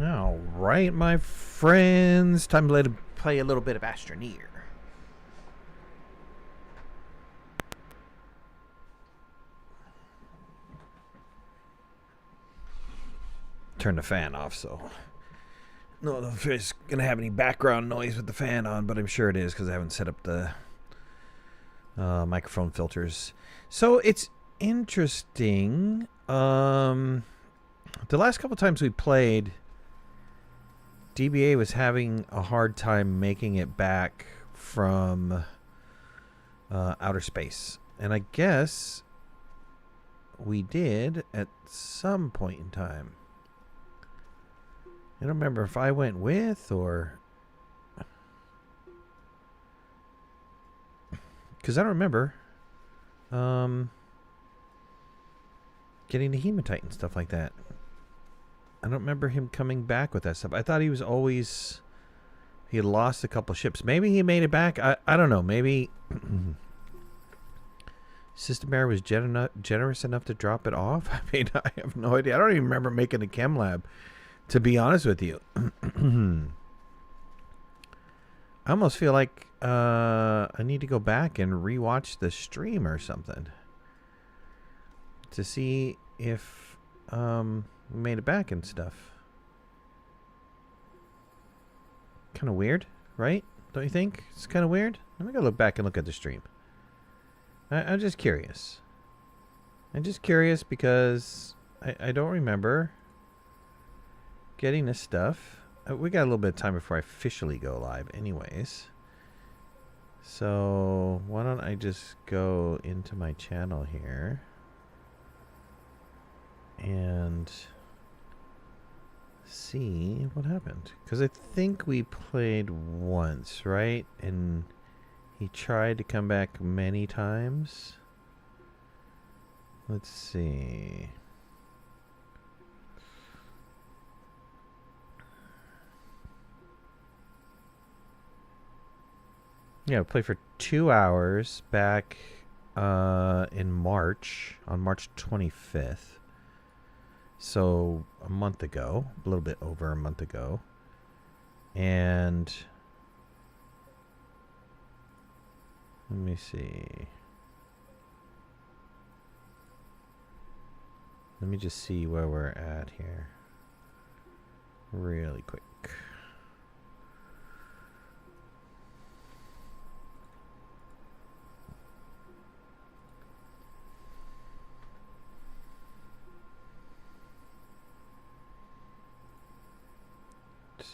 All right, my friends. Time to play a little bit of Astroneer. Turn the fan off, so I don't know if it's gonna have any background noise with the fan on, but I'm sure it is because I haven't set up the microphone filters. So it's interesting. The last couple times we played, DBA was having a hard time making it back from outer space, and I guess we did at some point in time. I don't remember if I went with or... Because I don't remember getting the hematite and stuff like that. I don't remember him coming back with that stuff. I thought he was always... He had lost a couple ships. Maybe he made it back. I don't know. Maybe... System Air was generous enough to drop it off? I mean, I have no idea. I don't even remember making a chem lab, to be honest with you. I almost feel like I need to go back and rewatch the stream or something to see if we made it back and stuff. Kind of weird, right? Don't you think? It's kind of weird. I'm going to look back and look at the stream. I'm just curious. I'm just curious because I don't remember getting this stuff. We got a little bit of time before I officially go live anyways. So why don't I just go into my channel here and see what happened. Because I think we played once, right? And he tried to come back many times. Let's see. Yeah, we played for 2 hours back in March, on March 25th. So a month ago, a little bit over a month ago. And let me see. Let me just see where we're at here really quick.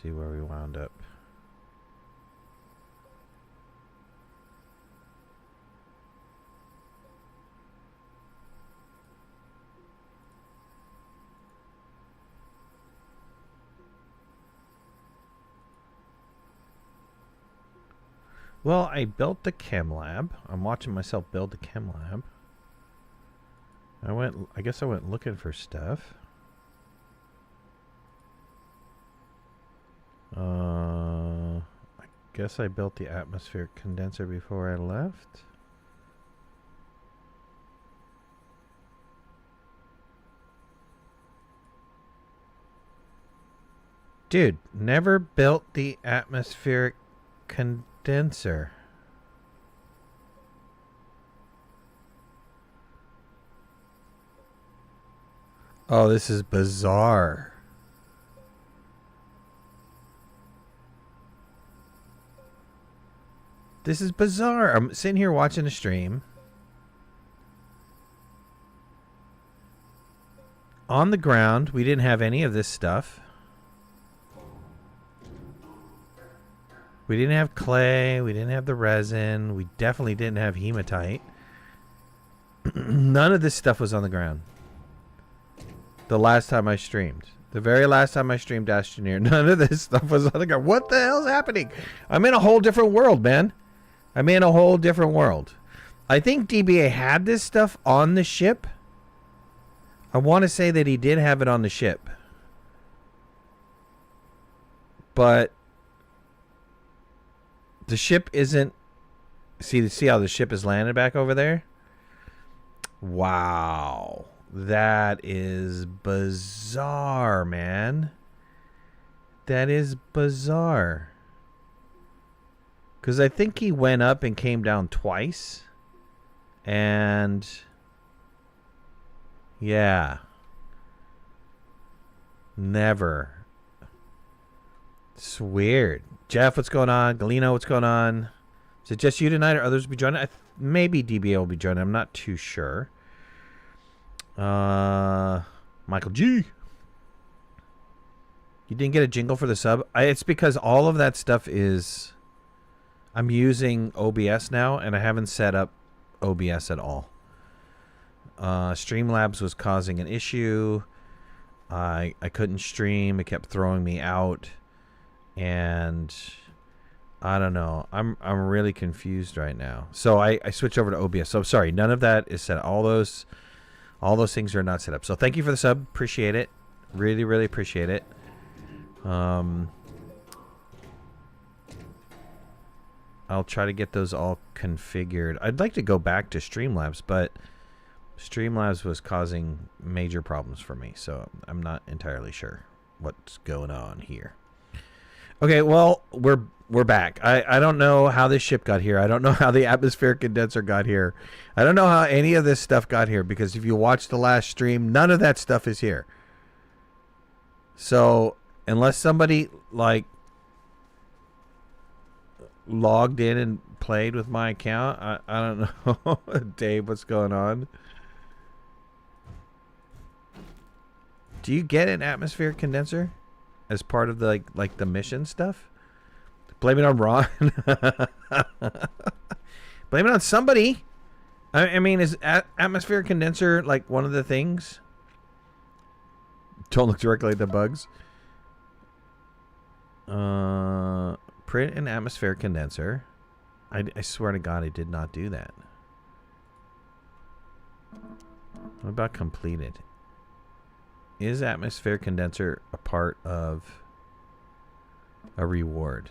See where we wound up. Well, I built the chem lab. I'm watching myself build the chem lab. I guess I went looking for stuff. I guess I built the atmospheric condenser before I left. Dude, never built the atmospheric condenser. Oh, this is bizarre. This is bizarre. I'm sitting here watching a stream. On the ground, we didn't have any of this stuff. We didn't have clay. We didn't have the resin. We definitely didn't have hematite. None of this stuff was on the ground. The last time I streamed. The very last time I streamed Astroneer, none of this stuff was on the ground. What the hell's happening? I'm in a whole different world, man. I'm in a whole different world. I think DBA had this stuff on the ship. I want to say that he did have it on the ship. But the ship isn't... See how the ship is landed back over there? Wow. That is bizarre, man. That is bizarre. Because I think he went up and came down twice. And... yeah. Never. It's weird. Jeff, what's going on? Galeno, what's going on? Is it just you tonight or others will be joining? Maybe DBA will be joining. I'm not too sure. Michael G. You didn't get a jingle for the sub? It's because all of that stuff is... I'm using OBS now, and I haven't set up OBS at all. Streamlabs was causing an issue. I couldn't stream. It kept throwing me out. And I don't know. I'm really confused right now. So I switched over to OBS. So sorry, none of that is set up. All those things are not set up. So thank you for the sub. Appreciate it. Really, really appreciate it. I'll try to get those all configured. I'd like to go back to Streamlabs, but Streamlabs was causing major problems for me, so I'm not entirely sure what's going on here. Okay, well, we're back. I don't know how this ship got here. I don't know how the atmospheric condenser got here. I don't know how any of this stuff got here, because if you watch the last stream, none of that stuff is here. So, unless somebody, like, logged in and played with my account, I don't know. Dave, what's going on? Do you get an atmospheric condenser as part of the like the mission stuff? Blame it on Ron. Blame it on somebody. I mean, is atmospheric condenser like one of the things? Don't look directly at the bugs. Print an atmospheric condenser. I swear to God, I did not do that. What about completed? Is atmospheric condenser a part of a reward?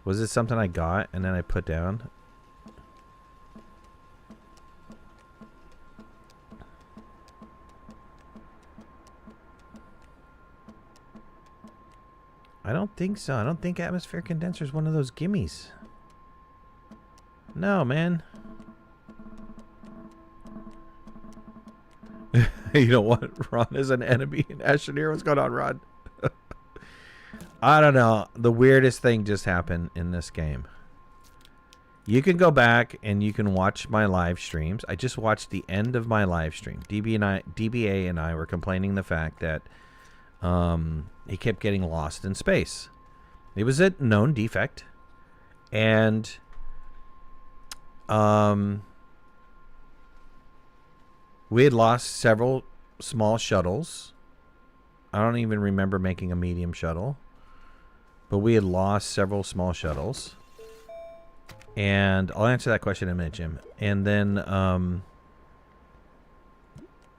Was it something I got and then I put down? I don't think so. I don't think atmospheric condenser is one of those gimmies. No, man. You don't want Ron as an enemy in Astroneer? What's going on, Ron? I don't know. The weirdest thing just happened in this game. You can go back and you can watch my live streams. I just watched the end of my live stream. DBA and I were complaining the fact that he kept getting lost in space. It was a known defect. And we had lost several small shuttles. I don't even remember making a medium shuttle. But we had lost several small shuttles. And I'll answer that question in a minute, Jim. And then,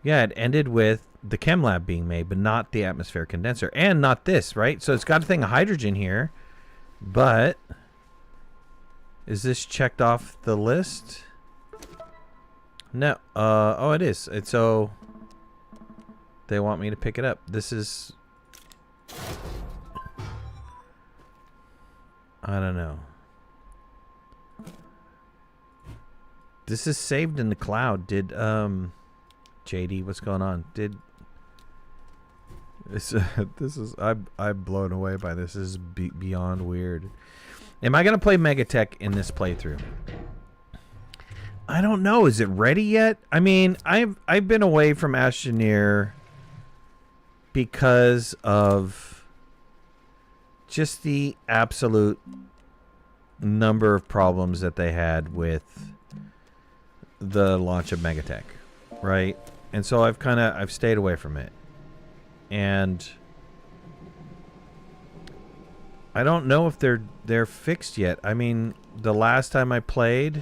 yeah, it ended with the chem lab being made, but not the atmospheric condenser. And not this, right? So it's got a thing of hydrogen here. But is this checked off the list? No. Oh, it is. It's so they want me to pick it up. This is... I don't know. This is saved in the cloud. Did JD, what's going on? Did this is I'm blown away by this. This is beyond weird. Am I gonna play Megatech in this playthrough? I don't know. Is it ready yet? I mean, I've been away from Astroneer because of just the absolute number of problems that they had with the launch of Megatech, right? And so I've stayed away from it. And I don't know if they're fixed yet. I mean, the last time I played,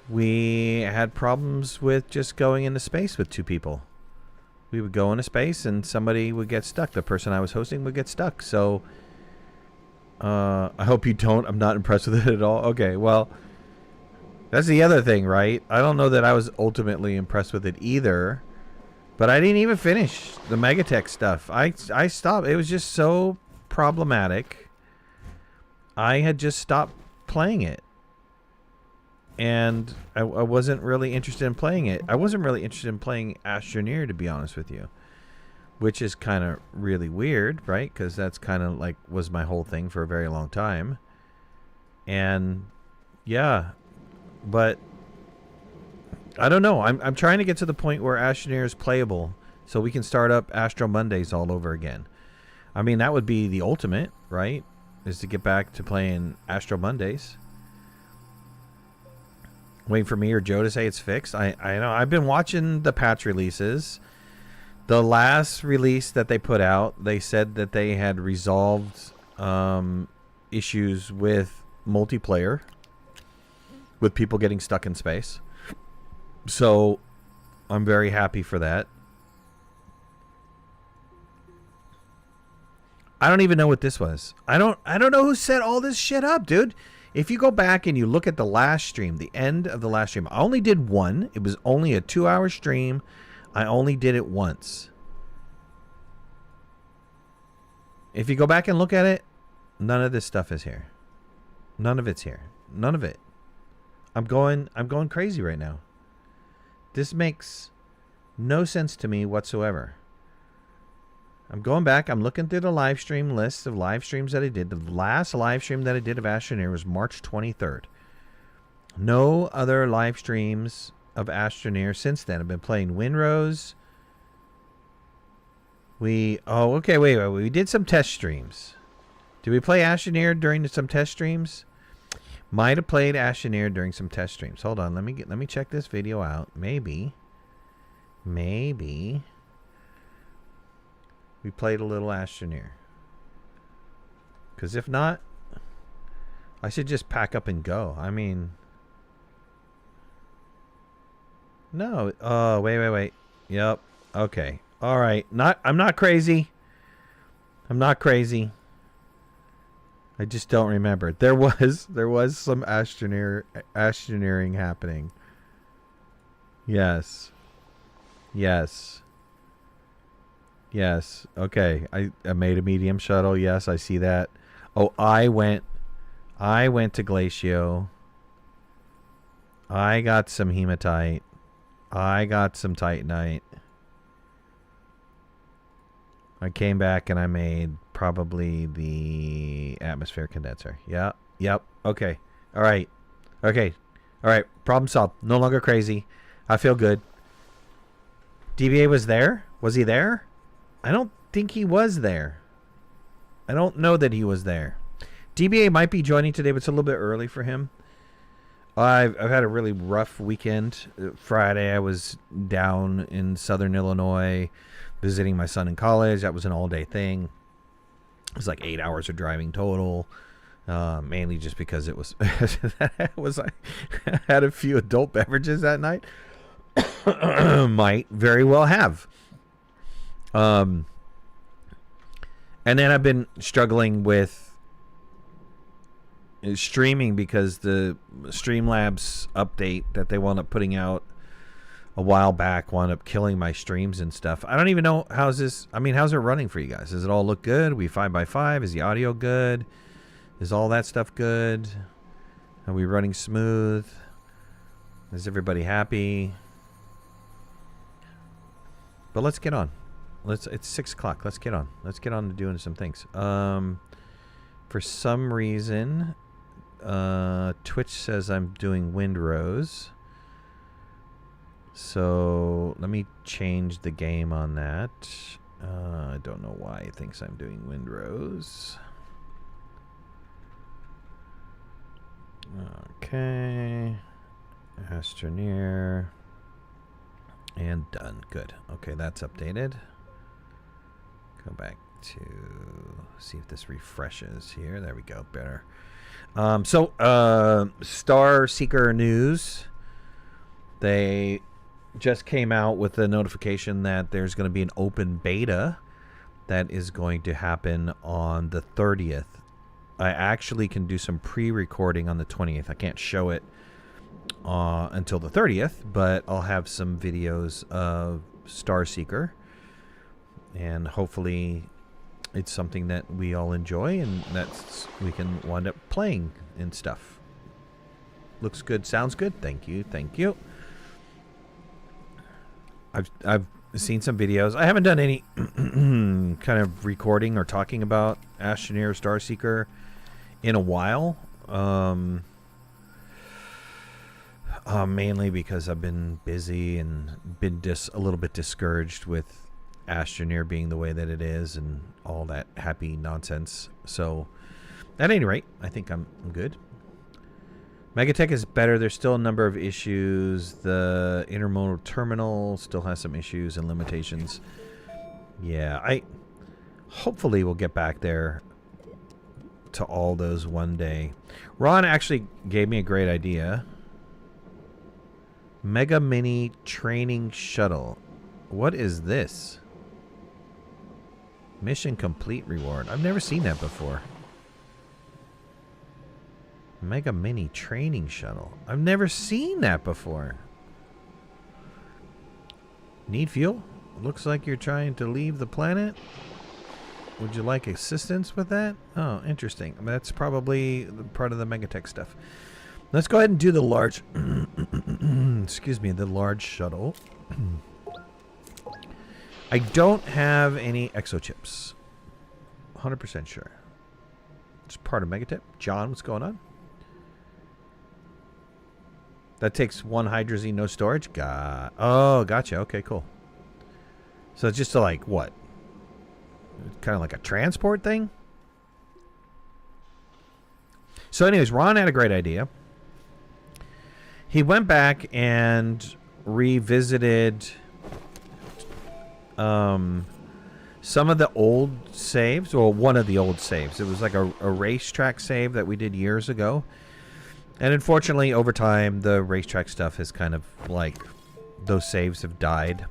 we had problems with just going into space with two people. We would go into space and somebody would get stuck. The person I was hosting would get stuck. So I hope you don't. I'm not impressed with it at all. Okay, well, that's the other thing, right? I don't know that I was ultimately impressed with it either. But I didn't even finish the Megatech stuff. I stopped. It was just so problematic. I had just stopped playing it. And I wasn't really interested in playing it. I wasn't really interested in playing Astroneer, to be honest with you. Which is kind of really weird, right? Because that's kind of like was my whole thing for a very long time. And yeah, but I don't know. I'm trying to get to the point where Astroneer is playable so we can start up Astro Mondays all over again. I mean, that would be the ultimate, right? Is to get back to playing Astro Mondays. Waiting for me or Joe to say it's fixed. I know. I've been watching the patch releases. The last release that they put out, they said that they had resolved issues with multiplayer, with people getting stuck in space. So I'm very happy for that. I don't even know what this was. I don't know who set all this shit up, dude. If you go back and you look at the last stream, the end of the last stream, I only did one. It was only a 2-hour stream. I only did it once. If you go back and look at it, none of this stuff is here. None of it's here. None of it. I'm going crazy right now. This makes no sense to me whatsoever. I'm going back. I'm looking through the live stream list of live streams that I did. The last live stream that I did of Astroneer was March 23rd. No other live streams of Astroneer since then. I've been playing Windrose. Okay, wait. We did some test streams. Did we play Astroneer during some test streams? Might have played Astroneer during some test streams. Hold on, let me check this video out. Maybe we played a little Astroneer. Because if not, I should just pack up and go. I mean, no. Oh, wait. Yep. Okay. All right. I'm not crazy. I'm not crazy. I just don't remember. There was some Astroneering happening. Yes. Okay. I made a medium shuttle. Yes, I see that. Oh, I went to Glacio. I got some hematite. I got some titanite. I came back and I made probably the atmosphere condenser. Yeah. Yep. Okay. All right. Okay. All right. Problem solved. No longer crazy. I feel good. DBA was there? Was he there? I don't think he was there. I don't know that he was there. DBA might be joining today, but it's a little bit early for him. I've had a really rough weekend. Friday, I was down in southern Illinois visiting my son in college. That was an all-day thing. It was like 8 hours of driving total, mainly just because it was, I had a few adult beverages that night. Might very well have. And then I've been struggling with streaming because the Streamlabs update that they wound up putting out a while back wound up killing my streams and stuff. I don't even know how's it running for you guys? Does it all look good? Are we 5x5? Is the audio good? Is all that stuff good? Are we running smooth? Is everybody happy? But let's get on. It's 6 o'clock. Let's get on. Let's get on to doing some things. For some reason, Twitch says I'm doing Windrose. So let me change the game on that. I don't know why it thinks I'm doing Windrose. Okay. Astroneer. And done. Good. Okay, that's updated. Go back to see if this refreshes here. There we go. Better. Star Seeker News. They just came out with a notification that there's going to be an open beta that is going to happen on the 30th. I actually can do some pre-recording on the 20th. I can't show it until the 30th, but I'll have some videos of star seeker, and hopefully it's something that we all enjoy and that's we can wind up playing and stuff. Looks good, sounds good. Thank you, thank you. I've seen some videos. I haven't done any kind of recording or talking about Astroneer Starseeker in a while. Mainly because I've been busy and been a little bit discouraged with Astroneer being the way that it is and all that happy nonsense. So, at any rate, I think I'm good. Megatech is better. There's still a number of issues. The intermodal terminal still has some issues and limitations. Yeah, hopefully we'll get back there to all those one day. Ron actually gave me a great idea. Mega Mini Training Shuttle. What is this? Mission complete reward. I've never seen that before. Mega Mini Training Shuttle. I've never seen that before. Need fuel? Looks like you're trying to leave the planet. Would you like assistance with that? Oh, interesting. I mean, that's probably part of the Megatech stuff. Let's go ahead and do the large excuse me, the large shuttle. I don't have any exochips. 100% sure. It's part of Megatech. John, what's going on? That takes one hydrazine, no storage. Oh, gotcha. Okay, cool. So it's just to like what? Kind of like a transport thing? So anyways, Ron had a great idea. He went back and revisited some of the old saves, or one of the old saves. It was like a racetrack save that we did years ago. And unfortunately, over time, the racetrack stuff has kind of like, those saves have died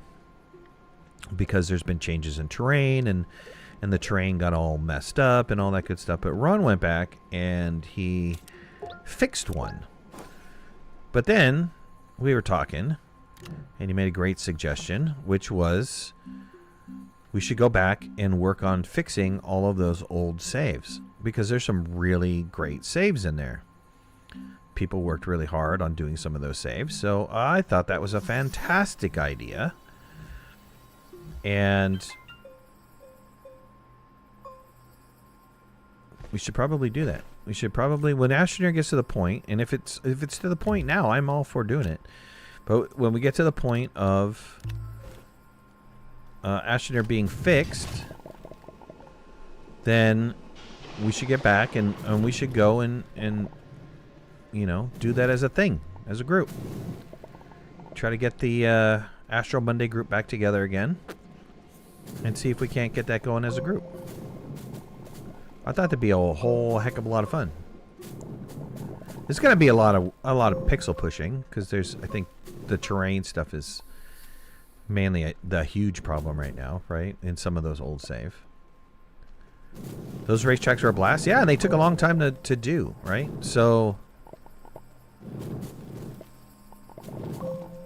because there's been changes in terrain and the terrain got all messed up and all that good stuff. But Ron went back and he fixed one. But then we were talking and he made a great suggestion, which was we should go back and work on fixing all of those old saves because there's some really great saves in there. People worked really hard on doing some of those saves, so I thought that was a fantastic idea. And we should probably do that. We should probably, when Astroneer gets to the point, and if it's to the point now, I'm all for doing it. But when we get to the point of Astroneer being fixed, then we should get back and we should go and you know, do that as a thing, as a group. Try to get the Astro Monday group back together again and see if we can't get that going as a group. I thought that'd be a whole heck of a lot of fun. There's going to be a lot of pixel pushing because there's, I think, the terrain stuff is mainly the huge problem right now, right? In some of those old save. Those racetracks are a blast. Yeah, and they took a long time to do, right? So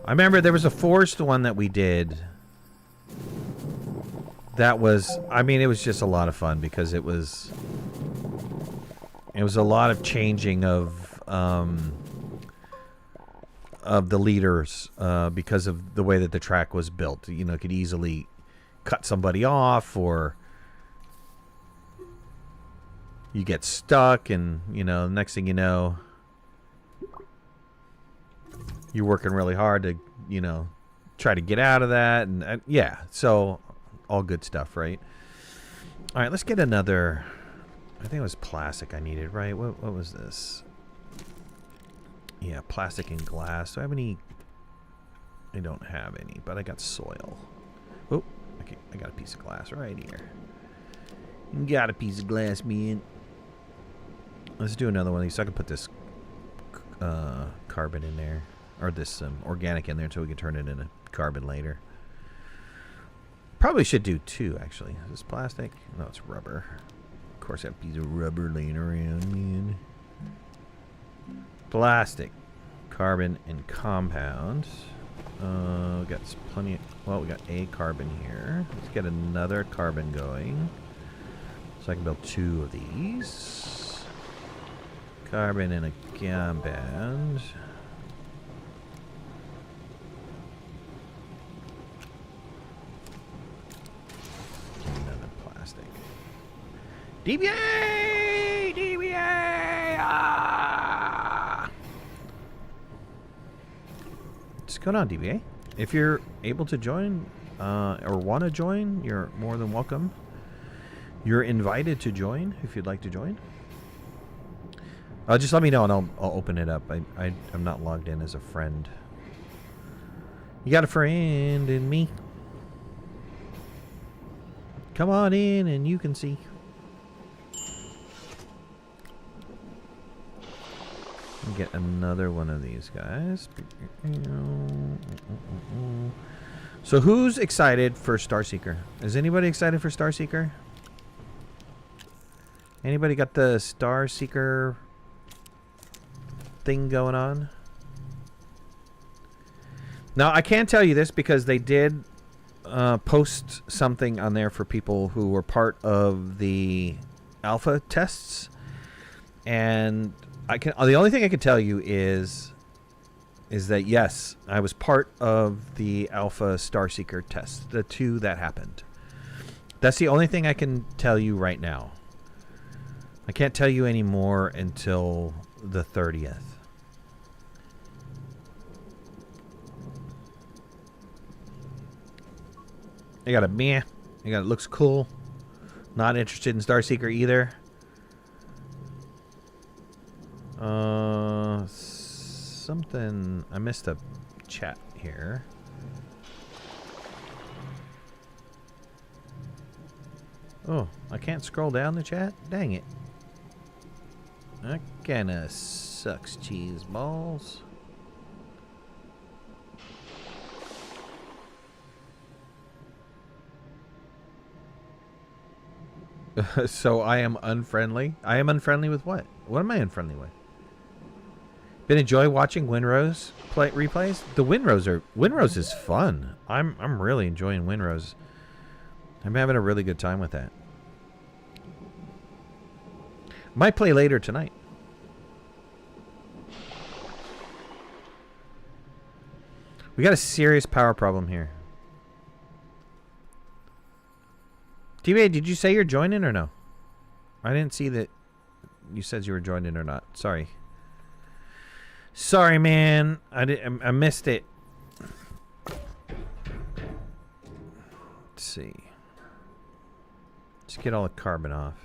I remember there was a forced one that we did that was, I mean, it was just a lot of fun because it was a lot of changing of the leaders because of the way that the track was built. You know, it could easily cut somebody off, or you get stuck, and you know, the next thing you know, you're working really hard to, you know, try to get out of that. And yeah, so all good stuff, right? All right, let's get another. I think it was plastic I needed, right? What was this? Yeah, plastic and glass. Do I have any? I don't have any, but I got soil. Oh, okay, I got a piece of glass right here. Got a piece of glass, man. Let's do another one of these so I can put this carbon in there. Or this organic in there until we can turn it into carbon later. Probably should do two, actually. Is this plastic? No, it's rubber. Of course, I have a piece of rubber laying around, man. Plastic, carbon, and compound. Got plenty of Well, we got a carbon here. Let's get another carbon going. So I can build 2 of these. Carbon and a gam band. Another plastic. DBA! DBA! Ah! What's going on, DBA? If you're able to join or want to join, you're more than welcome. You're invited to join if you'd like to join. Just let me know and I'll open it up. I'm not logged in as a friend. You got a friend in me. Come on in and you can see. Get another one of these guys. So who's excited for Starseeker? Is anybody excited for Starseeker? Anybody got the Starseeker thing going on? Now I can tell you this because they did post something on there for people who were part of the alpha tests, and the only thing I can tell you is that yes, I was part of the alpha Starseeker test, the 2 that happened. That's the only thing I can tell you right now. I can't tell you any more until the 30th. I got a meh. I got it looks cool. Not interested in Starseeker either. Something I missed a chat here. Oh, I can't scroll down the chat? Dang it. That kinda sucks, cheese balls. So I am unfriendly? I am unfriendly with what? What am I unfriendly with? Been enjoy watching Windrose replays? The Windrose is fun. I'm really enjoying Windrose. I'm having a really good time with that. Might play later tonight. We got a serious power problem here. TVA, did you say you're joining or no? I didn't see that you said you were joining or not. Sorry. Sorry, man. I missed it. Let's see. Let's get all the carbon off.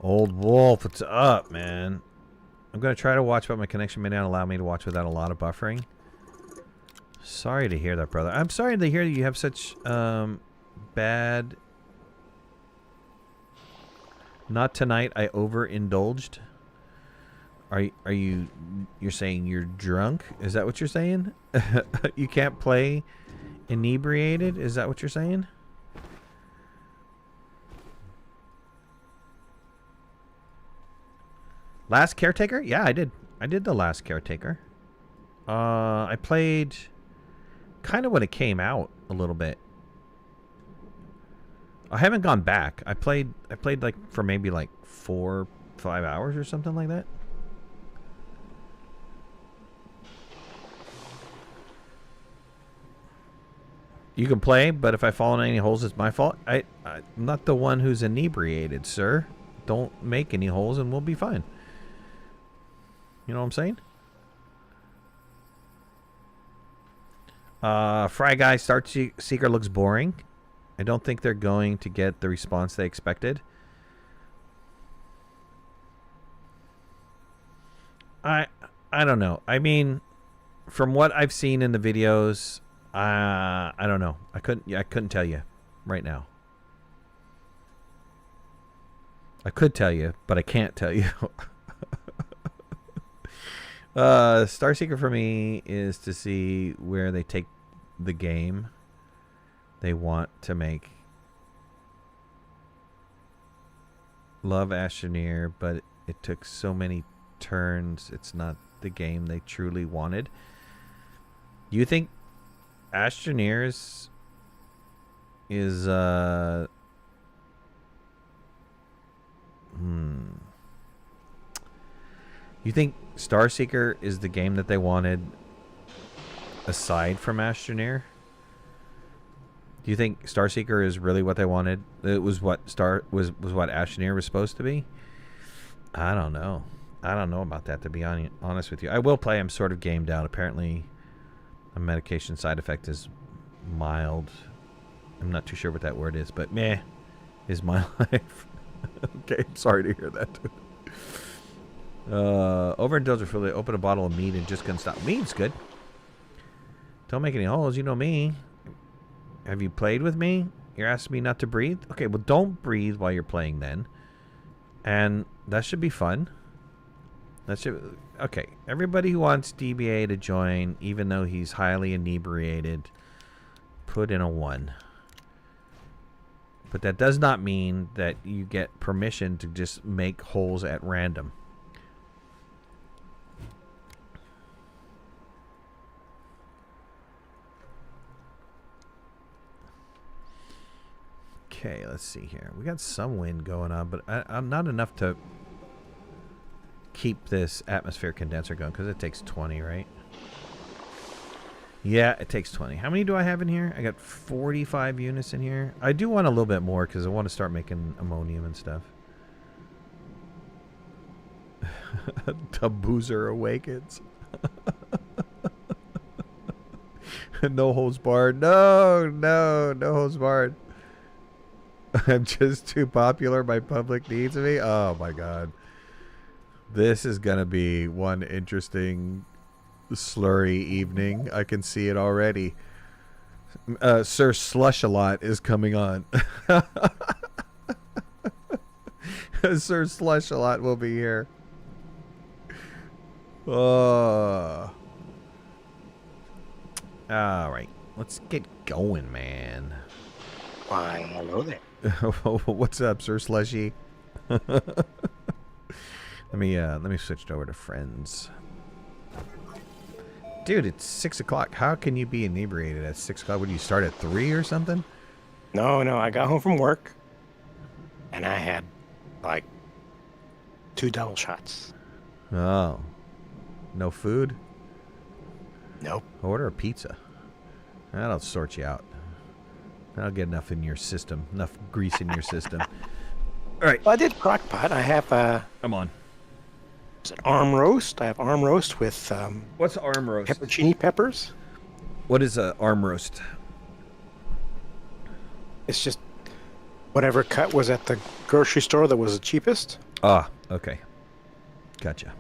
Old Wolf, what's up, man? I'm going to try to watch, but my connection may not allow me to watch without a lot of buffering. Sorry to hear that, brother. I'm sorry to hear that you have such bad... Not tonight, I overindulged. You're saying you're drunk? Is that what you're saying? You can't play inebriated? Is that what you're saying? Last Caretaker? Yeah, I did. I did the Last Caretaker. I played kind of when it came out a little bit. I haven't gone back. I played like for maybe like 4-5 hours or something like that. You can play, but if I fall in any holes, it's my fault. I'm not the one who's inebriated, sir. Don't make any holes and we'll be fine. You know what I'm saying? Fry Guy Starseeker looks boring. I don't think they're going to get the response they expected. I don't know. I mean, from what I've seen in the videos, I don't know. I couldn't tell you right now. I could tell you, but I can't tell you. Starseeker for me is to see where they take the game they want to make. Love Astroneer, but it took so many turns. It's not the game they truly wanted. You think Astroneers is You think Starseeker is the game that they wanted aside from Astroneer? Do you think Starseeker is really what they wanted? It was what what Astroneer was supposed to be? I don't know. I don't know about that, to be honest with you. I will play. I'm sort of gamed out. Apparently, a medication side effect is mild. I'm not too sure what that word is, but meh is my life. Okay, I'm sorry to hear that, dude. Overindulge for they open a bottle of mead and just couldn't stop. Mead's good. Don't make any holes. You know me. Have you played with me? You're asking me not to breathe? Okay, well, don't breathe while you're playing then. And that should be fun. That should... Okay, everybody who wants DBA to join, even though he's highly inebriated, put in a 1. But that does not mean that you get permission to just make holes at random. Okay, let's see here. We got some wind going on, but I'm not enough to keep this atmosphere condenser going because it takes 20, right? Yeah, it takes 20. How many do I have in here? I got 45 units in here. I do want a little bit more because I want to start making ammonium and stuff. Taboozer awakens. No holds barred. No holds barred. I'm just too popular. My public needs me. Oh my god. This is going to be one interesting slurry evening. I can see it already. Sir Slush-a-Lot is coming on. Sir Slush-a-Lot will be here. Oh. All right. Let's get going, man. Why, hello there. What's up, Sir Slushy? Let me switch it over to friends. Dude, it's 6 o'clock. How can you be inebriated at 6 o'clock? Would you start at 3 or something? No, I got home from work, and I had, like, 2 double shots. Oh. No food? Nope. Order a pizza. That'll sort you out. That'll get enough in your system. Enough grease in your system. All right. Well, I did crock pot. I have, I'm on. Is it arm roast? I have arm roast with, What's arm roast? pepperoni peppers. What is a arm roast? It's just whatever cut was at the grocery store that was the cheapest. Ah, okay. Gotcha.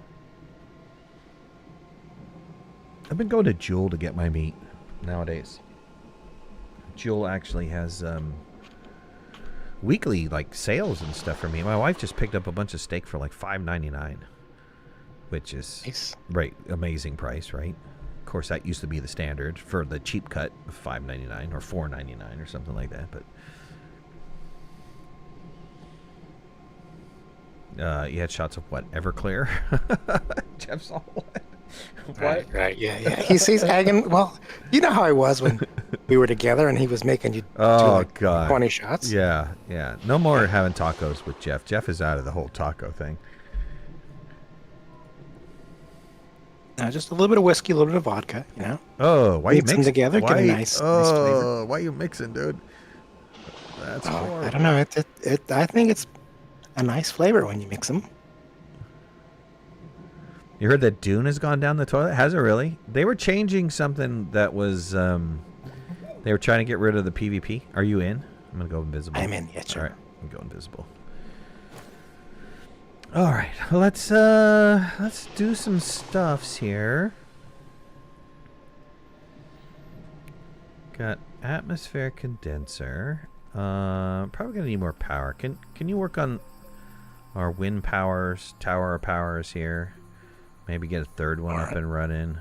I've been going to Jewel to get my meat nowadays. Jewel actually has weekly like sales and stuff for me. My wife just picked up a bunch of steak for like $5.99, which is Nice. right, amazing price, right? Of course, that used to be the standard for the cheap cut of $5.99 or $4.99 or something like that. But you had shots of what? Everclear? Jeff's all what? Right, yeah. He's agging. Well, you know how I was when we were together and he was making you do like God. 20 shots. Yeah. No more having tacos with Jeff. Jeff is out of the whole taco thing. Just a little bit of whiskey, a little bit of vodka, you know. Oh, why Mix you them mixing? together? Get a nice flavor. Why you mixing, dude? That's horrible. I don't know. I think it's a nice flavor when you mix them. You heard that Dune has gone down the toilet? Has it really? They were changing something that was... they were trying to get rid of the PvP. Are you in? I'm going to go invisible. I'm in, yeah, sure. All right, I'm going invisible. All right, let's do some stuffs here. Got atmosphere condenser. Probably going to need more power. Can you work on our wind powers, tower powers here? Maybe get a third one up and running.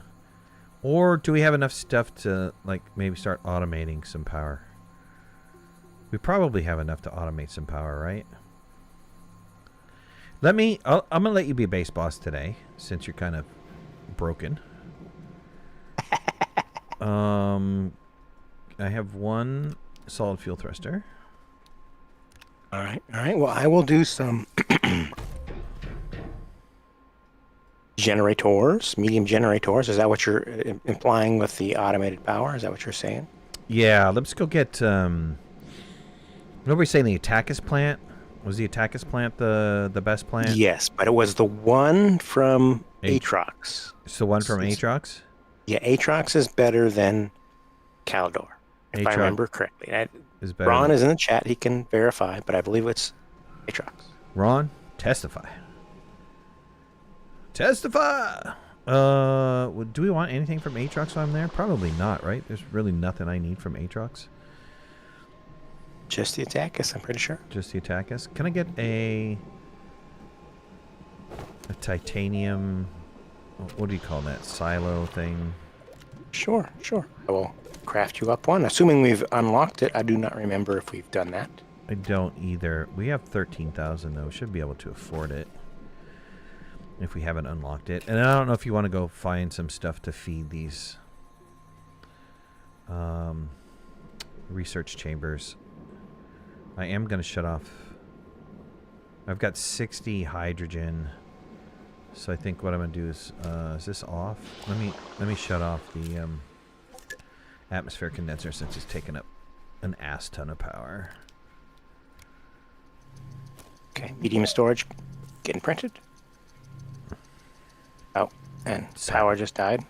Or do we have enough stuff to, like, maybe start automating some power? We probably have enough to automate some power, right? I'm going to let you be a base boss today, since you're kind of broken. I have one solid fuel thruster. All right. All right. Well, I will do some generators, medium generators. Is that what you're implying with the automated power? Is that what you're saying? Yeah, let's go get. Nobody's saying the Attackus plant. Was the Attackus plant the best plant? Yes, but it was the one from Atrox. It's the one from Atrox? Yeah, Atrox is better than Caldor, if I remember correctly. Is better Ron is in the chat. He can verify, but I believe it's Atrox. Ron, testify. Testify! Do we want anything from Atrox while I'm there? Probably not, right? There's really nothing I need from Atrox. Just the Attackus, I'm pretty sure. Just the Attackus. Can I get a titanium... What do you call that? Silo thing? Sure, sure. I will craft you up one. Assuming we've unlocked it. I do not remember if we've done that. I don't either. We have 13,000 though. Should be able to afford it if we haven't unlocked it. And I don't know if you want to go find some stuff to feed these research chambers. I am going to shut off. I've got 60 hydrogen. So I think what I'm going to do is this off? Let me shut off the atmosphere condenser since it's taking up an ass ton of power. Okay, medium storage getting printed. Oh, and power just died.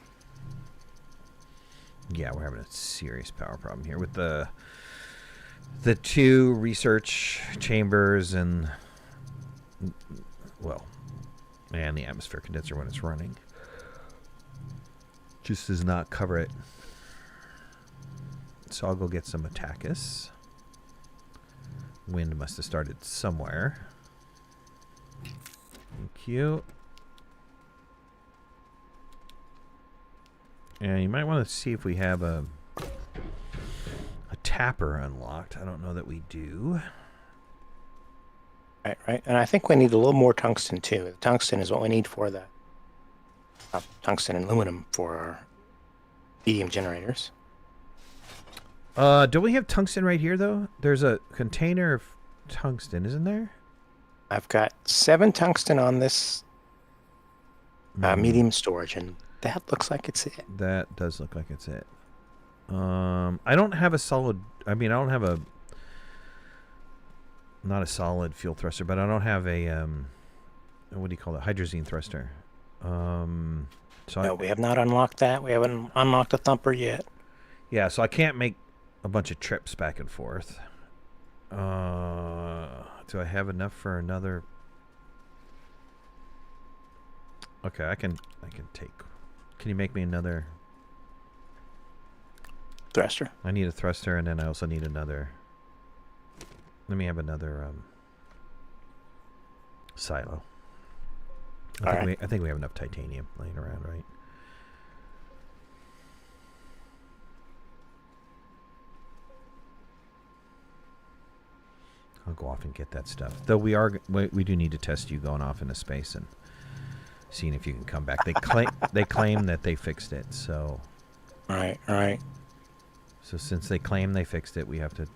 Yeah, we're having a serious power problem here with the two research chambers and, well, and the atmosphere condenser when it's running. Just does not cover it. So I'll go get some Attackus. Wind must have started somewhere. Thank you. And you might want to see if we have a tapper unlocked. I don't know that we do. Right, right. And I think we need a little more tungsten too. The tungsten is what we need for the tungsten and aluminum for our medium generators. Don't we have tungsten right here though? There's a container of tungsten, isn't there? I've got 7 tungsten on this medium storage, and that looks like it's it. That does look like it's it. I don't have a solid. I mean, I don't have a. Not a solid fuel thruster, but I don't have a. What do you call it? Hydrazine thruster. So no, we have not unlocked that. We haven't unlocked a thumper yet. Yeah, so I can't make a bunch of trips back and forth. Do I have enough for another? Okay, I can take. Can you make me another thruster? I need a thruster, and then I also need another. Let me have another silo. I think we have enough titanium laying around, right? I'll go off and get that stuff. Though we do need to test you going off into space and seeing if you can come back. They claim that they fixed it, so. All right. So since they claim they fixed it, we have to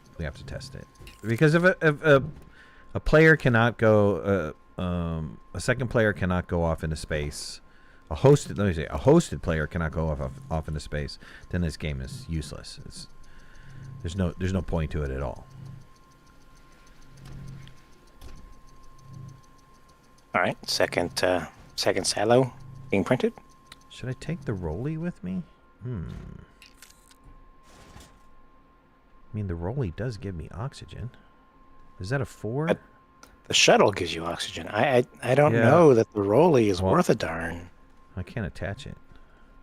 test it. Because if a player cannot go, a second player cannot go off into space. A hosted player cannot go off into space. Then this game is useless. There's no point to it at all. All right, second silo being printed. Should I take the rolly with me? I mean, the rolly does give me oxygen. Is that a 4? But the shuttle gives you oxygen. I don't know that the rolly is worth a darn. I can't attach it.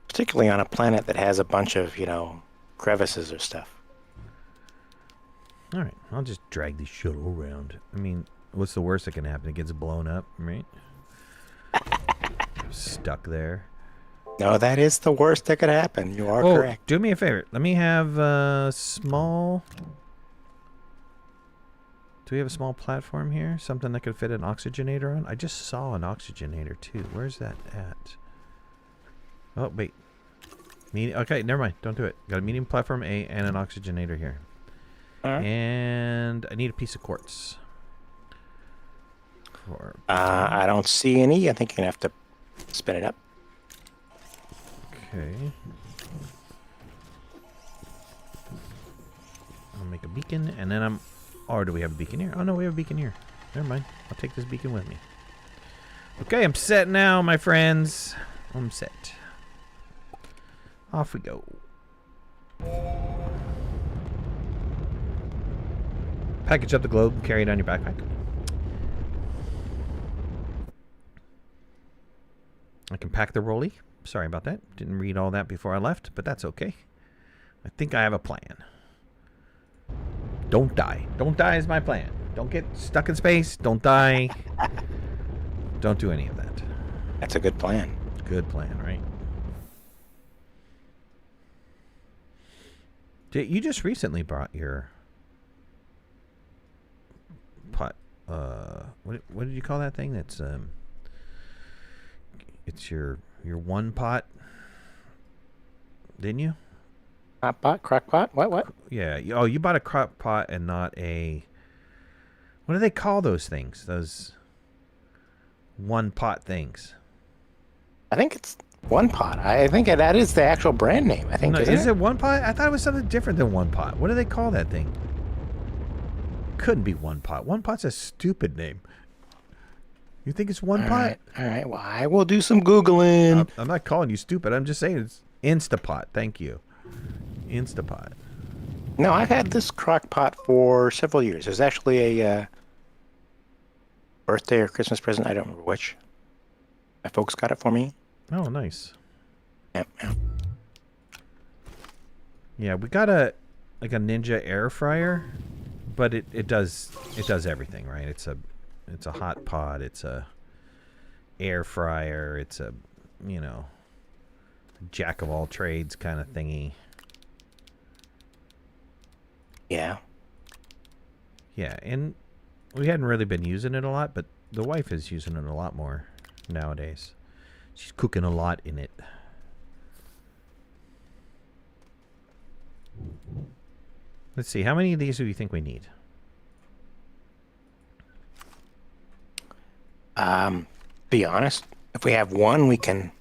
Particularly on a planet that has a bunch of, crevices or stuff. All right, I'll just drag the shuttle around. I mean, what's the worst that can happen? It gets blown up, right? Stuck there. No, that is the worst that could happen. You are correct. Do me a favor. Let me have a small... Do we have a small platform here? Something that could fit an oxygenator on? I just saw an oxygenator, too. Where's that at? Oh, wait. Okay, never mind. Don't do it. Got a medium platform A and an oxygenator here. All right. And I need a piece of quartz. I don't see any. I think you're going to have to spin it up. Okay. I'll make a beacon, and then I'm... Or do we have a beacon here? Oh, no, we have a beacon here. Never mind. I'll take this beacon with me. Okay, I'm set now, my friends. I'm set. Off we go. Package up the globe and carry it on your backpack. I can pack the rolly. Sorry about that. Didn't read all that before I left, but that's okay. I think I have a plan. Don't die. Don't die is my plan. Don't get stuck in space. Don't die. Don't do any of that. That's a good plan. Good plan, right? You just recently brought your pot. What did you call that thing? That's it's your one pot, didn't you? Hot pot, crock pot, what? Yeah. Oh, you bought a crock pot and not a. What do they call those things? Those one pot things. I think it's One Pot. I think that is the actual brand name. I think. No, is it One Pot? I thought it was something different than One Pot. What do they call that thing? Couldn't be One Pot. One Pot's a stupid name. You think it's One Pot? All right. Well, I will do some Googling. I'm not calling you stupid. I'm just saying it's Instapot. Thank you. Instapot. No, I've had this crock pot for several years. It was actually a birthday or Christmas present. I don't remember which. My folks got it for me. Oh, nice. Yep. Yeah, we got a Ninja air fryer, but it does everything, right? It's a hot pot, it's a air fryer, it's a jack of all trades kind of thingy. Yeah. Yeah, and we hadn't really been using it a lot, but the wife is using it a lot more nowadays. She's cooking a lot in it. Let's see, how many of these do you think we need? Be honest, if we have one, we can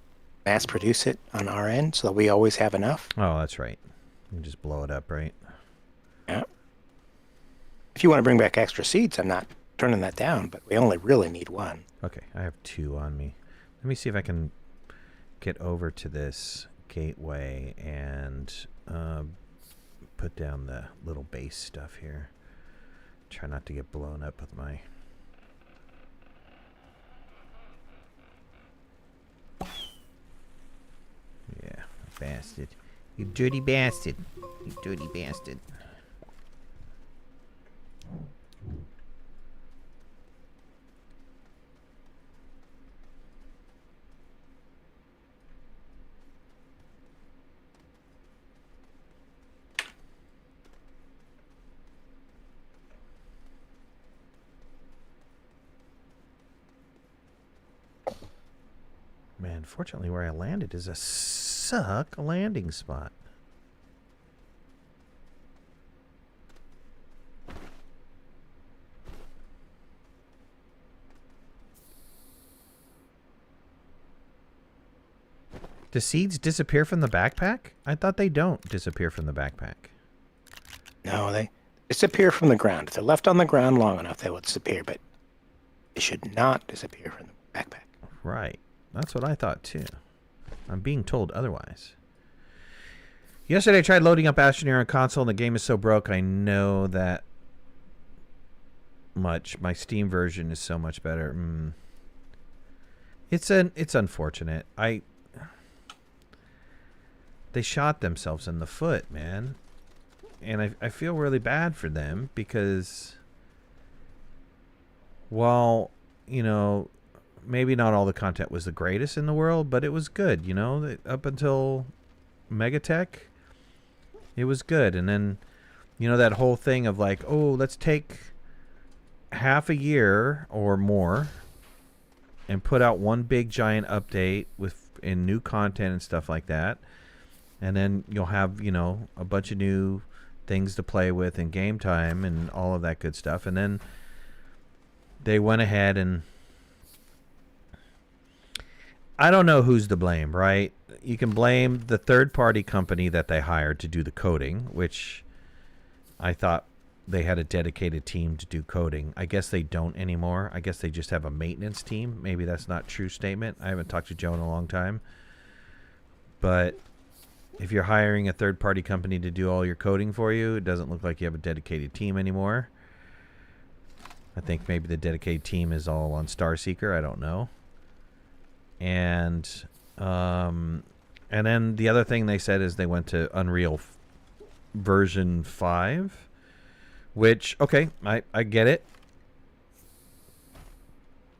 mass produce it on our end so that we always have enough. Oh, that's right. You can just blow it up, right? Yeah. If you want to bring back extra seeds, I'm not turning that down, but we only really need one. Okay, I have 2 on me. Let me see if I can get over to this gateway and put down the little base stuff here. Try not to get blown up with my... Yeah, bastard. You dirty bastard. You dirty bastard. Man, fortunately where I landed is a suck landing spot. Do seeds disappear from the backpack? I thought they don't disappear from the backpack. No, they disappear from the ground. If they're left on the ground long enough, they will disappear, but they should not disappear from the backpack. Right. That's what I thought too. I'm being told otherwise. Yesterday I tried loading up Astroneer on console and the game is so broke. I know that much. My Steam version is so much better. It's unfortunate. They shot themselves in the foot, man. And I feel really bad for them because while, maybe not all the content was the greatest in the world, but it was good, up until Megatech, it was good. And then, that whole thing of like, oh, let's take half a year or more and put out one big giant update in new content and stuff like that. And then you'll have, you know, a bunch of new things to play with in game time and all of that good stuff. And then they went ahead and I don't know who's to blame, right? You can blame the third-party company that they hired to do the coding, which I thought they had a dedicated team to do coding. I guess they don't anymore. I guess they just have a maintenance team. Maybe that's not a true statement. I haven't talked to Joe in a long time. But if you're hiring a third-party company to do all your coding for you, it doesn't look like you have a dedicated team anymore. I think maybe the dedicated team is all on Starseeker. I don't know. And then the other thing they said is they went to Unreal version 5, which, okay, I get it.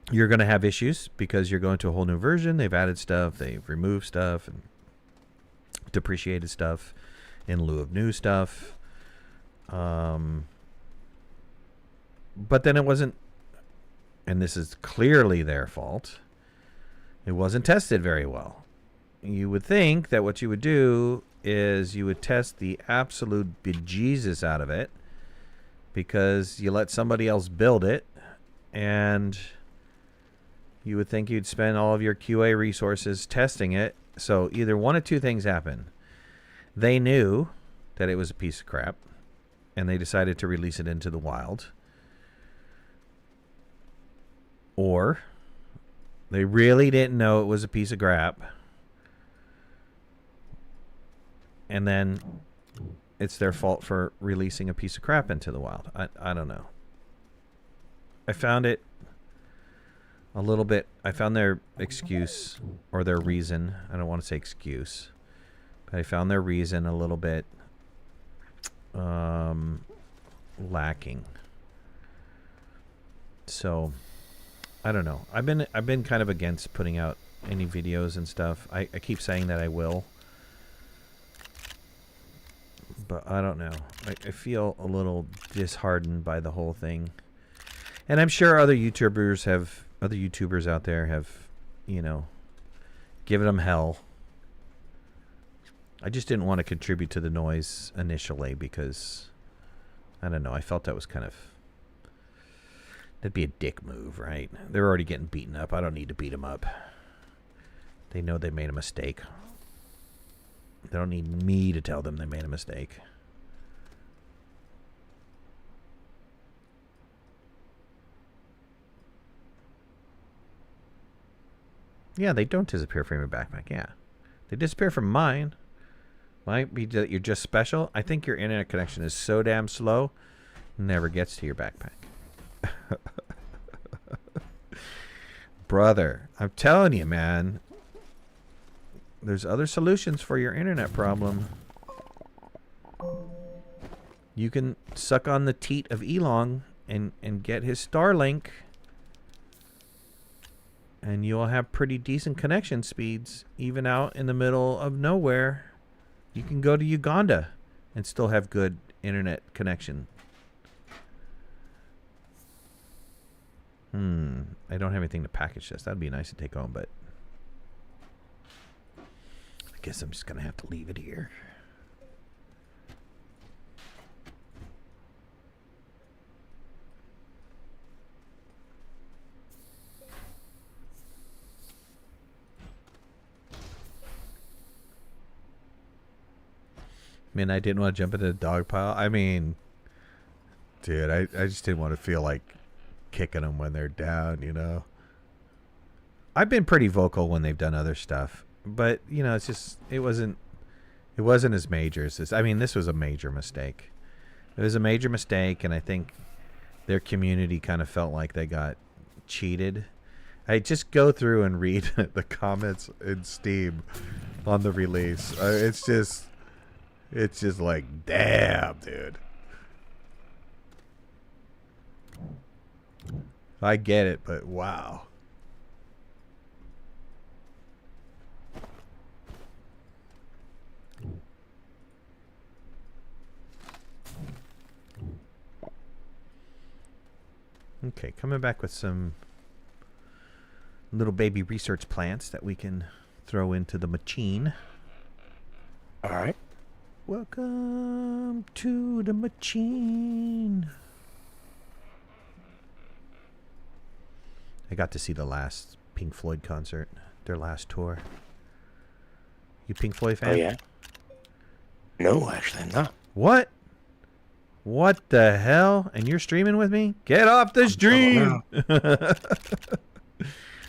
You're going to have issues because you're going to a whole new version. They've added stuff. They've removed stuff and depreciated stuff in lieu of new stuff. But then it wasn't, and this is clearly their fault, it wasn't tested very well. You would think that what you would do is you would test the absolute bejesus out of it because you let somebody else build it, and you would think you'd spend all of your QA resources testing it. So either one of two things happen. They knew that it was a piece of crap, and they decided to release it into the wild. Or they really didn't know it was a piece of crap, and then it's their fault for releasing a piece of crap into the wild. I don't know. I found it a little bit, I found their excuse or their reason, I don't want to say excuse, but I found their reason a little bit lacking. So I don't know. I've been kind of against putting out any videos and stuff. I keep saying that I will, but I don't know. I feel a little disheartened by the whole thing, and I'm sure other YouTubers out there have, you know, given them hell. I just didn't want to contribute to the noise initially because I don't know. I felt that was kind of, that'd be a dick move, right? They're already getting beaten up. I don't need to beat them up. They know they made a mistake. They don't need me to tell them they made a mistake. Yeah, they don't disappear from your backpack. Yeah. They disappear from mine. Might be that you're just special. I think your internet connection is so damn slow, it never gets to your backpack. Brother, I'm telling you, man. There's other solutions for your internet problem. You can suck on the teat of Elon and get his Starlink, and you'll have pretty decent connection speeds, even out in the middle of nowhere. You can go to Uganda and still have good internet connection. I don't have anything to package this. That'd be nice to take home, but I guess I'm just going to have to leave it here. I mean, I didn't want to jump into the dog pile. I mean, dude, I just didn't want to feel like kicking them when they're down, you know. I've been pretty vocal when they've done other stuff, but you know, it's just it wasn't as major as this. I mean, this was a major mistake. It was a major mistake, and I think their community kind of felt like they got cheated. I just go through and read the comments in Steam on the release. It's just like, damn, dude. I get it, but wow. Okay, coming back with some little baby research plants that we can throw into the machine. All right. Welcome to the machine. I got to see the last Pink Floyd concert, their last tour. You Pink Floyd fan? Oh, yeah? No, actually, I'm not. What? What the hell? And you're streaming with me? Get off the stream!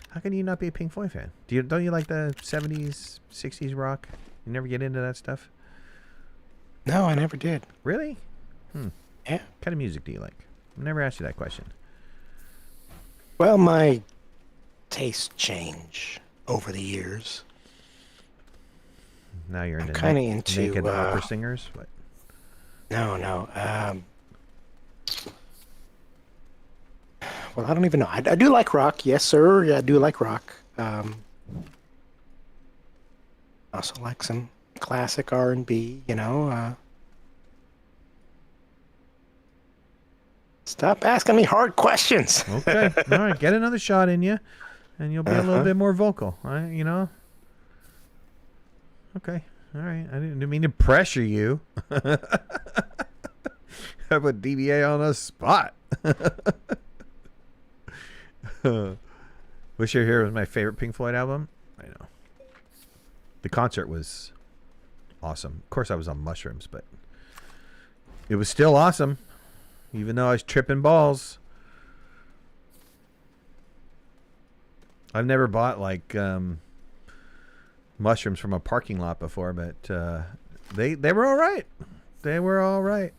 How can you not be a Pink Floyd fan? Don't you like the 70s, 60s rock? You never get into that stuff? No, I never did. Really? Yeah. What kind of music do you like? I've never asked you that question. Well, my tastes change over the years. Now you're into kind of into naked opera singers? What? No. Well, I don't even know. I do like rock, yes, sir. Yeah, I do like rock. Also like some classic R&B. Stop asking me hard questions. Okay. All right. Get another shot in you, and you'll be a little bit more vocal. Okay. All right. I didn't mean to pressure you. I put DBA on a spot. Wish You Were Here was my favorite Pink Floyd album. I know. The concert was awesome. Of course, I was on mushrooms, but it was still awesome. Even though I was tripping balls. I've never bought mushrooms from a parking lot before, but they were all right. They were all right.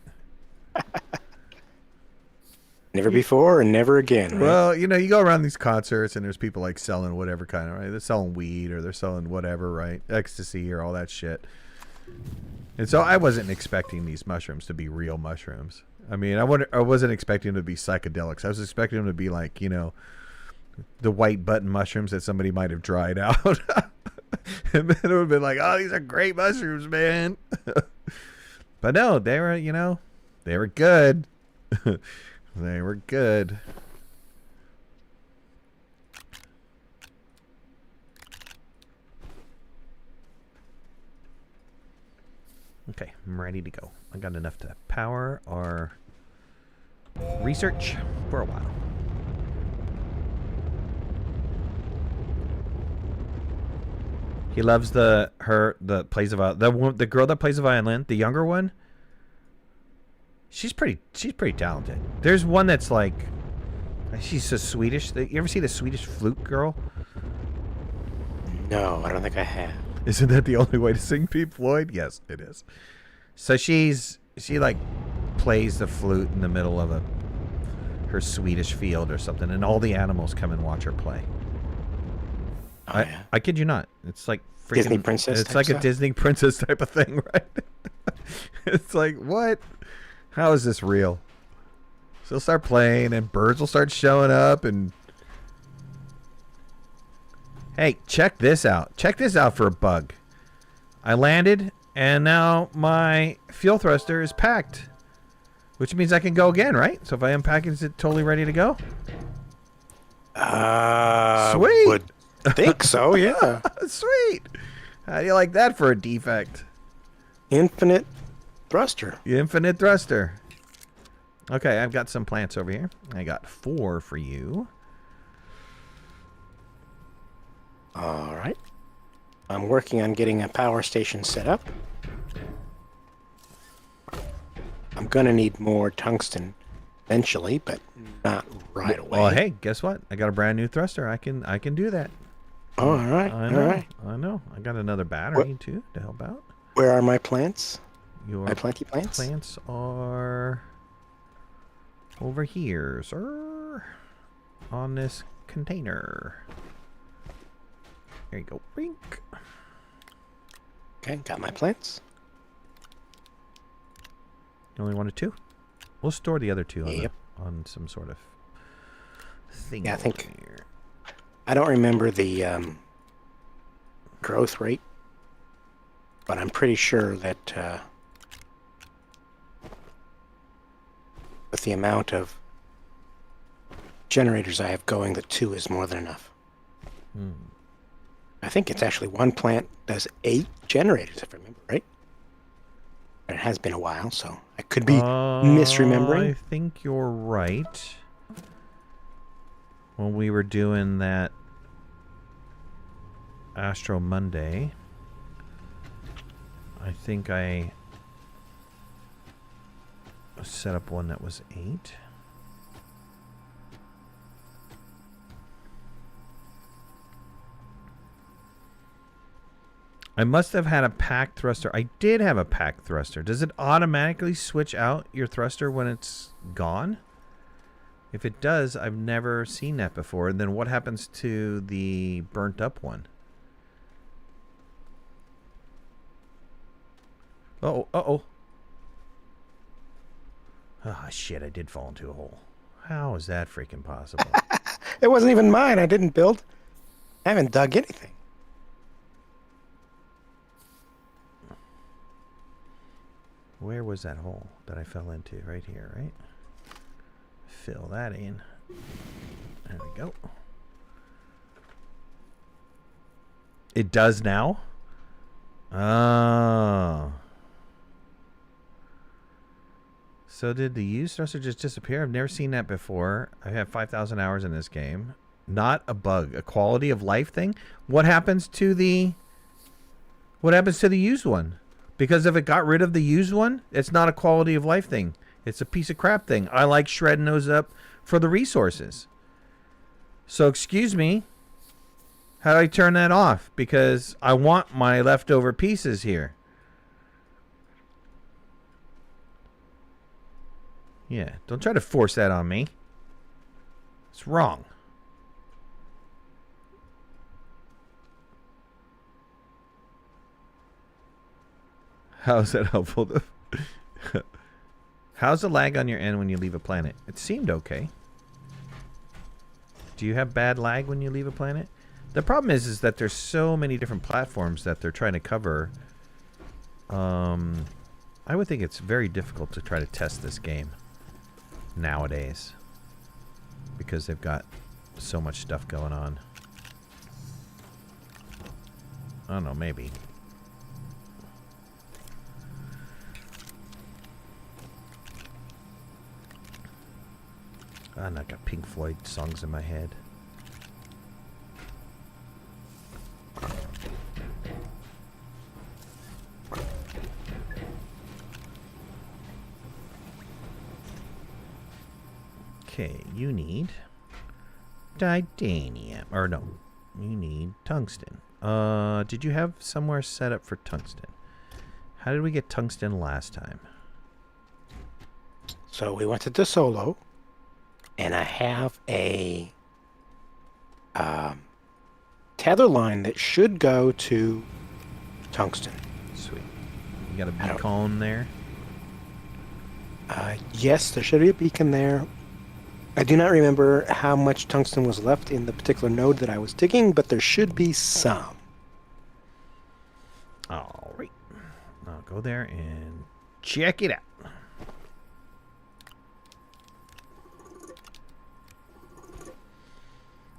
Never before and never again. Right? Well, you go around these concerts and there's people selling whatever kind of, right? They're selling weed or they're selling whatever, right? Ecstasy or all that shit. And so I wasn't expecting these mushrooms to be real mushrooms. I mean, I wasn't expecting them to be psychedelics. I was expecting them to be the white button mushrooms that somebody might have dried out. And then it would have been like, oh, these are great mushrooms, man. But no, they were good. They were good. Okay, I'm ready to go. I got enough to power our research for a while. He loves the girl that plays the violin, the younger one. She's pretty talented. There's one that's she's so Swedish. You ever see the Swedish flute girl? No, I don't think I have. Isn't that the only way to sing Pink Floyd? Yes, it is. So she plays the flute in the middle of her Swedish field or something, and all the animals come and watch her play. Oh, yeah. I kid you not. It's like freaking Disney princess. It's like stuff? a Disney princess type of thing, right? It's like, what? How is this real? So they'll start playing, and birds will start showing up, and hey, check this out. Check this out for a bug. I landed, and now my fuel thruster is packed, which means I can go again, right? So if I unpack it, is it totally ready to go? Sweet. Would think so, yeah. Sweet. How do you like that for a defect? Infinite thruster. Infinite thruster. Okay, I've got some plants over here. I got 4 for you. All right. I'm working on getting a power station set up. I'm going to need more tungsten eventually, but not right away. Well, hey, guess what? I got a brand new thruster. I can do that. Oh, all right. I know. All right. I know. I got another battery too to help out. Where are my plants? Your My planty plants? plants are over here, sir. On this container. There you go. Brink. Okay, got my plants. You only wanted 2? We'll store the other 2 Yep. on some sort of thing. Yeah, I think here. I don't remember the growth rate, but I'm pretty sure that with the amount of generators I have going, that 2 is more than enough. I think it's actually one plant does 8 generators, if I remember right. But it has been a while, so I could be misremembering. I think you're right. When we were doing that Astro Monday, I think I set up one that was 8. I must have had a packed thruster. I did have a packed thruster. Does it automatically switch out your thruster when it's gone? If it does, I've never seen that before. And then what happens to the burnt up one? Uh-oh, uh-oh. Ah, shit, I did fall into a hole. How is that freaking possible? It wasn't even mine. I didn't build. I haven't dug anything. Where was that hole that I fell into? Right here, right? Fill that in. There we go. It does now? Oh. So did the used thruster just disappear? I've never seen that before. I have 5,000 hours in this game. Not a bug. A quality of life thing? What happens to the... What happens to the used one? Because if it got rid of the used one, it's not a quality of life thing. It's a piece of crap thing. I like shredding those up for the resources. So excuse me. How do I turn that off? Because I want my leftover pieces here. Yeah, don't try to force that on me. It's wrong. How's that helpful? How's the lag on your end when you leave a planet? It seemed okay. Do you have bad lag when you leave a planet? The problem is that there's so many different platforms that they're trying to cover. I would think it's very difficult to try to test this game nowadays because they've got so much stuff going on. I don't know, maybe. I got Pink Floyd songs in my head. Okay, you need titanium. Or no, you need tungsten. Did you have somewhere set up for tungsten? How did we get tungsten last time? So we went to De Solo, and I have a tether line that should go to tungsten. Sweet. You got a beacon there? Yes, there should be a beacon there. I do not remember how much tungsten was left in the particular node that I was digging, but there should be some. All right. I'll go there and check it out.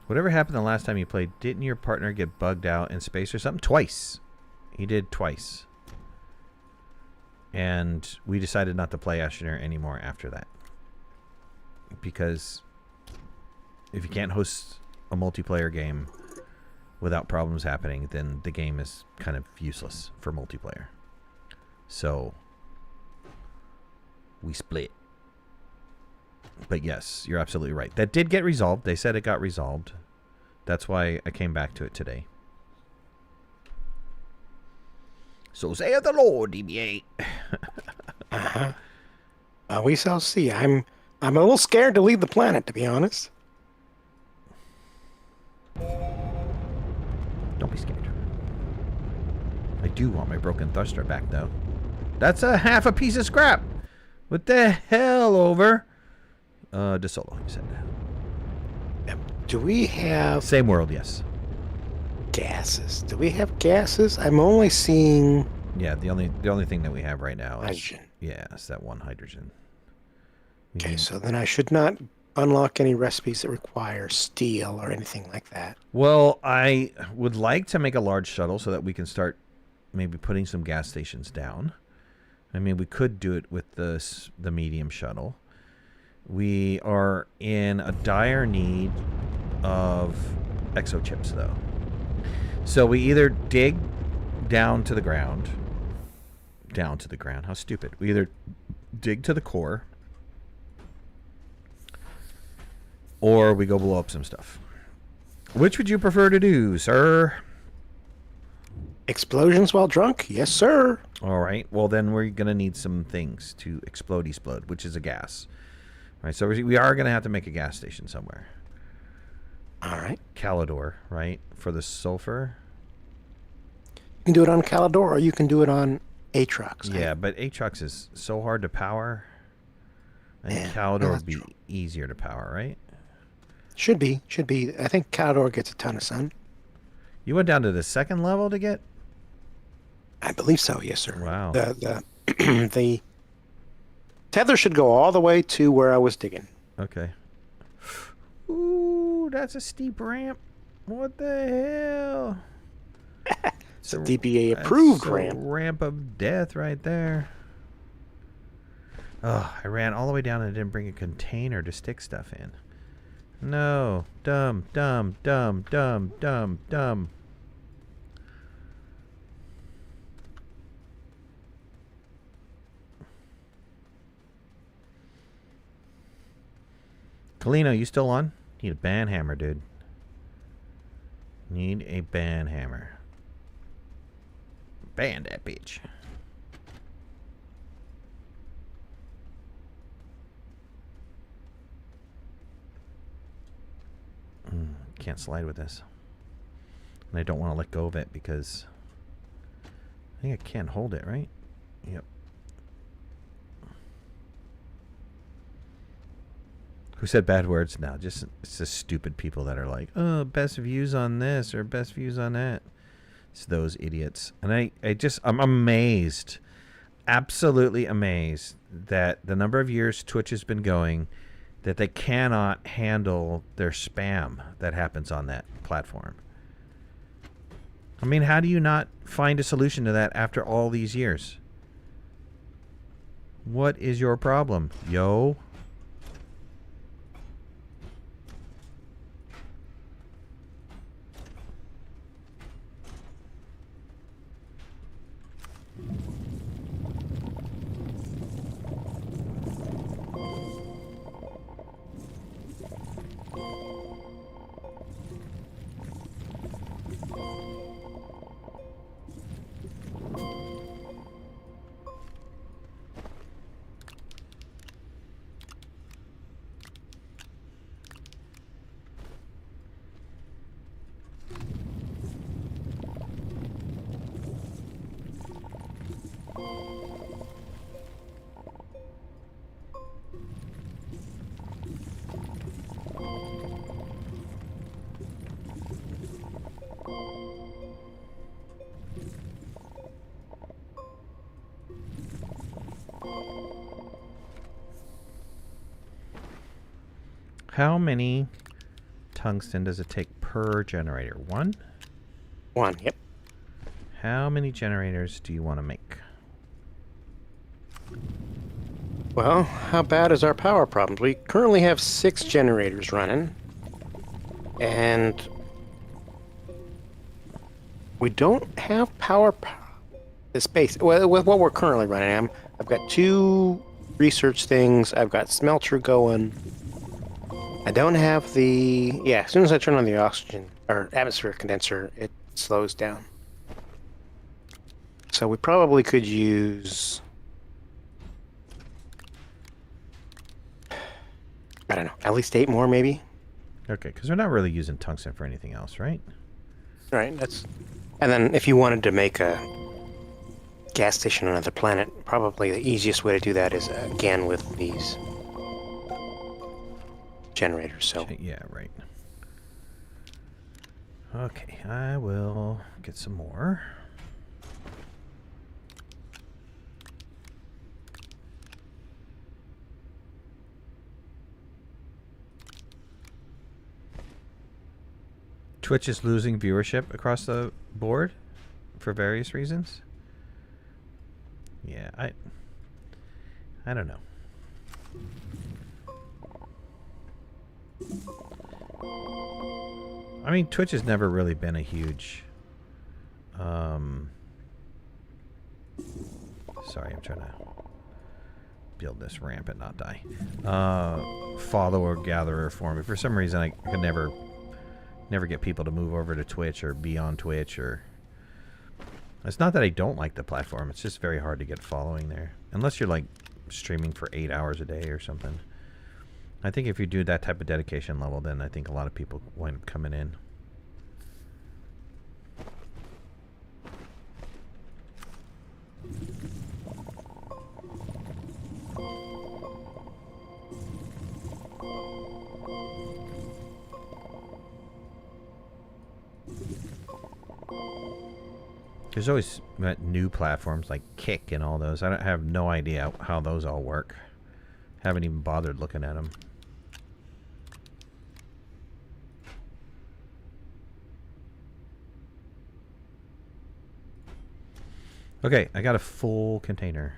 Whatever happened the last time you played, didn't your partner get bugged out in space or something? Twice. He did twice. And we decided not to play Astroneer anymore after that. Because if you can't host a multiplayer game without problems happening, then the game is kind of useless for multiplayer. So we split. But yes, you're absolutely right. That did get resolved. They said it got resolved. That's why I came back to it today. So saith the Lord, DBA. We shall see. I'm a little scared to leave the planet, to be honest. Don't be scared. I do want my broken thruster back, though. That's a half a piece of scrap. What the hell, over? De Solo, you said. Do we have Same world, yes. gases? Do we have gases? I'm only seeing Yeah, the only thing that we have right now is hydrogen. Yeah, it's that one hydrogen. Okay, so then I should not unlock any recipes that require steel or anything like that. Well, I would like to make a large shuttle so that we can start maybe putting some gas stations down. I mean, we could do it with the medium shuttle. We are in a dire need of exochips, though. So we either dig down to the ground. Down to the ground. How stupid. We either dig to the core, or we go blow up some stuff. Which would you prefer to do, sir? Explosions while drunk? Yes, sir. All right. Well, then we're going to need some things to explode, which is a gas. All right. So we are going to have to make a gas station somewhere. All right. Calidor, right? For the sulfur. You can do it on Calidor, or you can do it on Atrox. Yeah, but Atrox is so hard to power. I think Calidor would be easier to power, right? Should be. I think Calidor gets a ton of sun. You went down to the second level to get? I believe so, yes, sir. Wow. The tether should go all the way to where I was digging. Okay. Ooh, that's a steep ramp. What the hell? It's a DBA approved ramp. Ramp of death right there. Oh, I ran all the way down and didn't bring a container to stick stuff in. No. Dumb. Kalino, you still on? Need a band hammer, dude. Need a band hammer. Band that bitch. Can't slide with this. And I don't want to let go of it because I think I can't hold it, right? Yep. Who said bad words? No, it's just stupid people that are like, oh, best views on this or best views on that. It's those idiots. And I'm amazed, absolutely amazed that the number of years Twitch has been going, that they cannot handle their spam that happens on that platform. I mean, how do you not find a solution to that after all these years? What is your problem, yo? How many tungsten does it take per generator? One? One, yep. How many generators do you want to make? Well, how bad is our power problems? We currently have 6 generators running. And we don't have power the space. Well, with what we're currently running, I've got 2 research things. I've got smelter going. I don't have the... Yeah, as soon as I turn on the oxygen, or atmosphere condenser, it slows down. So we probably could use... I don't know, at least 8 more, maybe? Okay, because we're not really using tungsten for anything else, right? Right, that's... And then if you wanted to make a gas station on another planet, probably the easiest way to do that is, again, with these generators, so... Yeah, right. Okay, I will get some more. Twitch is losing viewership across the board for various reasons. Yeah, I don't know. I mean, Twitch has never really been a huge... sorry, I'm trying to build this ramp and not die. Follower, gatherer for me. For some reason, I could never get people to move over to Twitch or be on Twitch. Or it's not that I don't like the platform. It's just very hard to get following there. Unless you're, like, streaming for 8 hours a day or something. I think if you do that type of dedication level, then I think a lot of people wind up coming in. There's always new platforms like Kick and all those. I have no idea how those all work. Haven't even bothered looking at them. Okay, I got a full container.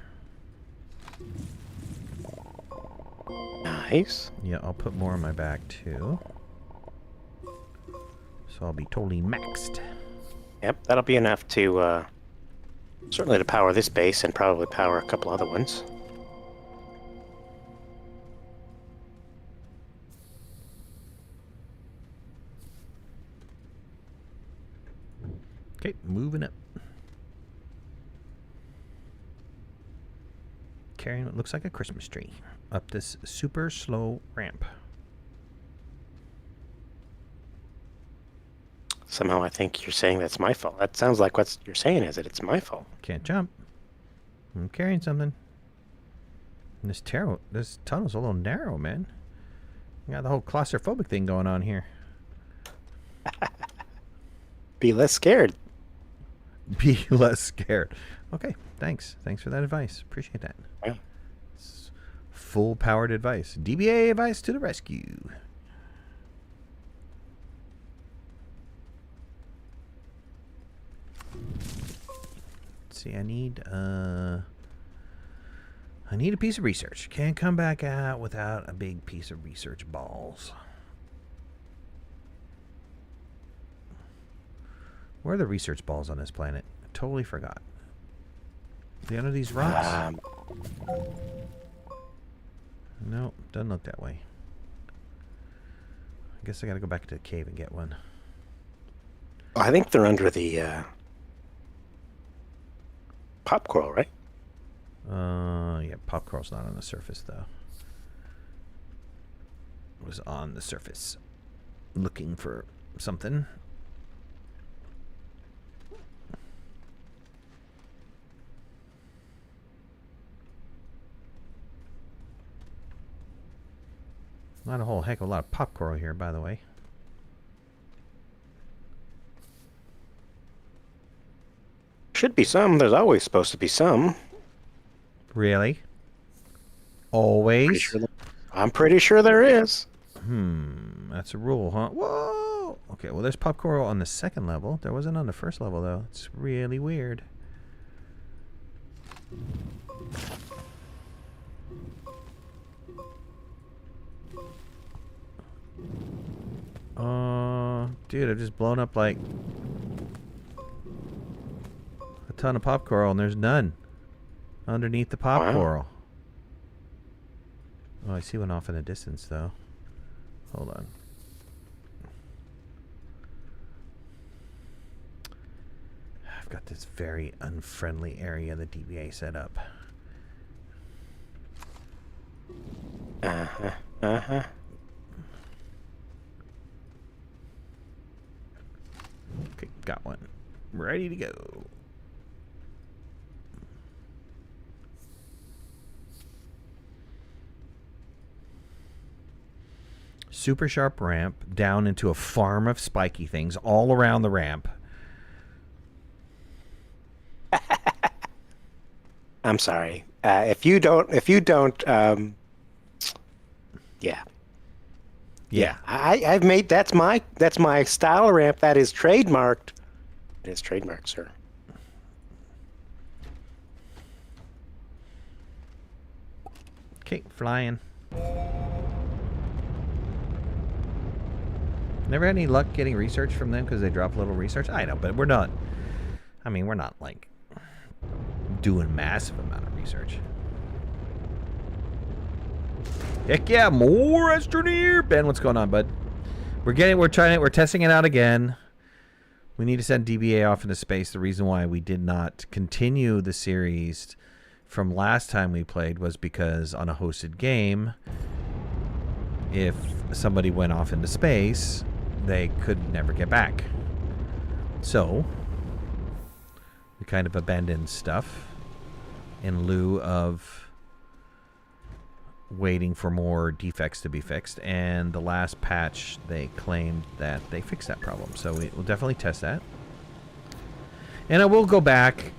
Nice. Yeah, I'll put more on my back too. So I'll be totally maxed. Yep, that'll be enough to, certainly to power this base and probably power a couple other ones. Okay, moving up. Carrying what looks like a Christmas tree up this super slow ramp. Somehow I think you're saying that's my fault. That sounds like what you're saying is that it's my fault. Can't jump. I'm carrying something. And this tunnel's a little narrow, man. You got the whole claustrophobic thing going on here. Be less scared. Be less scared. Okay, thanks. Thanks for that advice. Appreciate that. Yeah. It's full-powered advice. DBA advice to the rescue. Let's see, I need a piece of research. Can't come back out without a big piece of research balls. Where are the research balls on this planet? I totally forgot. The under these rocks? No, doesn't look that way. I guess I gotta go back to the cave and get one. I think they're under the pop coral, right? Yeah, pop coral's not on the surface though. It was on the surface looking for something. Not a whole heck of a lot of pop coral here, by the way. Should be some. There's always supposed to be some. Really? Always? I'm pretty sure there is. That's a rule, huh? Whoa! Okay, well, there's pop coral on the second level. There wasn't on the first level, though. It's really weird. Dude, I've just blown up like a ton of pop coral, and there's none underneath the pop coral. Oh, I see one off in the distance, though. Hold on. I've got this very unfriendly area the DBA set up. Okay, got one. Ready to go. Super sharp ramp down into a farm of spiky things all around the ramp. I'm sorry. If you don't, yeah. I've made that's my style ramp. That is trademarked. It is trademarked, sir. Okay, flying. Never had any luck getting research from them because they drop a little research. I know, but we're not. I mean, we're not like doing massive amount of research. Heck yeah, more Astroneer. Ben, what's going on, bud? We're testing it out again. We need to send DBA off into space. The reason why we did not continue the series from last time we played was because on a hosted game, if somebody went off into space, they could never get back. So we kind of abandoned stuff in lieu of waiting for more defects to be fixed, and the last patch they claimed that they fixed that problem, so we'll definitely test that. And I will go back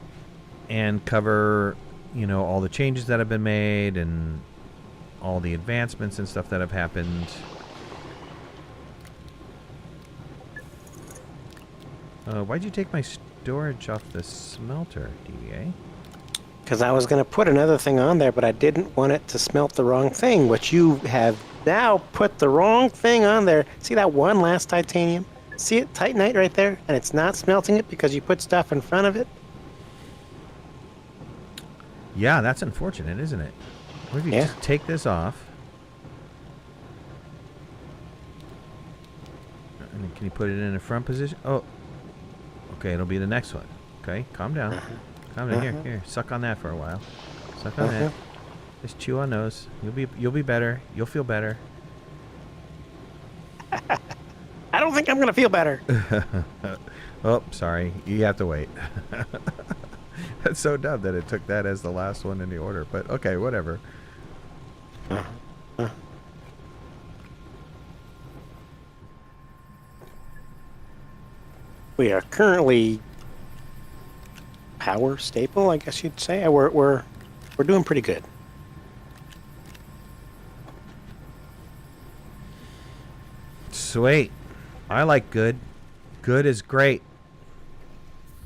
and cover, you know, all the changes that have been made and all the advancements and stuff that have happened. Why'd you take my storage off the smelter, DVA? Because I was going to put another thing on there, but I didn't want it to smelt the wrong thing, which you have now put the wrong thing on there. See that one last titanium? See it, Titanite right there? And it's not smelting it because you put stuff in front of it? Yeah, that's unfortunate, isn't it? What if you just take this off? And then can you put it in a front position? Oh, okay, it'll be the next one. Okay, calm down. Calm down. Here, suck on that for a while. Suck on that. Just chew on those. You'll be better. You'll feel better. I don't think I'm gonna feel better. Oh, sorry. You have to wait. That's so dumb that it took that as the last one in the order. But okay, whatever. We are currently power stable, I guess you'd say. We're doing pretty good. Sweet. I like good. Good is great.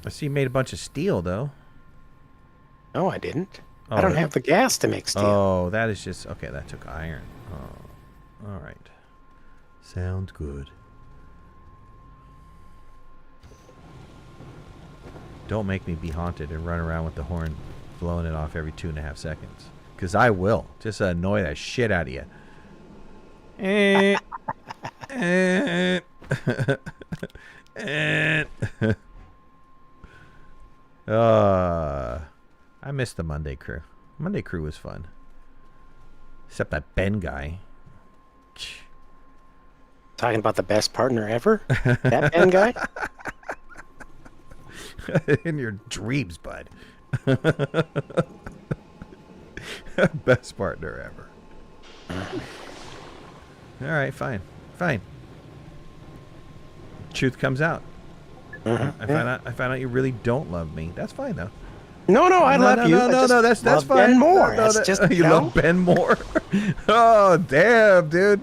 I see you made a bunch of steel, though. No, I didn't. Oh, I don't have the gas to make steel. Oh, that is just... Okay, that took iron. Oh, all right. Sounds good. Don't make me be haunted and run around with the horn blowing it off every 2.5 seconds. Because I will. Just to annoy the shit out of you. I missed the Monday crew. Monday crew was fun. Except that Ben guy. Talking about the best partner ever? That Ben guy? In your dreams, bud. Best partner ever. All right, fine. Truth comes out. I found out you really don't love me. That's fine though. No, I love you. No, that's fine. Ben more. No, that's just you love Ben more. Oh, damn, dude.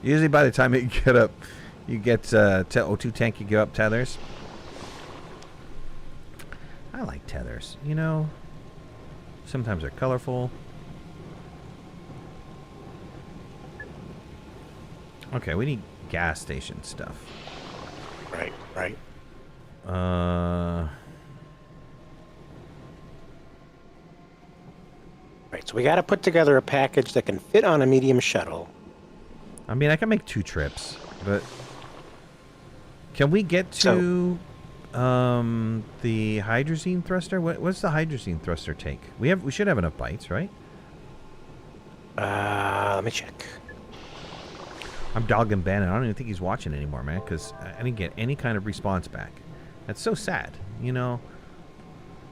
Usually by the time you get up, you get to O2 tank, you go up tethers. I like tethers, you know. Sometimes they're colorful. Okay, we need gas station stuff. Right. Right, so we got to put together a package that can fit on a medium shuttle. I mean, I can make 2 trips, but can we get to the hydrazine thruster? What's the hydrazine thruster take? We should have enough bytes, right? Let me check. I'm dogging Ben, and I don't even think he's watching anymore, man, because I didn't get any kind of response back. That's so sad, you know,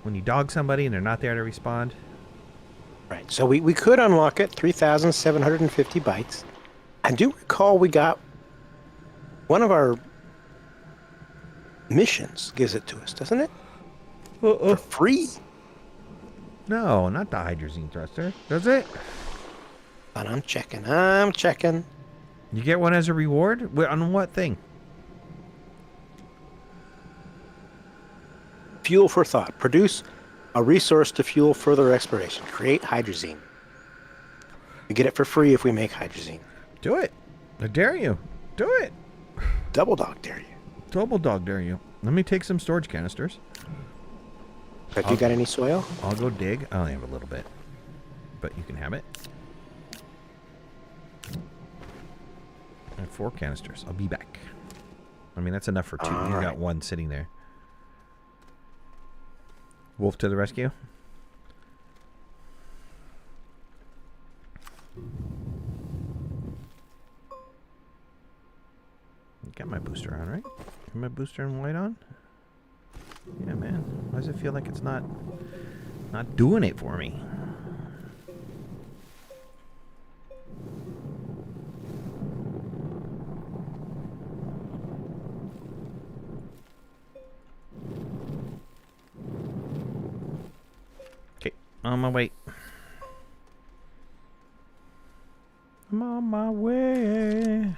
when you dog somebody and they're not there to respond. Right, so we could unlock it, 3,750 bytes. I do recall we got one of our missions gives it to us, doesn't it? For free? No, not the hydrazine thruster. Does it? But I'm checking. You get one as a reward? On what thing? Fuel for thought. Produce a resource to fuel further exploration. Create hydrazine. We get it for free if we make hydrazine. Do it. I dare you. Do it. Double dog dare you. Double dog dare you. Let me take some storage canisters. Have you got any soil? I'll go dig. I only have a little bit. But you can have it. I have 4 canisters. I'll be back. I mean, that's enough for 2. You got 1 sitting there. Wolf to the rescue. Got my booster on, right? Got my booster and light on? Yeah, man. Why does it feel like it's not doing it for me? Okay, on my way. I'm on my way.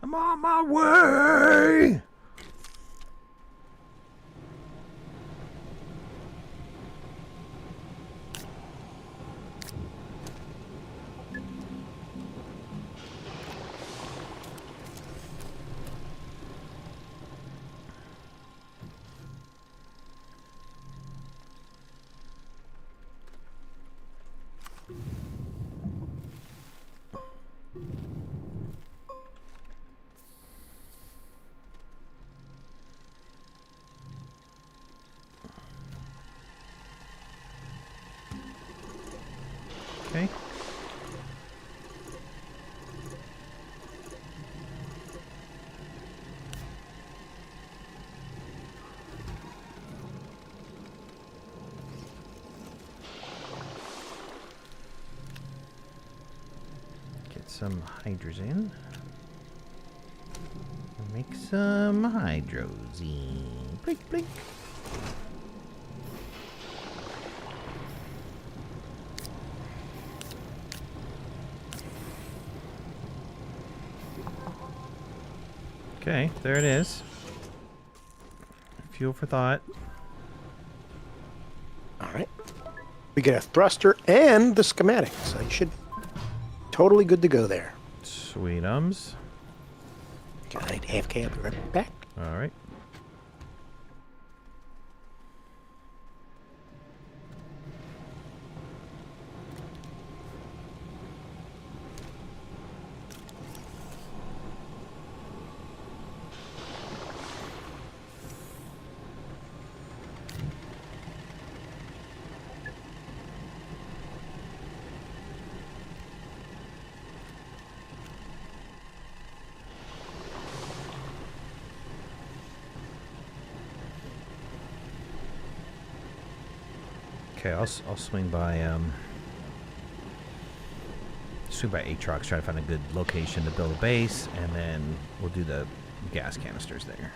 I'm on my way. Okay. Get some hydrazine. Make some hydrazine. Blink, blink. Okay, there it is. Fuel for thought. All right. We get a thruster and the schematic, so you should be totally good to go there. Sweetums. Got AFK. I'll be right back. All right. Okay, I'll swing by Atrox, try to find a good location to build a base, and then we'll do the gas canisters there.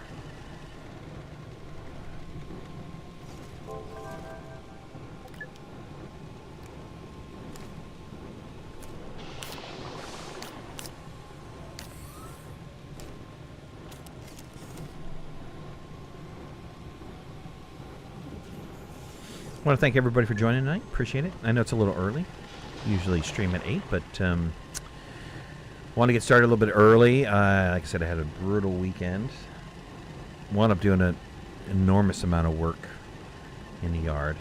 I want to thank everybody for joining tonight. Appreciate it. I know it's a little early. Usually stream at 8, but want to get started a little bit early. Like I said, I had a brutal weekend. Wound up doing an enormous amount of work in the yard.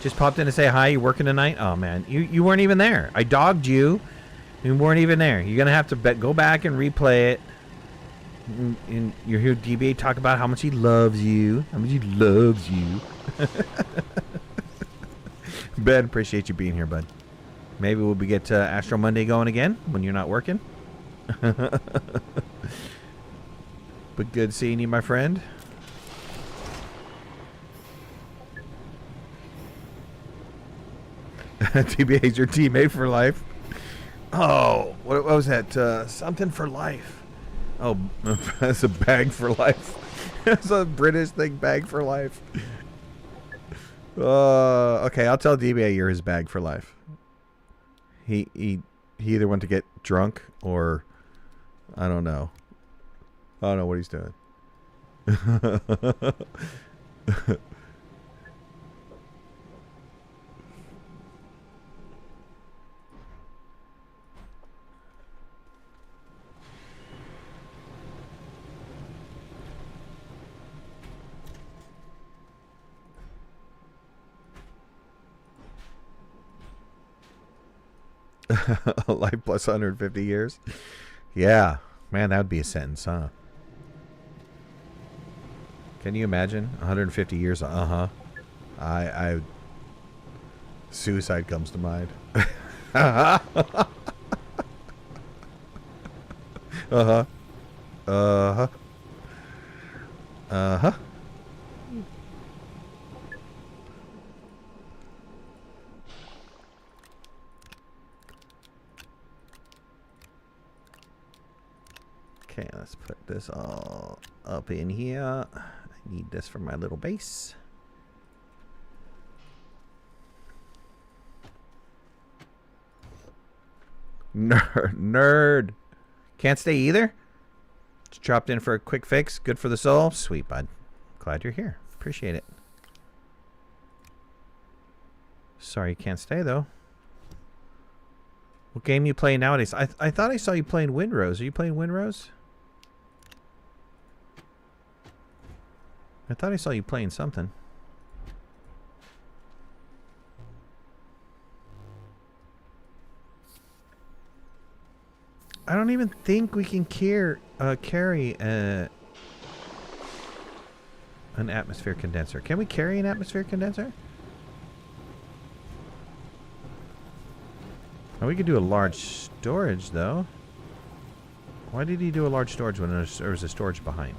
Just popped in to say hi. You working tonight? Oh, man. You weren't even there. I dogged you. You weren't even there. You're going to have to go back and replay it. And you hear DBA talk about how much he loves you. How much he loves you. Ben, appreciate you being here, bud. Maybe we'll get Astro Monday going again when you're not working. But good seeing you, my friend. DBA's your teammate for life. Oh, what was that? Something for life. Oh, that's a bag for life. That's a British thing, bag for life. Okay, I'll tell DBA you're his bag for life. He either went to get drunk or I don't know. I don't know what he's doing. Life plus 150 years. Yeah. Man, that would be a sentence, huh? Can you imagine? 150 years. Uh-huh. I suicide comes to mind. Uh-huh. Uh-huh. Uh-huh. Uh-huh. Okay, let's put this all up in here. I need this for my little base. Nerd. Can't stay either? Just dropped in for a quick fix. Good for the soul. Sweet, bud. Glad you're here. Appreciate it. Sorry you can't stay, though. What game you play nowadays? I thought I saw you playing Windrose. Are you playing Windrose? I thought I saw you playing something. I don't even think we can carry an atmosphere condenser. Can we carry an atmosphere condenser? Oh, we could do a large storage, though. Why did he do a large storage when there was a storage behind?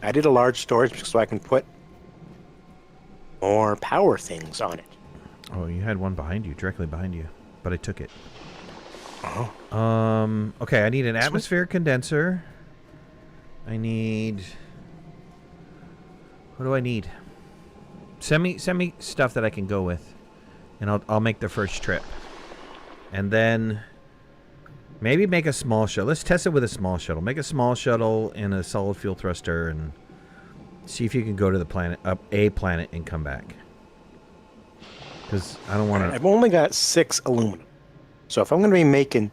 I did a large storage so I can put more power things on it. Oh, you had one behind you, directly behind you, but I took it. Oh. Okay, I need an atmosphere condenser. I need... What do I need? Send me stuff that I can go with, and I'll make the first trip, and then maybe make a small shuttle. Let's test it with a small shuttle. Make a small shuttle and a solid fuel thruster, and see if you can go to the planet, a planet, and come back. Because I don't want to. I've only got 6 aluminum, so if I'm going to be making,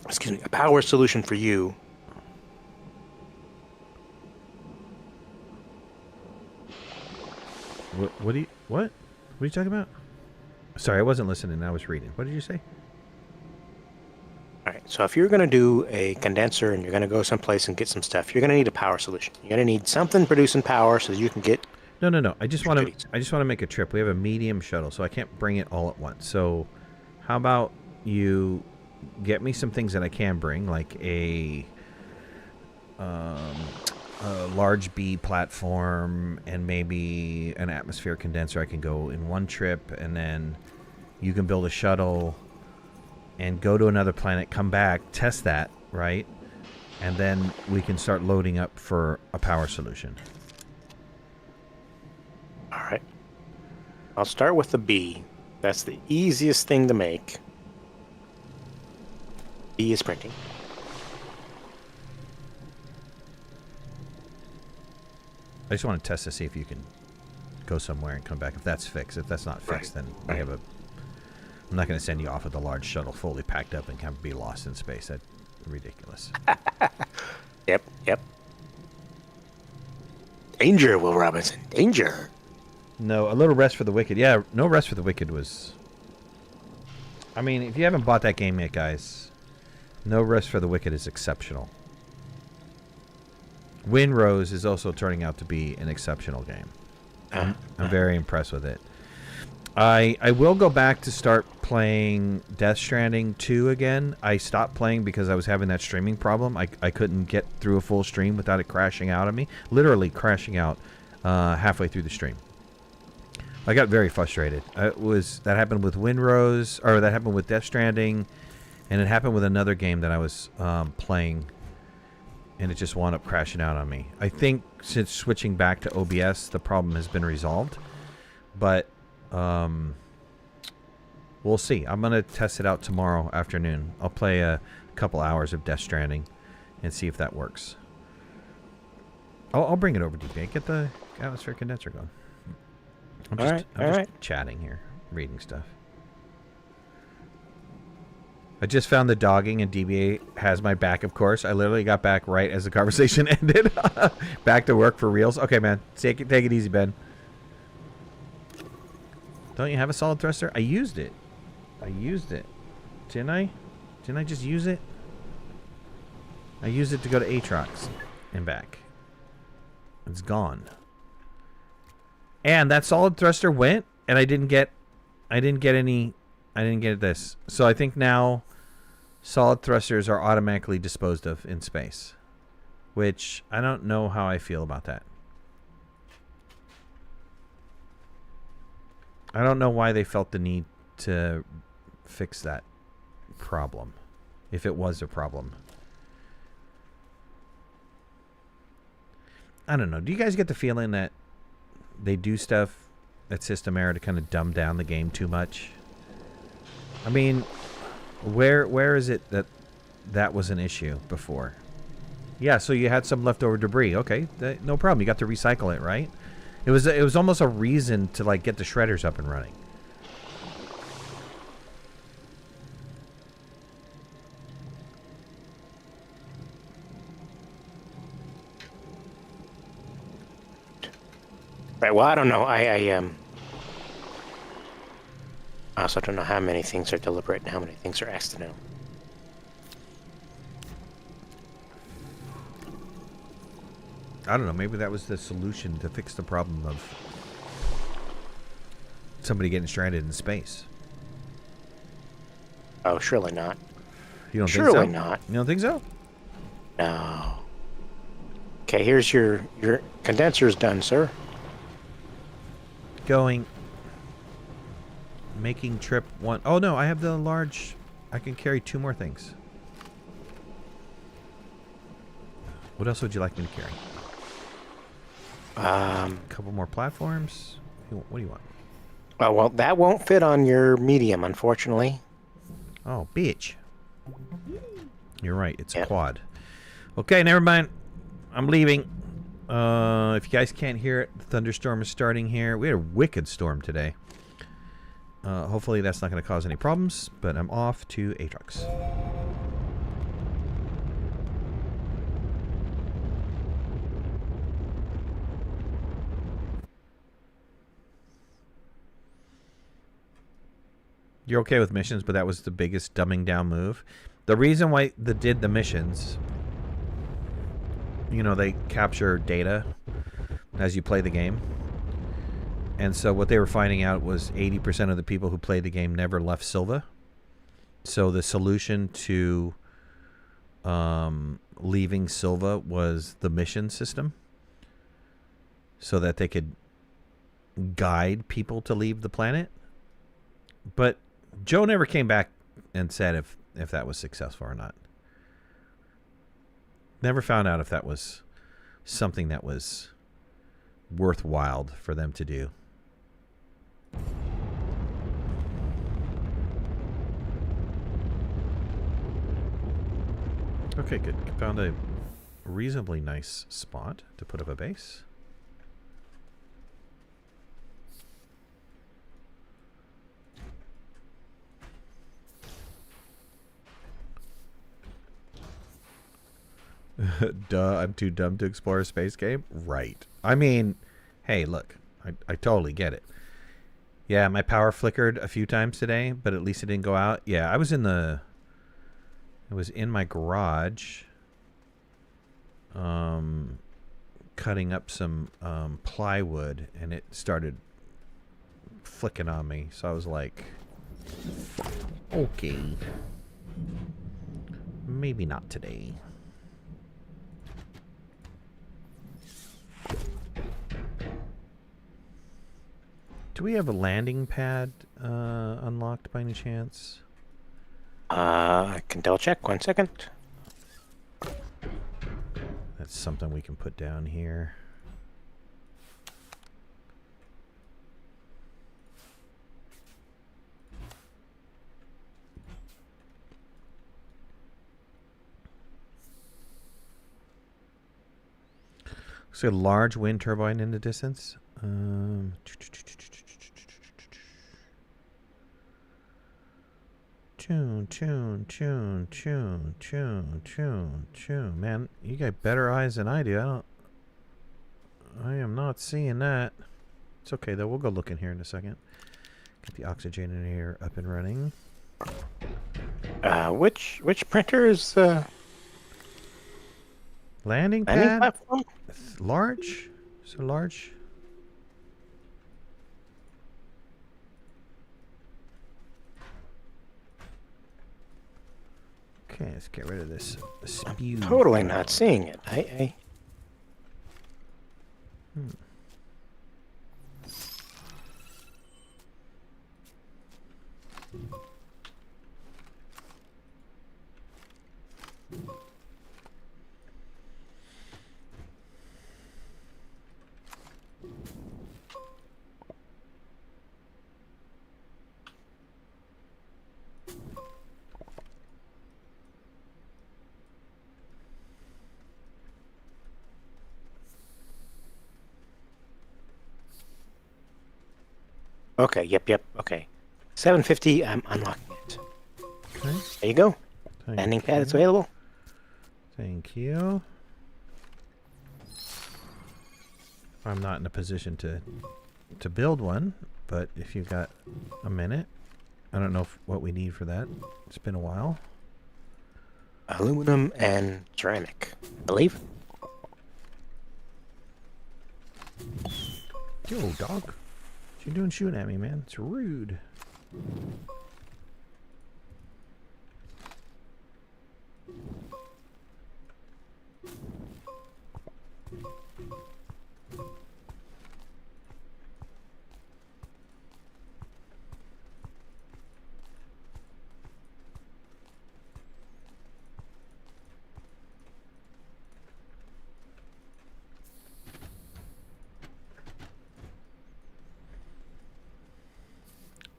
a power solution for you. What are you talking about? Sorry, I wasn't listening. I was reading. What did you say? All right, so if you're going to do a condenser and you're going to go someplace and get some stuff, you're going to need a power solution. You're going to need something producing power so that you can get. No. I just want to make a trip. We have a medium shuttle, so I can't bring it all at once. So, how about you get me some things that I can bring, like a large B platform and maybe an atmosphere condenser. I can go in one trip, and then you can build a shuttle and go to another planet, come back, test that, right? And then we can start loading up for a power solution. All right. I'll start with the B. That's the easiest thing to make. B is printing. I just want to test to see if you can go somewhere and come back. If that's fixed. If that's not fixed, then we have a... I'm not going to send you off with a large shuttle fully packed up and kind of be lost in space. That's ridiculous. Yep. Danger, Will Robinson. Danger. No, a little rest for the wicked. Yeah, no rest for the wicked was... I mean, if you haven't bought that game yet, guys, No Rest for the Wicked is exceptional. Windrose is also turning out to be an exceptional game. I'm very impressed with it. I will go back to start playing Death Stranding 2 again. I stopped playing because I was having that streaming problem. I couldn't get through a full stream without it crashing out on me. Literally crashing out halfway through the stream. I got very frustrated. That happened with Windrose, or that happened with Death Stranding, and it happened with another game that I was playing, and it just wound up crashing out on me. I think since switching back to OBS, the problem has been resolved. But what We'll see. I'm going to test it out tomorrow afternoon. I'll play a couple hours of Death Stranding and see if that works. I'll bring it over, DP. Get the atmospheric condenser going. I'm just chatting here, reading stuff. I just found the dogging, and DBA has my back, of course. I literally got back right as the conversation ended. Back to work for reals. Okay, man. Take it easy, Ben. Don't you have a solid thruster? I used it. Didn't I? Didn't I just use it? I used it to go to Atrox and back. It's gone. And that solid thruster went, and I didn't get this. So I think now solid thrusters are automatically disposed of in space, which I don't know how I feel about that. I don't know why they felt the need to fix that problem, if it was a problem. I don't know. Do you guys get the feeling that they do stuff at System Era to kind of dumb down the game too much? I mean, where is it that was an issue before? Yeah, so you had some leftover debris. Okay, no problem. You got to recycle it, right? It was almost a reason to like get the shredders up and running. Right. Well, I don't know. I also don't know how many things are deliberate and how many things are accidental. I don't know. Maybe that was the solution to fix the problem of somebody getting stranded in space. Oh, surely not. You don't surely think so? Not. You don't think so? No. Okay, here's your condenser's done, sir. Making trip 1. Oh no, I have the large. I can carry 2 more things. What else would you like me to carry? A couple more platforms. What do you want? Oh, well, that won't fit on your medium, unfortunately. Oh, bitch. You're right. It's a quad. Okay, never mind. I'm leaving. If you guys can't hear it, the thunderstorm is starting here. We had a wicked storm today. Hopefully that's not going to cause any problems, but I'm off to Atrox. You're okay with missions, but that was the biggest dumbing down move. The reason why they did the missions, you know, they capture data as you play the game. And so what they were finding out was 80% of the people who played the game never left Sylva. So the solution to leaving Sylva was the mission system, so that they could guide people to leave the planet. But Joe never came back and said if that was successful or not. Never found out if that was something that was worthwhile for them to do. Okay, good. Found a reasonably nice spot to put up a base. Duh, I'm too dumb to explore a space game? Right. I mean, hey, look, I totally get it. Yeah, my power flickered a few times today, but at least it didn't go out. Yeah, I was in my garage cutting up some plywood, and it started flicking on me. So I was like, okay, maybe not today. Do we have a landing pad unlocked by any chance? I can double check. 1 second. That's something we can put down here. Looks like a large wind turbine in the distance. Tune. Man, you got better eyes than I do. I am not seeing that. It's okay though. We'll go look in here in a second. Get the oxygen in here up and running. Which printer is Landing landing pad? platform? Large? So large? Okay, let's get rid of this spew. Totally not seeing it. I Okay, yep. Okay. 750, I'm unlocking it. Okay. There you go. Thank Landing pad is you. available. Thank you. I'm not in a position to build one, but if you've got a minute, I don't know what we need for that. It's been a while. Aluminum and ceramic, I believe. Yo, dog. What you doing shooting at me, man? It's rude.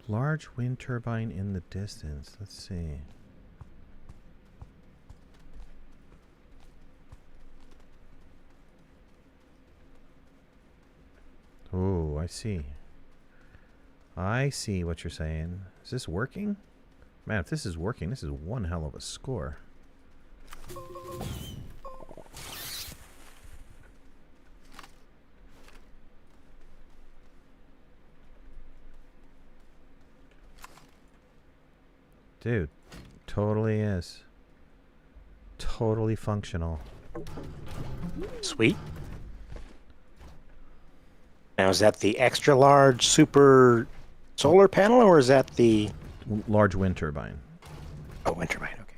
Large wind turbine in the distance. Let's see. Oh, I see. I see what you're saying. Is this working? Man, if this is working, this is one hell of a score. Dude, totally is. Totally functional. Sweet. Now, is that the extra large super solar panel, or is that the Large wind turbine. wind turbine? Okay.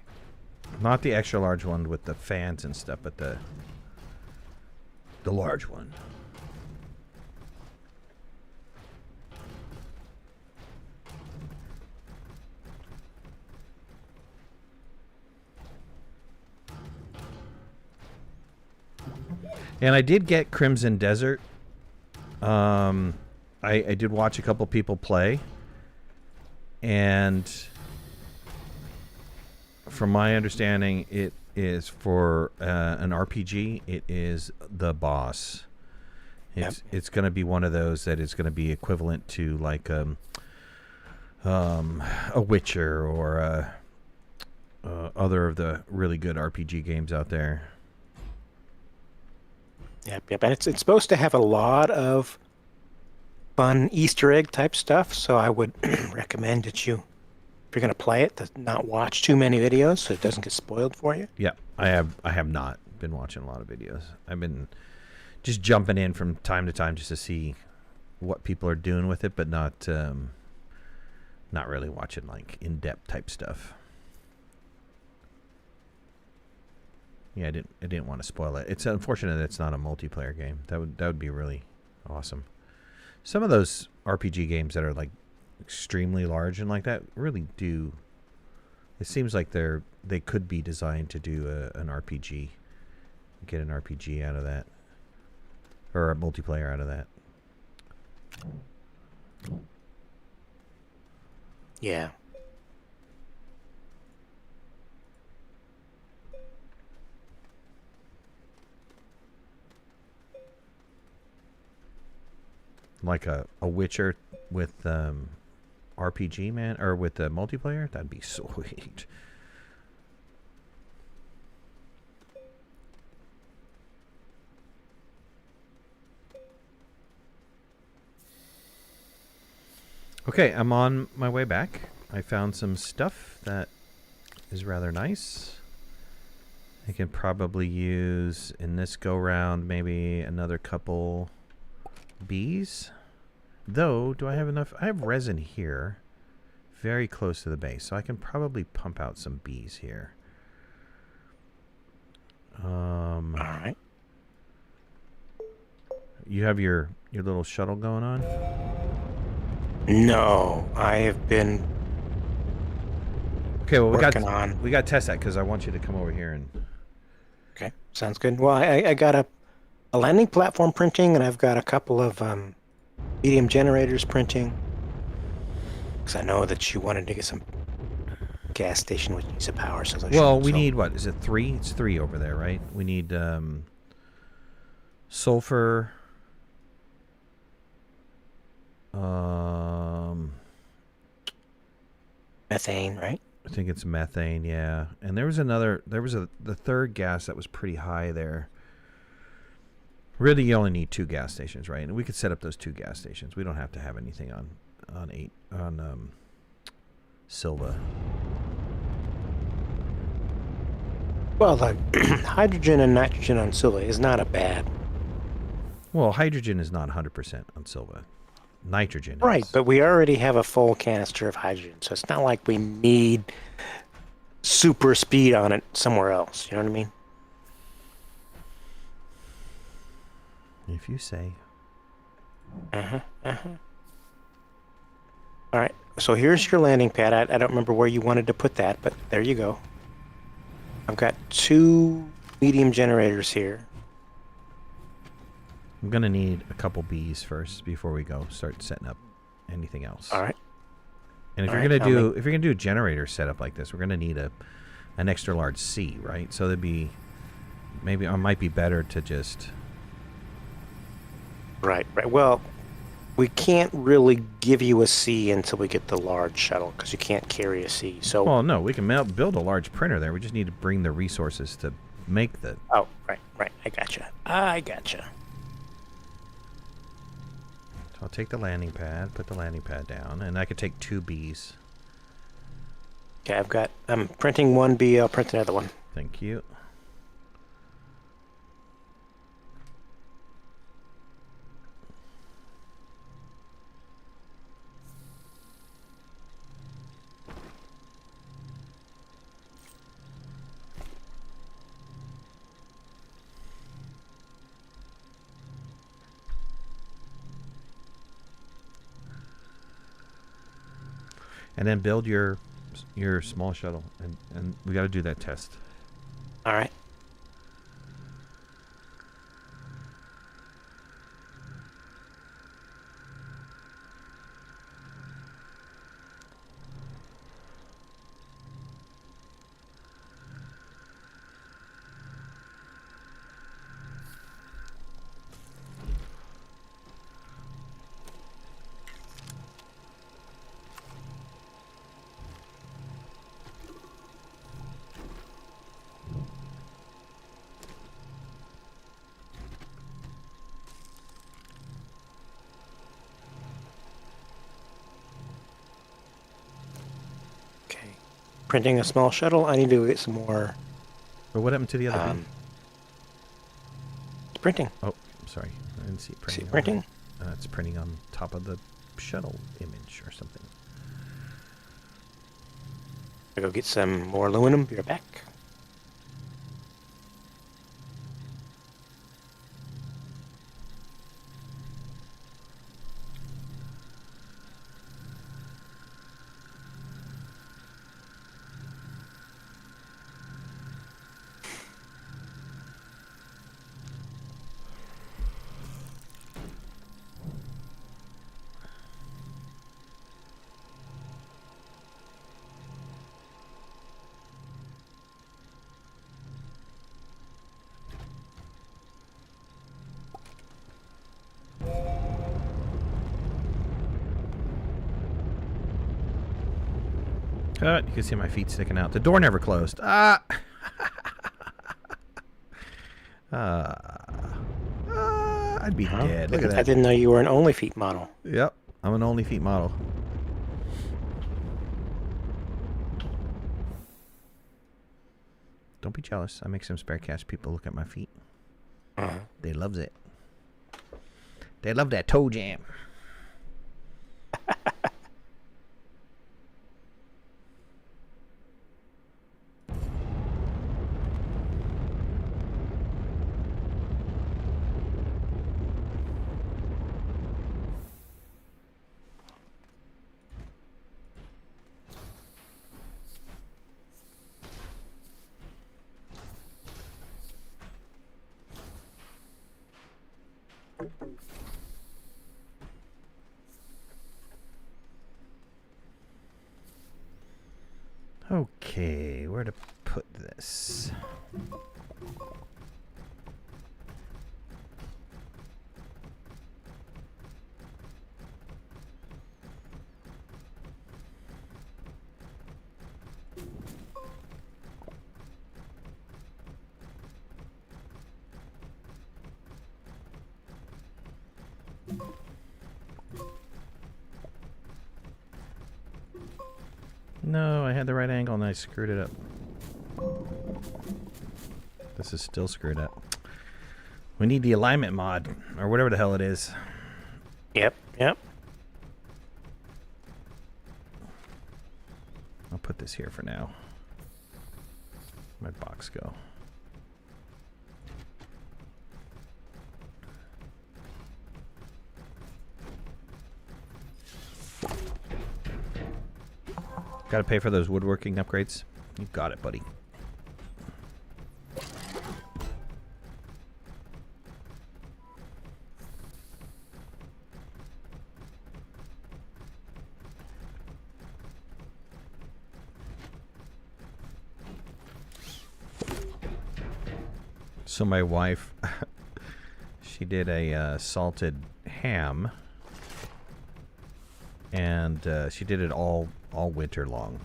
Not the extra large one with the fans and stuff, but the large one. And I did get Crimson Desert. I did watch a couple people play, and from my understanding, it is for an RPG. It is the boss. It's going to be one of those that is going to be equivalent to like a Witcher or other of the really good RPG games out there. Yep. And it's supposed to have a lot of fun Easter egg type stuff, so I would recommend that you, if you're going to play it, to not watch too many videos so it doesn't get spoiled for you. Yeah, I have not been watching a lot of videos. I've been just jumping in from time to time just to see what people are doing with it, but not really watching like in-depth type stuff. Yeah, I didn't want to spoil it. It's unfortunate that it's not a multiplayer game. That would be really awesome. Some of those RPG games that are like extremely large and like that really do. It seems like they could be designed to do an RPG, get an RPG out of that, or a multiplayer out of that. Yeah. Like a Witcher with RPG, man, or with the multiplayer. That'd be sweet. Okay, I'm on my way back. I found some stuff that is rather nice. I can probably use, in this go-round, maybe another couple bees. Though, do I have enough? I have resin here, very close to the base, so I can probably pump out some bees here. All right. You have your little shuttle going on? No, I have been Okay, well, we got to test that because I want you to come over here and... Okay, sounds good. Well, I got a landing platform printing, and I've got a couple of medium generators printing. Because I know that you wanted to get some gas station with use of power solution. Well, we need, what, is it 3? It's 3 over there, right? We need sulfur... methane, right? I think it's methane, yeah. And there was the third gas that was pretty high there. Really, you only need 2 gas stations, right? And we could set up those 2 gas stations. We don't have to have anything on Sylva. Well, the hydrogen and nitrogen on Sylva is not a bad. Well, hydrogen is not 100% on Sylva. Nitrogen right, is. But we already have a full canister of hydrogen, so it's not like we need super speed on it somewhere else. You know what I mean? If you say. All right, so here's your landing pad. I don't remember where you wanted to put that, but there you go. I've got 2 medium generators here. I'm gonna need a couple bees first before we go start setting up anything else. All right. And if you're gonna do a generator setup like this, we're gonna need an extra large C, right? So there'd be maybe it might be better to just. Right. Well, we can't really give you a C until we get the large shuttle because you can't carry a C. So. Well, no, we can build a large printer there. We just need to bring the resources to make the. Oh, right. I gotcha. So I'll take the landing pad, put the landing pad down, and I could take 2 bees. Okay, I'm printing 1 bee. I'll print another one. Thank you. And then build your small shuttle, and we got to do that test. All right. Printing a small shuttle. I need to get some more. But what happened to the other bee? It's printing. Oh, sorry. I didn't see it printing. See it printing? It's printing on top of the shuttle image or something. I'll go get some more aluminum. Be right back. Cut. You can see my feet sticking out. The door never closed. Ah! I'd be dead. Look at that. I didn't know you were an only feet model. Yep. I'm an only feet model. Don't be jealous. I make some spare cash people look at my feet. They loves it. They love that toe jam. Okay, where to put this? No, I had the right angle and I screwed it up. This is still screwed up. We need the alignment mod, or whatever the hell it is. Yep. I'll put this here for now. Where'd box go? Gotta pay for those woodworking upgrades? You got it, buddy. So my wife, she did a salted ham, and she did it all winter long.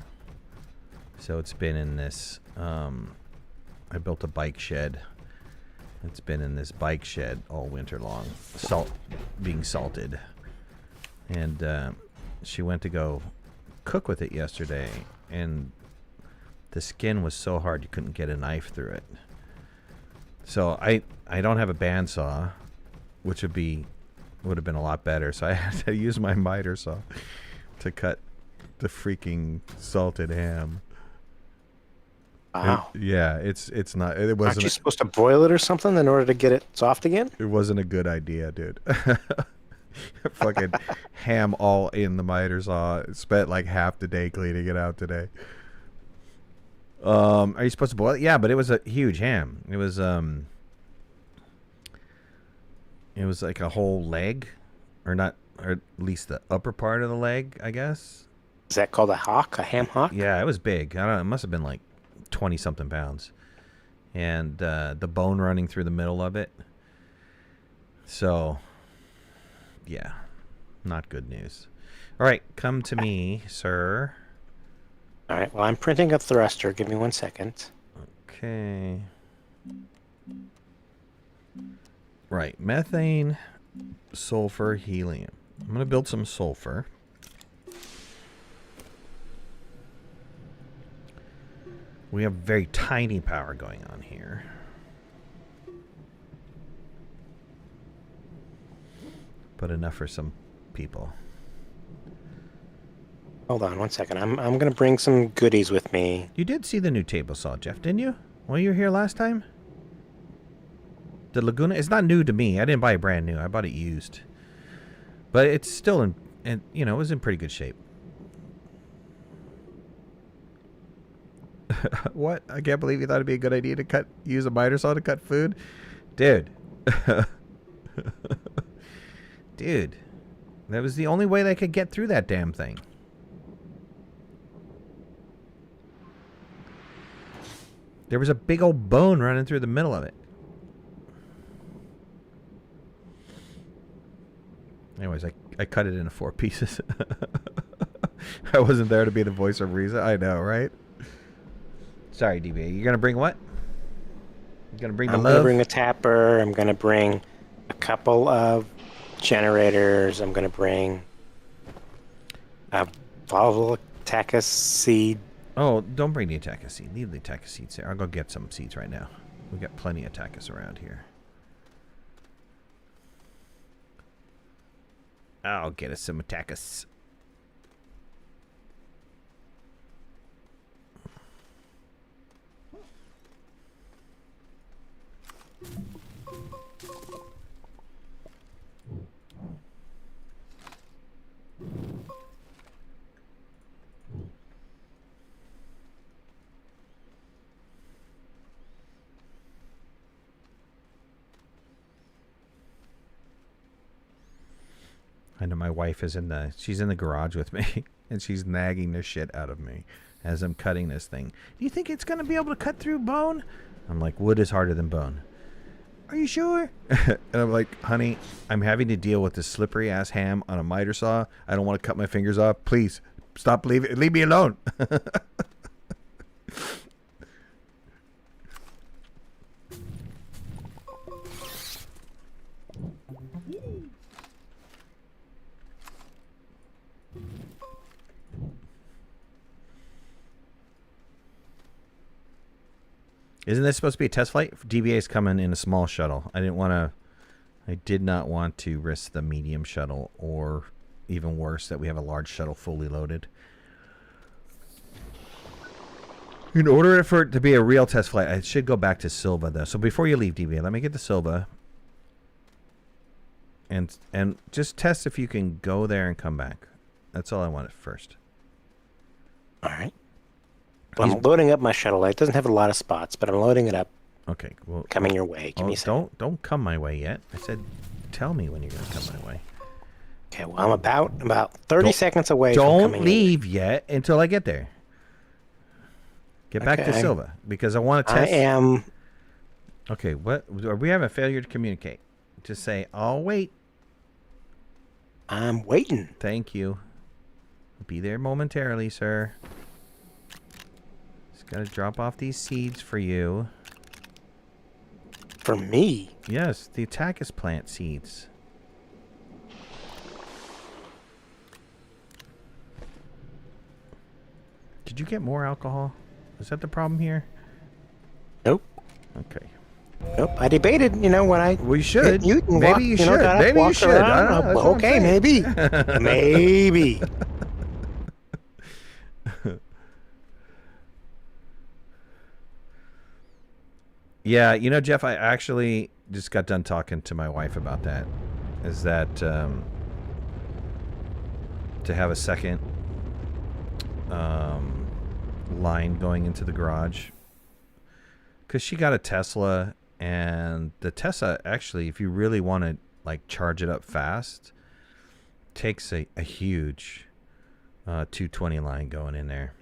So it's been in this, I built a bike shed. It's been in this bike shed all winter long, being salted. And she went to go cook with it yesterday, and the skin was so hard you couldn't get a knife through it. So I don't have a bandsaw, which would have been a lot better. So I had to use my miter saw to cut the freaking salted ham. Wow. It's not. It wasn't. Aren't you supposed to broil it or something in order to get it soft again? It wasn't a good idea, dude. Fucking ham all in the miter saw. Spent like half the day cleaning it out today. Are you supposed to boil it? Yeah, but it was a huge ham. It was like a whole leg, or not, or at least the upper part of the leg, I guess. Is that called a hock? A ham hock? Yeah, it was big. I don't know. It must have been like 20-something pounds, and the bone running through the middle of it. So, yeah, not good news. All right, come to me, sir. All right, well, I'm printing a thruster. Give me 1 second. Okay. Right, methane, sulfur, helium. I'm going to build some sulfur. We have very tiny power going on here. But enough for some people. Hold on 1 second. I'm going to bring some goodies with me. You did see the new table saw, Jeff, didn't you? When you were here last time? The Laguna? It's not new to me. I didn't buy it brand new. I bought it used. But it's still in, you know, it was in pretty good shape. What? I can't believe you thought it'd be a good idea to use a miter saw to cut food? Dude. Dude. That was the only way they could get through that damn thing. There was a big old bone running through the middle of it. Anyways, I cut it into 4 pieces. I wasn't there to be the voice of reason. I know, right? Sorry, DBA. You're gonna bring what? You're gonna bring the love? I'm gonna bring a tapper. I'm gonna bring a couple of generators. I'm gonna bring a volatile Tachus seed. Oh, don't bring the Attack seed. Leave the Attack seeds there. I'll go get some seeds right now. We got plenty of Tachus around here. I'll get us some Tachus. I know my wife is she's in the garage with me, and she's nagging the shit out of me as I'm cutting this thing. Do you think it's going to be able to cut through bone? I'm like, wood is harder than bone. Are you sure? And I'm like, honey, I'm having to deal with this slippery ass ham on a miter saw. I don't want to cut my fingers off. Please, stop, leave me alone. Isn't this supposed to be a test flight? DBA is coming in a small shuttle. I did not want to risk the medium shuttle, or even worse, that we have a large shuttle fully loaded. In order for it to be a real test flight, I should go back to Sylva, though. So before you leave, DBA, let me get to Sylva. And just test if you can go there and come back. That's all I want at first. All right. Well, I'm loading up my shuttle. It doesn't have a lot of spots, but I'm loading it up. Okay. Well, coming your way. Give me a second. Don't come my way yet. I said, tell me when you're going to come my way. Okay. Well, I'm about 30 seconds away. Don't leave yet until I get there. Get back to Sylva, because I want to test. I am. Okay. What? Are we having a failure to communicate? Just say, I'll wait. I'm waiting. Thank you. Be there momentarily, sir. Just gotta drop off these seeds for you. For me? Yes, the Tachus plant seeds. Did you get more alcohol? Is that the problem here? Nope. Okay. Nope. I debated, when I. Well, you should. Maybe you should. Maybe you should. I don't know. Okay, maybe. Maybe. Yeah, Jeff, I actually just got done talking to my wife about that. Is that to have a second line going into the garage? Because she got a Tesla, and the Tesla, actually, if you really want to charge it up fast, takes a huge 220 line going in there.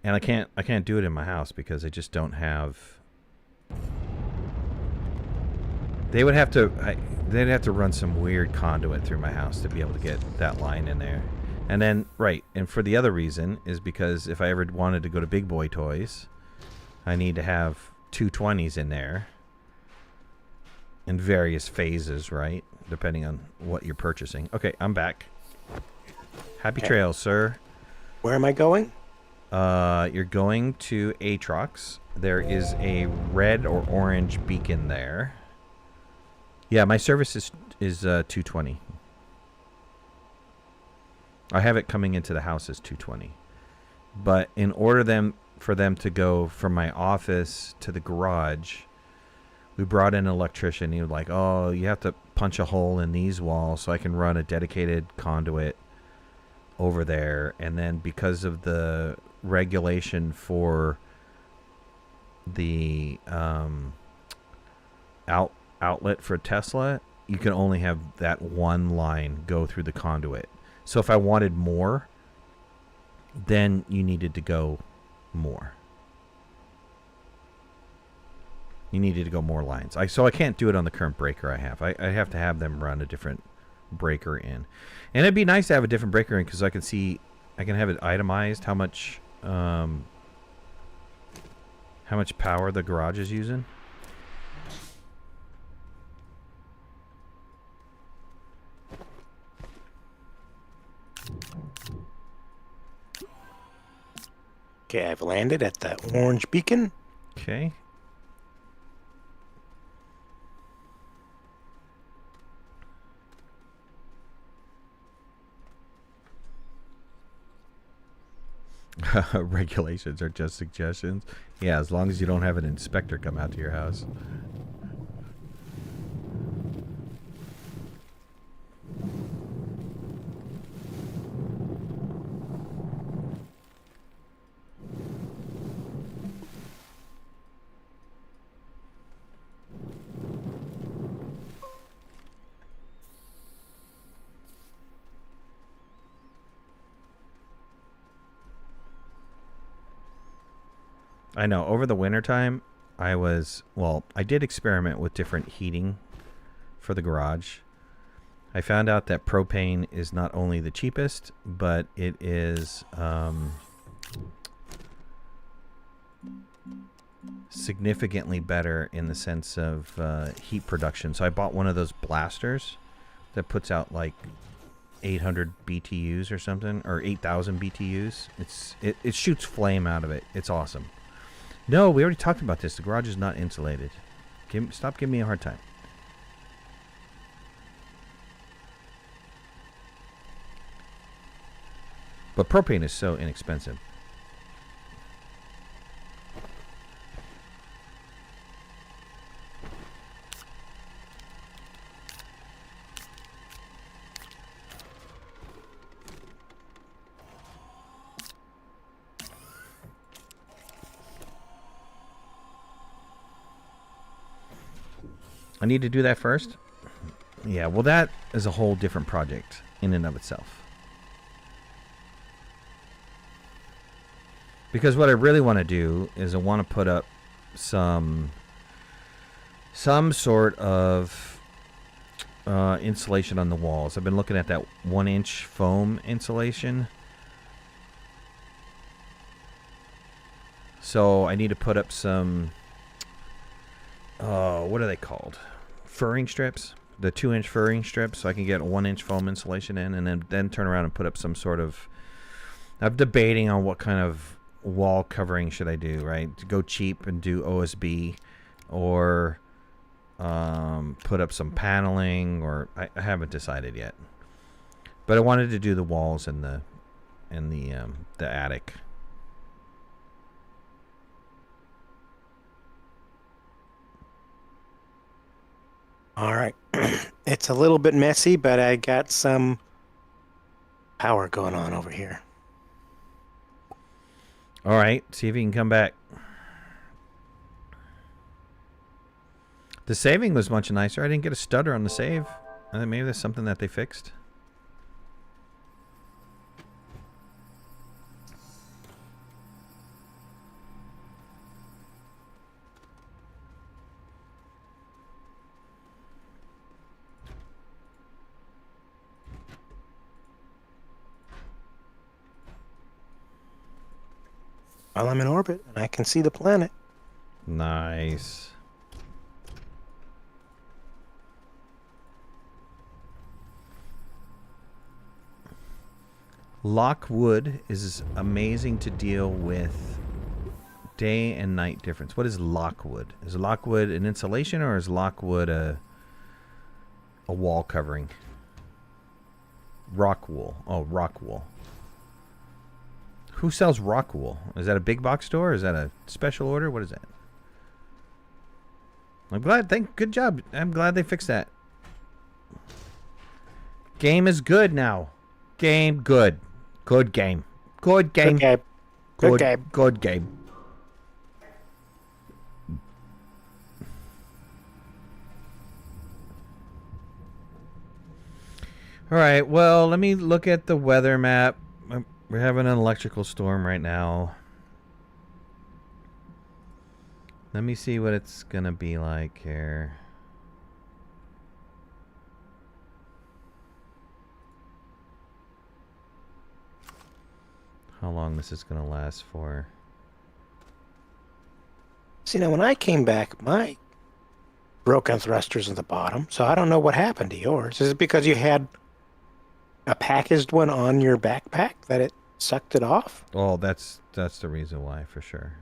And I can't do it in my house because I just don't have. They'd have to run some weird conduit through my house to be able to get that line in there. And then and for the other reason is because if I ever wanted to go to Big Boy Toys, I need to have 220s in there in various phases, right? Depending on what you're purchasing. Okay, I'm back. Happy trails, sir. Where am I going? You're going to Atrox. There is a red or orange beacon there. Yeah, my service is 220. I have it coming into the house as 220. But in order for them to go from my office to the garage, we brought in an electrician. He was like, oh, you have to punch a hole in these walls so I can run a dedicated conduit over there. And then because of the regulation for the outlet for Tesla, you can only have that one line go through the conduit. So if I wanted more, then you needed to go more. You needed to go more lines. So I can't do it on the current breaker I have. I have to have them run a different breaker in. And it'd be nice to have a different breaker in because I can see, I can have it itemized how much power the garage is using. Okay, I've landed at the orange beacon. Okay. Regulations are just suggestions. Yeah, as long as you don't have an inspector come out to your house. I know. Over the wintertime, I did experiment with different heating for the garage. I found out that propane is not only the cheapest, but it is significantly better in the sense of heat production. So I bought one of those blasters that puts out like 800 BTUs or something, or 8,000 BTUs. It shoots flame out of it. It's awesome. No, we already talked about this. The garage is not insulated. Stop giving me a hard time. But propane is so inexpensive. I need to do that first? Yeah, well, that is a whole different project in and of itself. Because what I really want to do is I want to put up some sort of insulation on the walls. I've been looking at that 1-inch foam insulation. So I need to put up some, what are they called? Furring strips? The 2-inch furring strips, so I can get a 1-inch foam insulation in, and then turn around and put up some sort of... I'm debating on what kind of wall covering should I do, right? To go cheap and do OSB, or put up some paneling, or I haven't decided yet. But I wanted to do the walls and the attic. All right. It's a little bit messy, but I got some power going on over here. All right. See if you can come back. The saving was much nicer. I didn't get a stutter on the save. I think maybe that's something that they fixed. Well, I'm in orbit, and I can see the planet. Nice. Lockwood is amazing to deal with day and night difference. What is Lockwood? Is Lockwood an insulation, or is Lockwood a wall covering? Rock wool. Oh, rock wool. Who sells rock wool? Is that a big box store? Is that a special order? What is that? I'm glad. Good job. I'm glad they fixed that. Game is good now. Game good. Good game. Good game. Good game. Good game. Good game. All right. Well, let me look at the weather map. We're having an electrical storm right now. Let me see what it's gonna be like here. how long this is going to last for. See, now when I came back, my broken thrusters at the bottom, so I don't know what happened to yours. Is it because you had a packaged one on your backpack that it sucked it off? Oh, that's the reason why, for sure.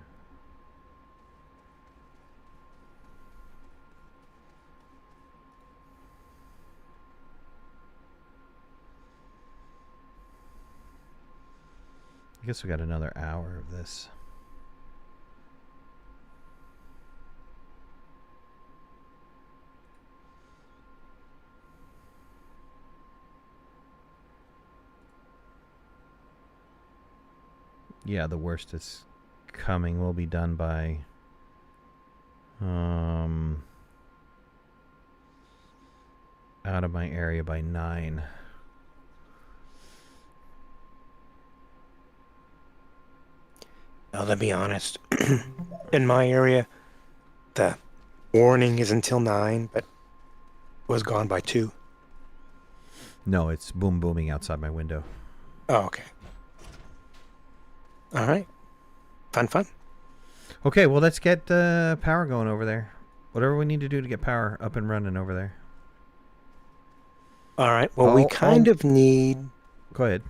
I guess we got another hour of this. Yeah, the worst is coming. Will be done by out of my area by 9. Now, to be honest, in my area, the warning is until 9, but was gone by 2. No, it's booming outside my window. Oh, okay. All right. Fun. Okay, well, let's get power going over there. Whatever we need to do to get power up and running over there. All right. Well, we kind of need... Go ahead.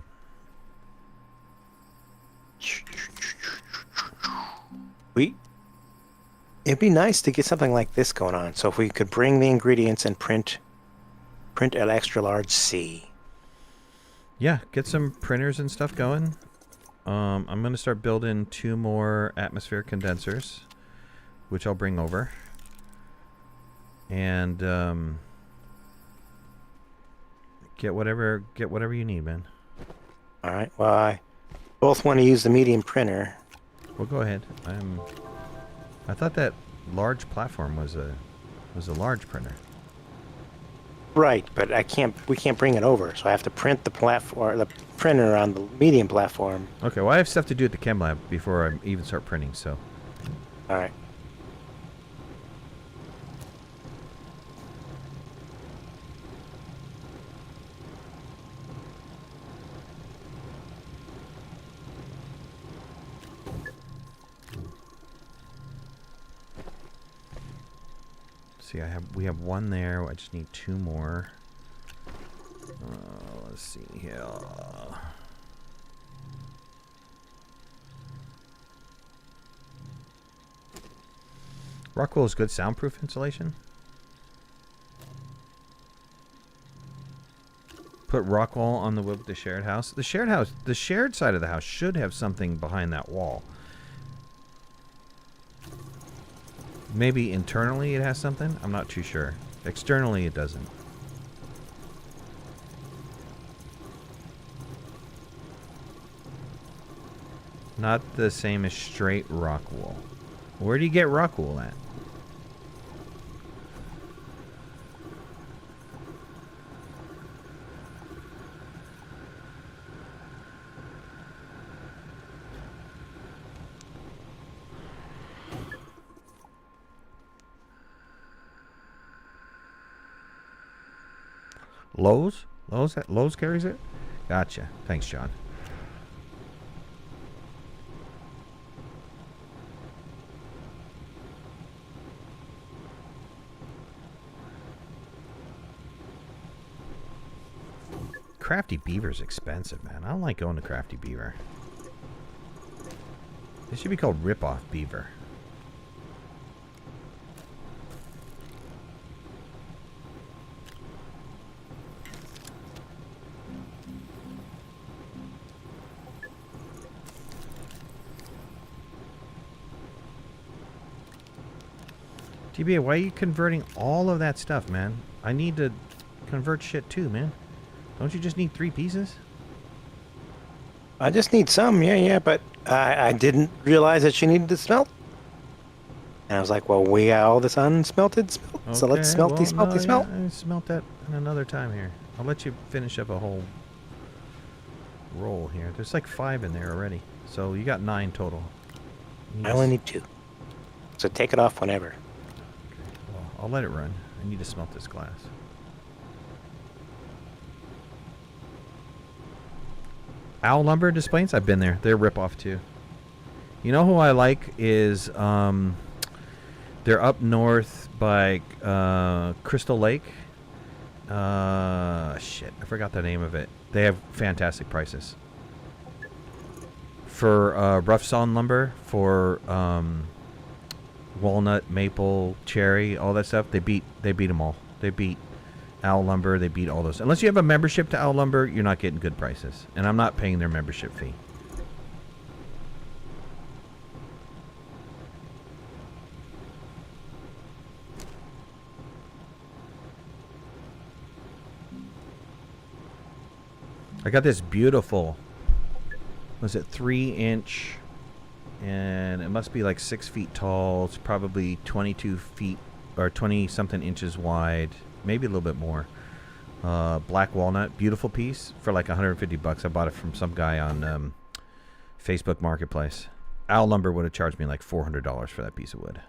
It'd be nice to get something like this going on. So if we could bring the ingredients and print an extra large C. Yeah, get some printers and stuff going. I'm going to start building 2 more atmosphere condensers, which I'll bring over. And get whatever you need, man. All right. Well, I both want to use the medium printer. Well, go ahead. I thought that large platform was a large printer. Right, but we can't bring it over, so I have to print the printer on the medium platform. Okay, well, I have stuff to do at the chem lab before I even start printing, so. All right. See, we have 1 there. I just need 2 more. Let's see here. Rockwool is good soundproof insulation. Put Rockwool on the wood with the shared house. The shared side of the house should have something behind that wall. Maybe internally it has something? I'm not too sure. Externally it doesn't. Not the same as straight rock wool. Where do you get rock wool at? Lowe's? Lowe's carries it? Gotcha. Thanks, John. Crafty Beaver's expensive, man. I don't like going to Crafty Beaver. This should be called Rip-Off Beaver. TBA, why are you converting all of that stuff, man? I need to convert shit too, man. Don't you just need 3 pieces? I just need some, yeah, but I didn't realize that you needed to smelt. And I was like, well, we got all this unsmelted smelt, Okay, so let's smelt. Yeah, I smelt that in another time here. I'll let you finish up a whole roll here. There's like 5 in there already. So you got 9 total. I only need 2. So take it off whenever. Well, I'll let it run. I need to smelt this glass. Owl Lumber Displays. I've been there. They're a ripoff too. You know who I like is they're up north by Crystal Lake. Shit, I forgot the name of it. They have fantastic prices for rough sawn lumber, for walnut, maple, cherry, all that stuff. They beat them all. They beat Owl Lumber. They beat all those. Unless you have a membership to Owl Lumber, you're not getting good prices, and I'm not paying their membership fee. I got this beautiful, was it 3-inch, and it must be like 6 feet tall. It's probably 22 feet or 20 something inches wide, maybe a little bit more. Black walnut, beautiful piece for like $150. I bought it from some guy on Facebook Marketplace. Owl Lumber would have charged me like $400 for that piece of wood.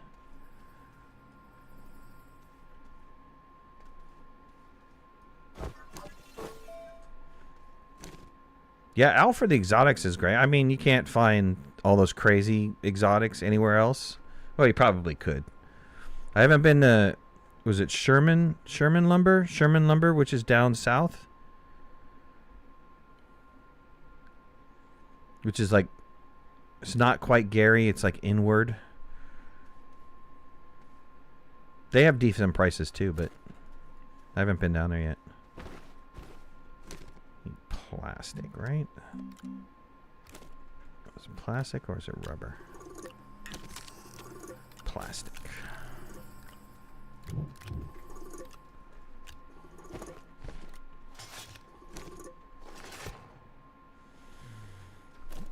Yeah, Owl for the exotics is great. I mean, you can't find all those crazy exotics anywhere else. Well, you probably could. I haven't been to, was it Sherman Lumber, which is down south? Which is like, it's not quite Gary, it's like inward. They have decent prices too, but I haven't been down there yet. Plastic, right? Is it plastic or is it rubber? Plastic.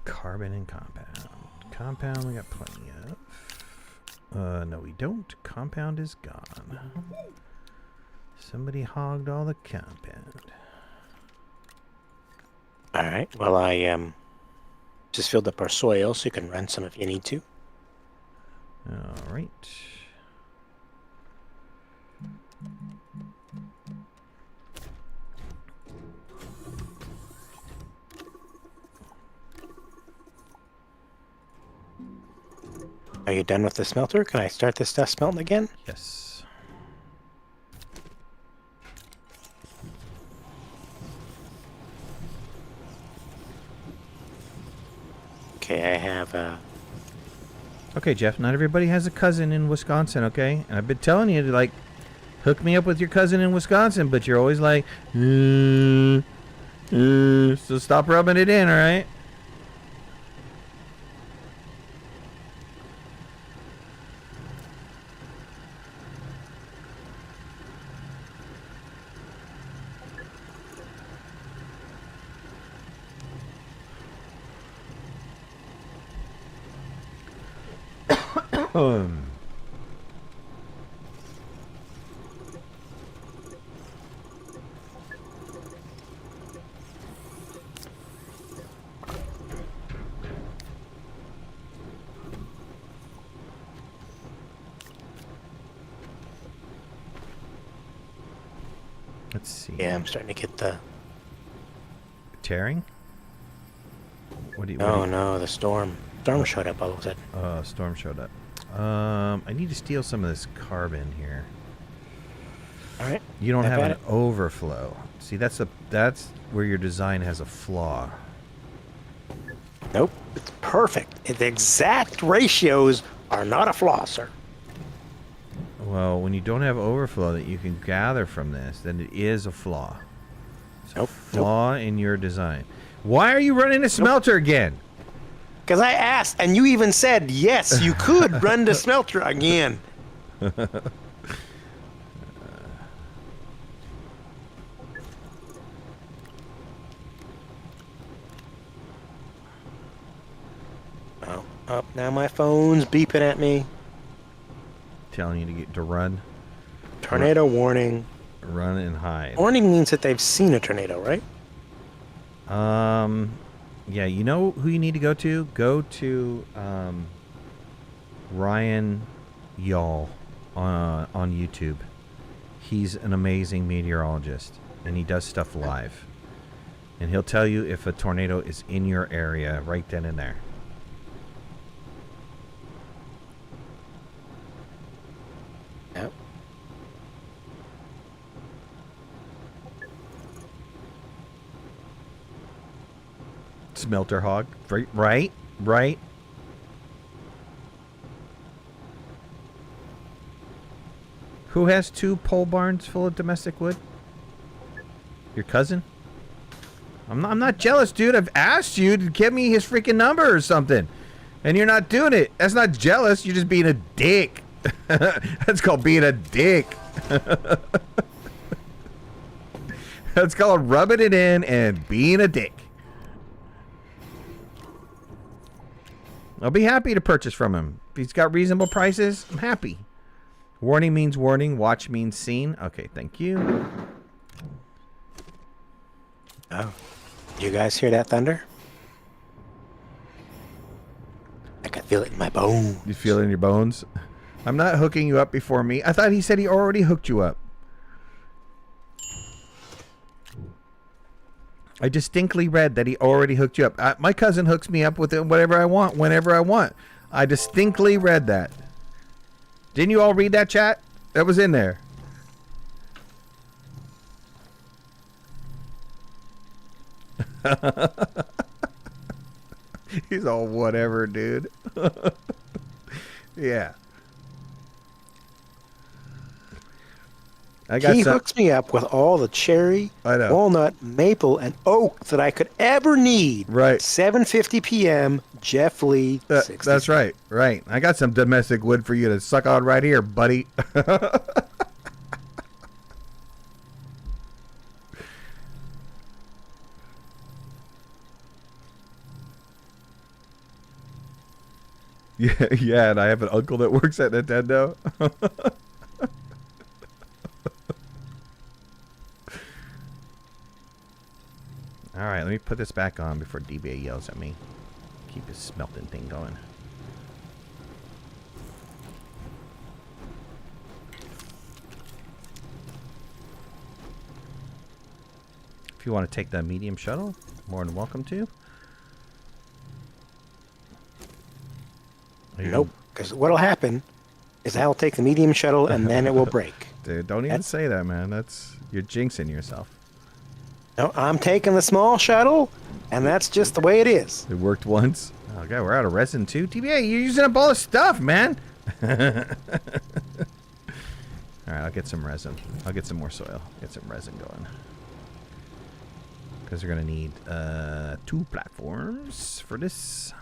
Carbon and compound. Compound we got plenty of. No we don't. Compound is gone. Somebody hogged all the compound. All right. Well, I just filled up our soil, so you can run some if you need to. All right. Are you done with the smelter? Can I start this stuff smelting again? Yes. Okay, I have Okay, Jeff, not everybody has a cousin in Wisconsin, okay? And I've been telling you to, like, hook me up with your cousin in Wisconsin, but you're always like, so stop rubbing it in, all right? Let's see. Yeah, I'm starting to get the... Tearing? What do you... No, the storm. Storm showed up all of a sudden. Storm showed up. I need to steal some of this carbon here. All right. You don't have an overflow. See, that's where your design has a flaw. Nope. It's perfect. The exact ratios are not a flaw, sir. Well, when you don't have overflow that you can gather from this, then it is a flaw. It's a flaw in your design. Why are you running a smelter again? Because I asked, and you even said, yes, you could run the smelter again. Oh, now my phone's beeping at me. Telling you to run. Tornado warning. Run and hide. Warning means that they've seen a tornado, right? Yeah, you know who you need to go to? Go to Ryan Y'all on YouTube. He's an amazing meteorologist, and he does stuff live. And he'll tell you if a tornado is in your area right then and there. Yep. Smelter hog. Right. Who has 2 pole barns full of domestic wood? Your cousin? I'm not jealous, dude. I've asked you to give me his freaking number or something. And you're not doing it. That's not jealous. You're just being a dick. That's called being a dick. That's called rubbing it in and being a dick. I'll be happy to purchase from him. If he's got reasonable prices, I'm happy. Warning means warning. Watch means seen. Okay, thank you. Oh. You guys hear that thunder? I can feel it in my bones. You feel it in your bones? I'm not hooking you up before me. I thought he said he already hooked you up. I distinctly read that he already hooked you up. My cousin hooks me up with whatever I want, whenever I want. I distinctly read that. Didn't you all read that, chat? That was in there. He's all whatever, dude. Yeah. He hooks me up with all the cherry, walnut, maple, and oak that I could ever need. Right. 7:50 p.m. Jeff Lee. That's right. Right. I got some domestic wood for you to suck on right here, buddy. Yeah, and I have an uncle that works at Nintendo. All right, let me put this back on before DBA yells at me. Keep his smelting thing going. If you want to take the medium shuttle, more than welcome to. Nope, because what'll happen is I'll take the medium shuttle and then it will break. Dude, don't even say that, man. You're jinxing yourself. No, I'm taking the small shuttle, and that's just the way it is. It worked once. Oh, God, we're out of resin, too. TBA, you're using up all the stuff, man. All right, I'll get some resin. I'll get some more soil. Get some resin going. Because we're going to need 2 platforms for this.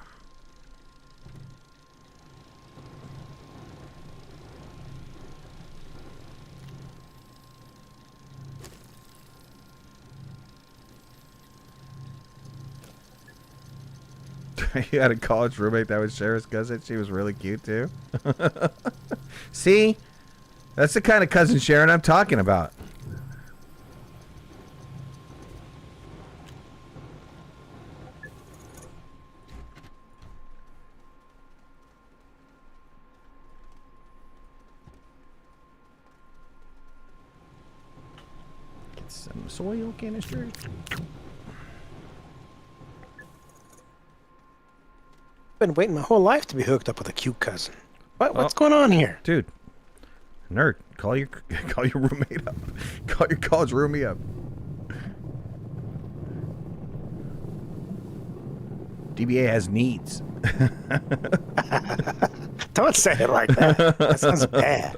You had a college roommate that was Cher's cousin. She was really cute, too. See? That's the kind of cousin Sharon I'm talking about. Get some soil canisters. Been waiting my whole life to be hooked up with a cute cousin. What's going on here, dude? Nerd, call your roommate up. Call your college roomie up. DBA has needs. Don't say it like that. That sounds bad.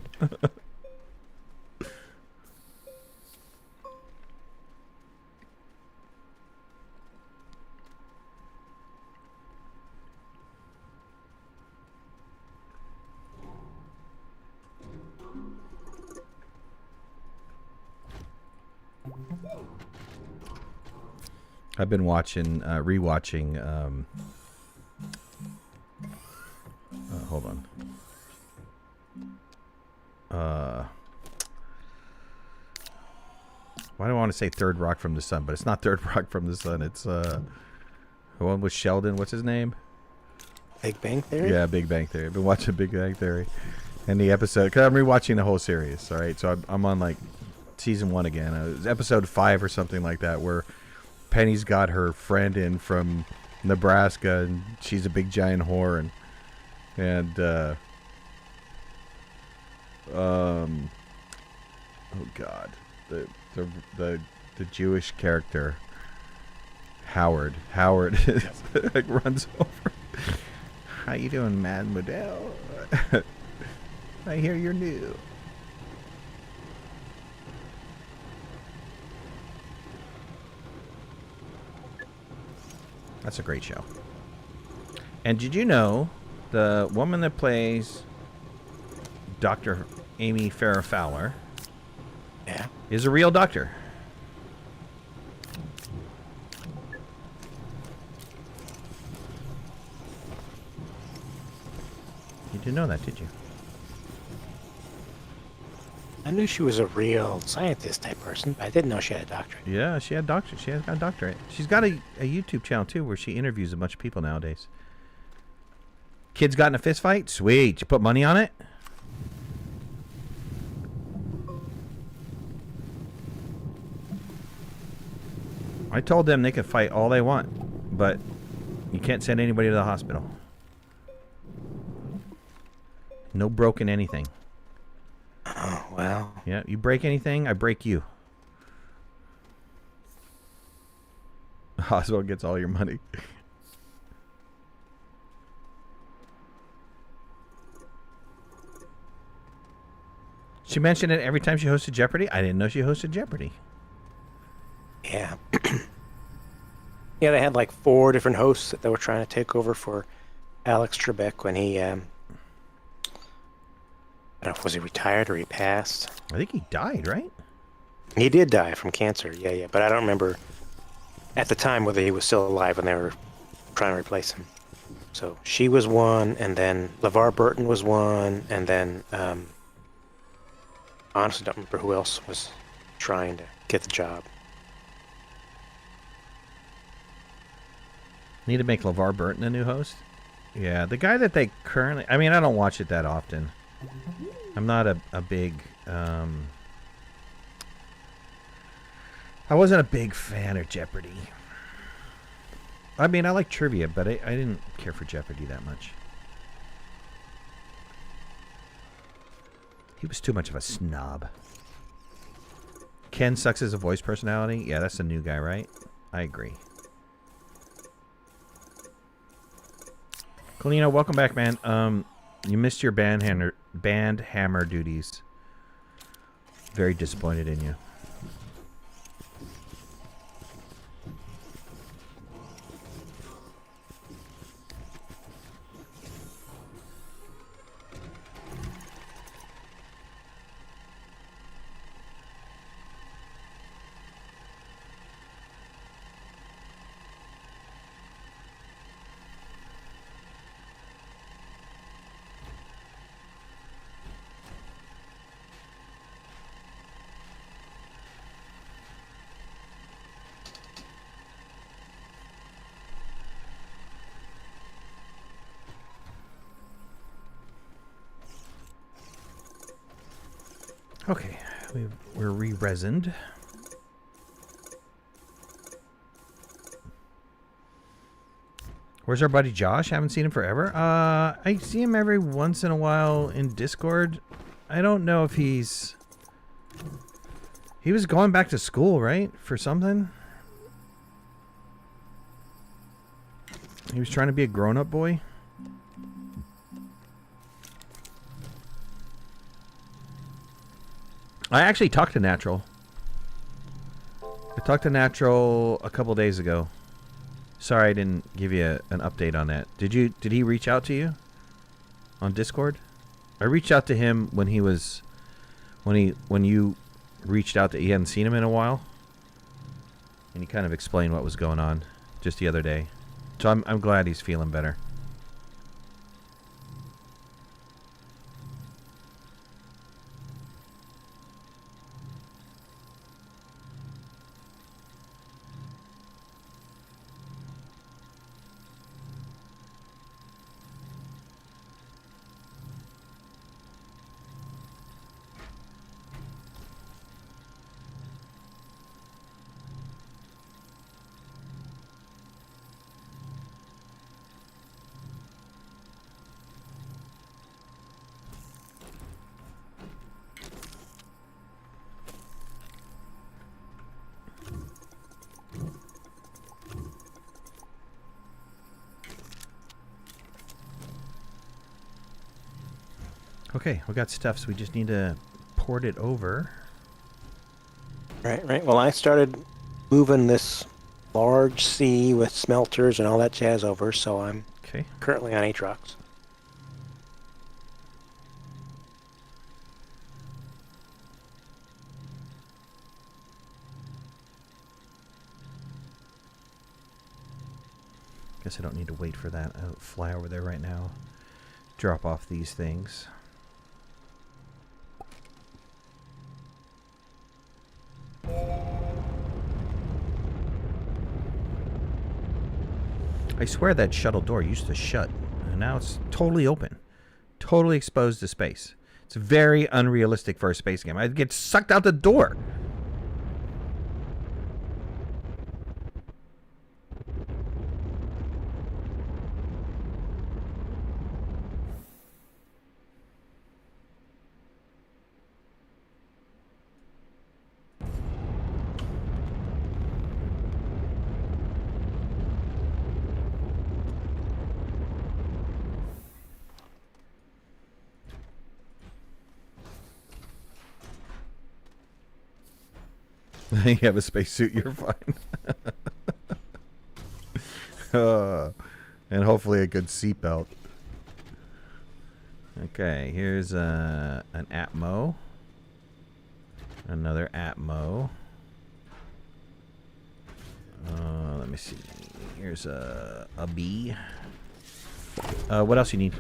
I've been rewatching. Hold on. Why do I want to say Third Rock from the Sun? But it's not Third Rock from the Sun. It's the one with Sheldon. What's his name? Big Bang Theory? Yeah, Big Bang Theory. I've been watching Big Bang Theory. And the episode, because I'm rewatching the whole series, all right? So I'm on, like, season 1 again. It was episode 5 or something like that, where Penny's got her friend in from Nebraska, and she's a big giant whore, and oh God, the Jewish character Howard like runs over. How you doing, Mademoiselle? I hear you're new. That's a great show. And did you know the woman that plays Dr. Amy Farrah Fowler is a real doctor? You didn't know that, did you? I knew she was a real scientist type person, but I didn't know she had a doctorate. Yeah, she had doctorate. She has got a doctorate. She's got a YouTube channel too, where she interviews a bunch of people nowadays. Kids got in a fist fight? Sweet. You put money on it? I told them they could fight all they want, but you can't send anybody to the hospital. No broken anything. Oh, well. Yeah, you break anything, I break you. The hospital gets all your money. She mentioned it every time she hosted Jeopardy. I didn't know she hosted Jeopardy. Yeah. Yeah, they had like 4 different hosts that they were trying to take over for Alex Trebek when he, I don't know, was he retired or he passed? I think he died, right? He did die from cancer, yeah, but I don't remember at the time whether he was still alive when they were trying to replace him. So she was one, and then LeVar Burton was one, and then honestly don't remember who else was trying to get the job. Need to make LeVar Burton a new host? Yeah, the guy that they currently... I mean, I don't watch it that often. I'm not a big... I wasn't a big fan of Jeopardy. I mean, I like trivia, but I didn't care for Jeopardy that much. He was too much of a snob. Ken sucks as a voice personality? Yeah, that's the new guy, right? I agree. Colino, welcome back, man. You missed your band hammer duties. Very disappointed in you. Okay, we're re-resined. Where's our buddy Josh? Haven't seen him forever. I see him every once in a while in Discord. I don't know if he was going back to school, right? For something? He was trying to be a grown-up boy. I actually talked to Natural. I talked to Natural a couple days ago. Sorry I didn't give you an update on that. Did he reach out to you on Discord? I reached out to him when he was when you reached out that he hadn't seen him in a while. And he kind of explained what was going on just the other day. So I'm glad he's feeling better. Okay, we got stuff, so we just need to port it over. Right. Well, I started moving this large sea with smelters and all that jazz over, so I'm Okay. currently on Atrox. Guess I don't need to wait for that. I'll fly over there right now. Drop off these things. I swear that shuttle door used to shut, and now it's totally open. Totally exposed to space. It's very unrealistic for a space game. I'd get sucked out the door. You have a spacesuit, you're fine. And hopefully a good seatbelt. Okay, here's an Atmo. Another Atmo. Let me see. Here's a B. What else you need?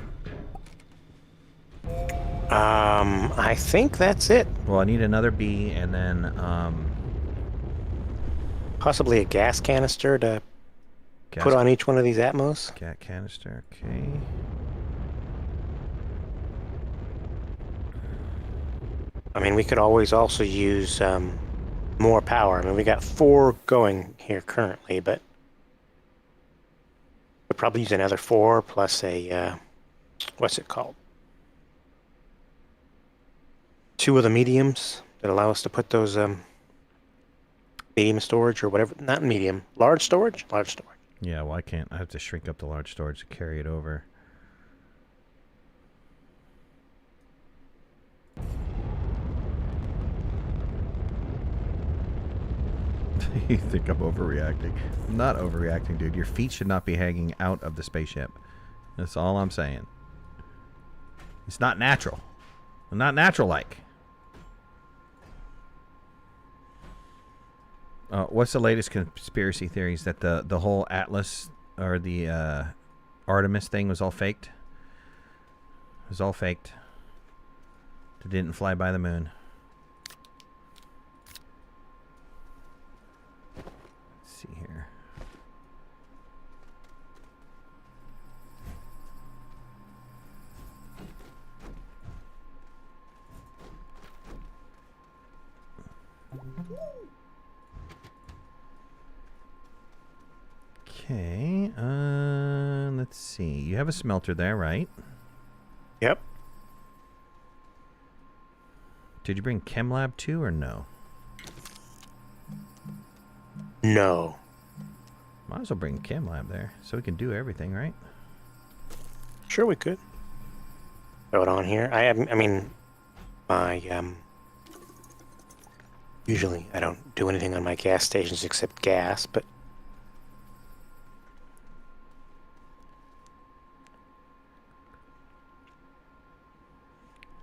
I think that's it. Well, I need another B, and then Possibly a gas canister to gas put on each one of these Atmos. cat canister. Okay. I mean, we could always also use more power. I mean, we got 4 going here currently, but we'll probably use another 4 plus a, what's it called? 2 of the mediums that allow us to put those medium storage or whatever. Not medium. Large storage? Large storage. Yeah, well, I can't. I have to shrink up the large storage to carry it over. You think I'm overreacting? I'm not overreacting, dude. Your feet should not be hanging out of the spaceship. That's all I'm saying. It's not natural. Not natural-like. What's the latest conspiracy theories? That the whole Atlas or the Artemis thing was all faked? It was all faked. It didn't fly by the moon. Let's see here. Okay, let's see. You have a smelter there, right? Yep. Did you bring ChemLab too, or no? No. Might as well bring ChemLab there, so we can do everything, right? Sure, we could. Throw it on here. I mean, my, usually I don't do anything on my gas stations except gas, but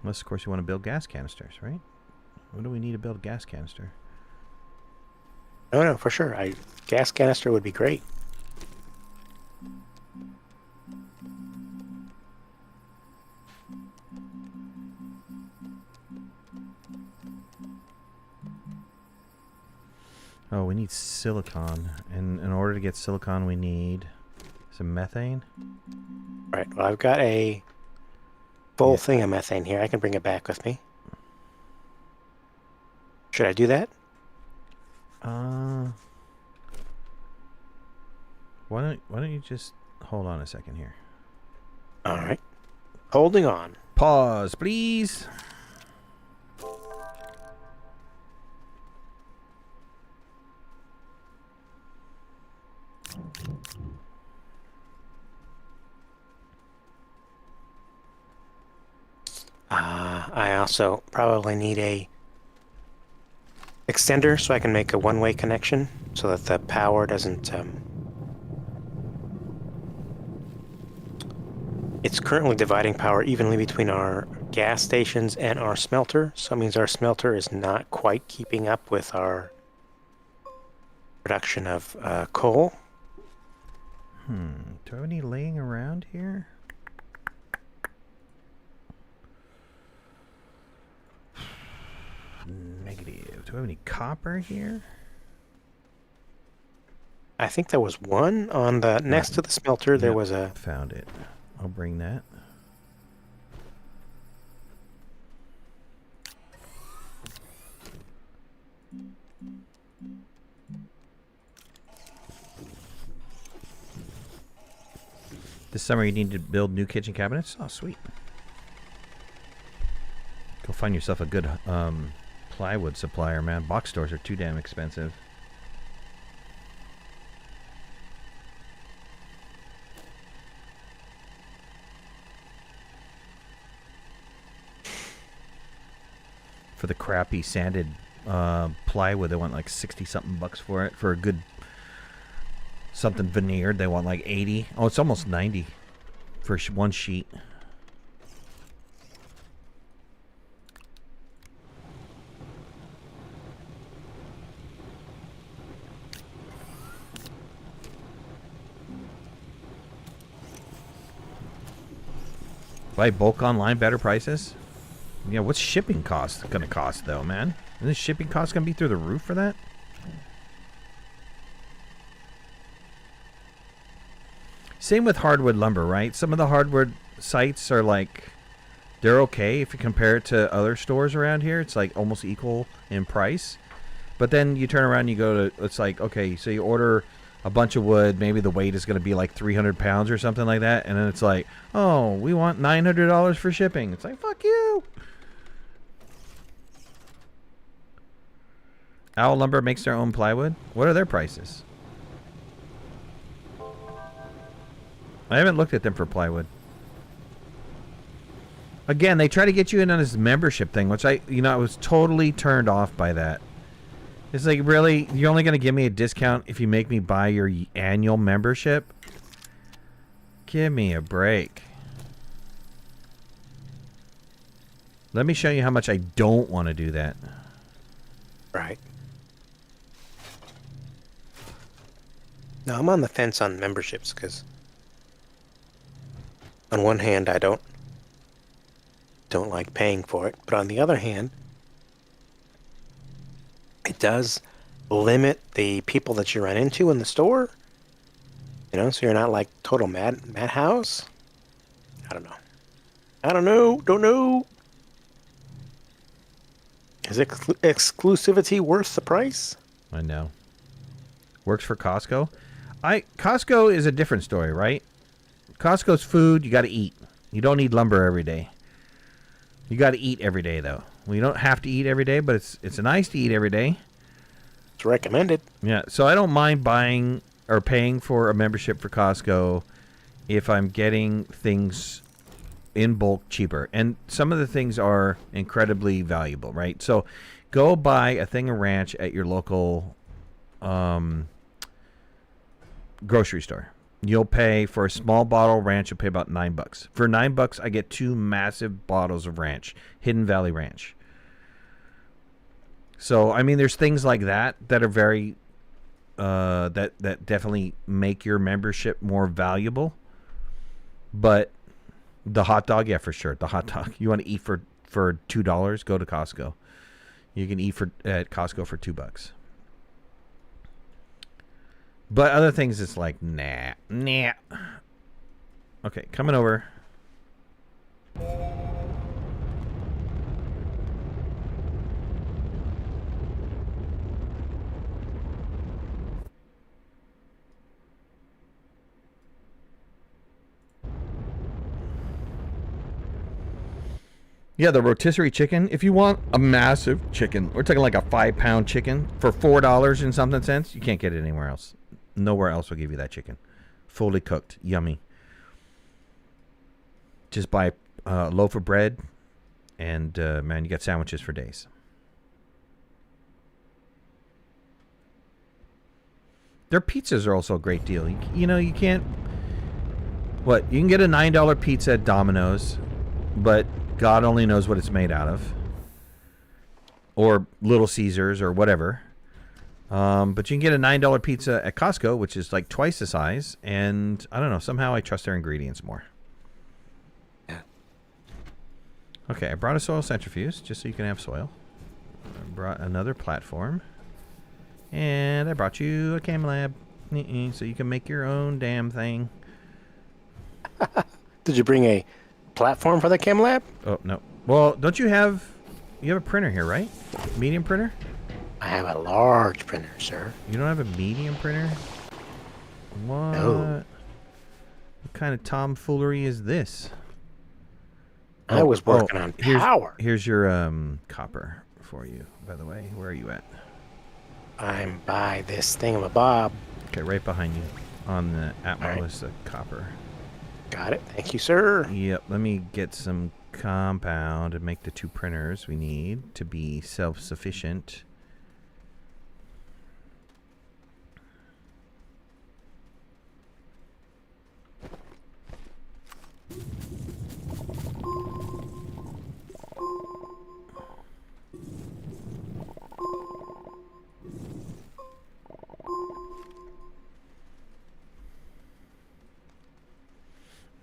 Unless, of course, you want to build gas canisters, right? What do we need to build a gas canister? no, for sure. Gas canister would be great. Oh, we need silicon. And in order to get silicon, we need some methane. Right. Well, I've got a full thing of methane here. I can bring it back with me. Should I do that? Why don't you just hold on a second here? All right. Holding on. Pause, please. I also probably need a extender so I can make a one-way connection so that the power doesn't... It's currently dividing power evenly between our gas stations and our smelter, so it means our smelter is not quite keeping up with our production of coal. Do I have any laying around here? Negative. Do I have any copper here? I think there was one on the next to the smelter. There was a... Found it. I'll bring that. This summer you need to build new kitchen cabinets? Oh, sweet. Go find yourself a good plywood supplier, man. Box stores are too damn expensive. For the crappy sanded plywood, they want like 60-something bucks for it. For a good something veneered, they want like 80. Oh, it's almost 90 for one sheet. Buy bulk online, better prices. Yeah, what's shipping cost gonna cost though, man? Isn't the shipping cost gonna be through the roof for that? Same with hardwood lumber, right? Some of the hardwood sites are like, they're okay if you compare it to other stores around here. It's like almost equal in price. But then you turn around and you go to, it's like, okay, so you order a bunch of wood, maybe the weight is going to be like 300 pounds or something like that. And then it's like, oh, we want $900 for shipping. It's like, fuck you. Owl Lumber makes their own plywood. What are their prices? I haven't looked at them for plywood. Again, they try to get you in on this membership thing, which I was totally turned off by that. It's like, really? You're only going to give me a discount if you make me buy your annual membership? Give me a break. Let me show you how much I don't want to do that. Right. No, I'm on the fence on memberships because on one hand, I don't like paying for it, but on the other hand, it does limit the people that you run into in the store. You know, so you're not like total madhouse. I don't know. Don't know. Is exclusivity worth the price? I know. Works for Costco. Costco is a different story, right? Costco's food, you got to eat. You don't need lumber every day. You got to eat every day, though. Well, you don't have to eat every day, but it's nice to eat every day. It's recommended. Yeah, so I don't mind buying or paying for a membership for Costco if I'm getting things in bulk cheaper. And some of the things are incredibly valuable, right? So go buy a thing of ranch at your local grocery store. You'll pay for a small bottle of ranch, you'll pay about $9. For $9, I get 2 massive bottles of ranch, Hidden Valley Ranch. So, I mean, there's things like that are very, that definitely make your membership more valuable. But the hot dog, yeah, for sure. The hot dog. You want to eat for $2, go to Costco. You can eat at Costco for $2. But other things, it's like, nah. Okay, coming over. Yeah, the rotisserie chicken. If you want a massive chicken, we're talking like a 5-pound chicken for $4 and something cents. You can't get it anywhere else. Nowhere else will give you that chicken. Fully cooked. Yummy. Just buy a loaf of bread, And, man, you got sandwiches for days. Their pizzas are also a great deal. You know, you can't... What? You can get a $9 pizza at Domino's, but God only knows what it's made out of. Or Little Caesars or whatever. But you can get a $9 pizza at Costco, which is like twice the size. And I don't know, somehow I trust their ingredients more. Yeah. Okay, I brought a soil centrifuge just so you can have soil. I brought another platform. And I brought you a cam lab so you can make your own damn thing. Did you bring a platform for the chem lab? Oh, no. Well, don't you have... You have a printer here, right? Medium printer? I have a large printer, sir. You don't have a medium printer? What? No. What kind of tomfoolery is this? I was working on power. Here's your copper for you, by the way. Where are you at? I'm by this thingamabob. Okay, right behind you. On the Atmo Right. is the copper. Got it. Thank you, sir. Yep, let me get some compound and make the 2 printers we need to be self-sufficient.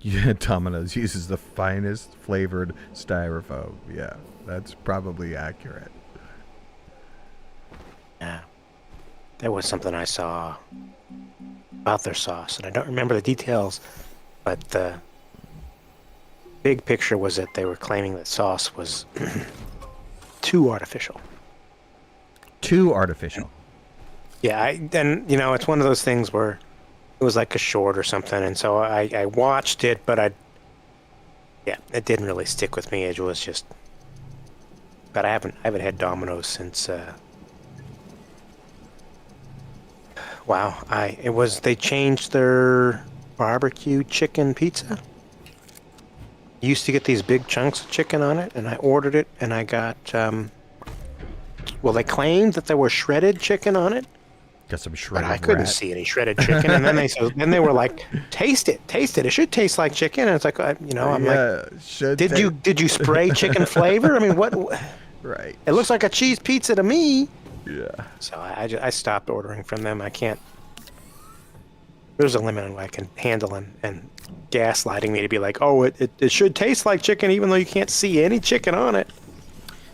Yeah, Domino's uses the finest flavored styrofoam. Yeah, that's probably accurate. Yeah. There was something I saw about their sauce, and I don't remember the details, but the big picture was that they were claiming that sauce was too artificial. Too artificial. Yeah, you know, it's one of those things where it was like a short or something, and so I watched it, but it didn't really stick with me. It was just, but I haven't had Domino's since. Wow, they changed their barbecue chicken pizza. You used to get these big chunks of chicken on it, and I ordered it, and I got well, they claimed that there was shredded chicken on it. Got some shredded But I couldn't see any shredded chicken, and then they were like, "Taste it. It should taste like chicken." And it's like, I'm like, did you spray chicken flavor? I mean, what? Right. It looks like a cheese pizza to me. Yeah. So I stopped ordering from them. I can't. There's a limit on what I can handle, and gaslighting me to be like, "Oh, it should taste like chicken, even though you can't see any chicken on it."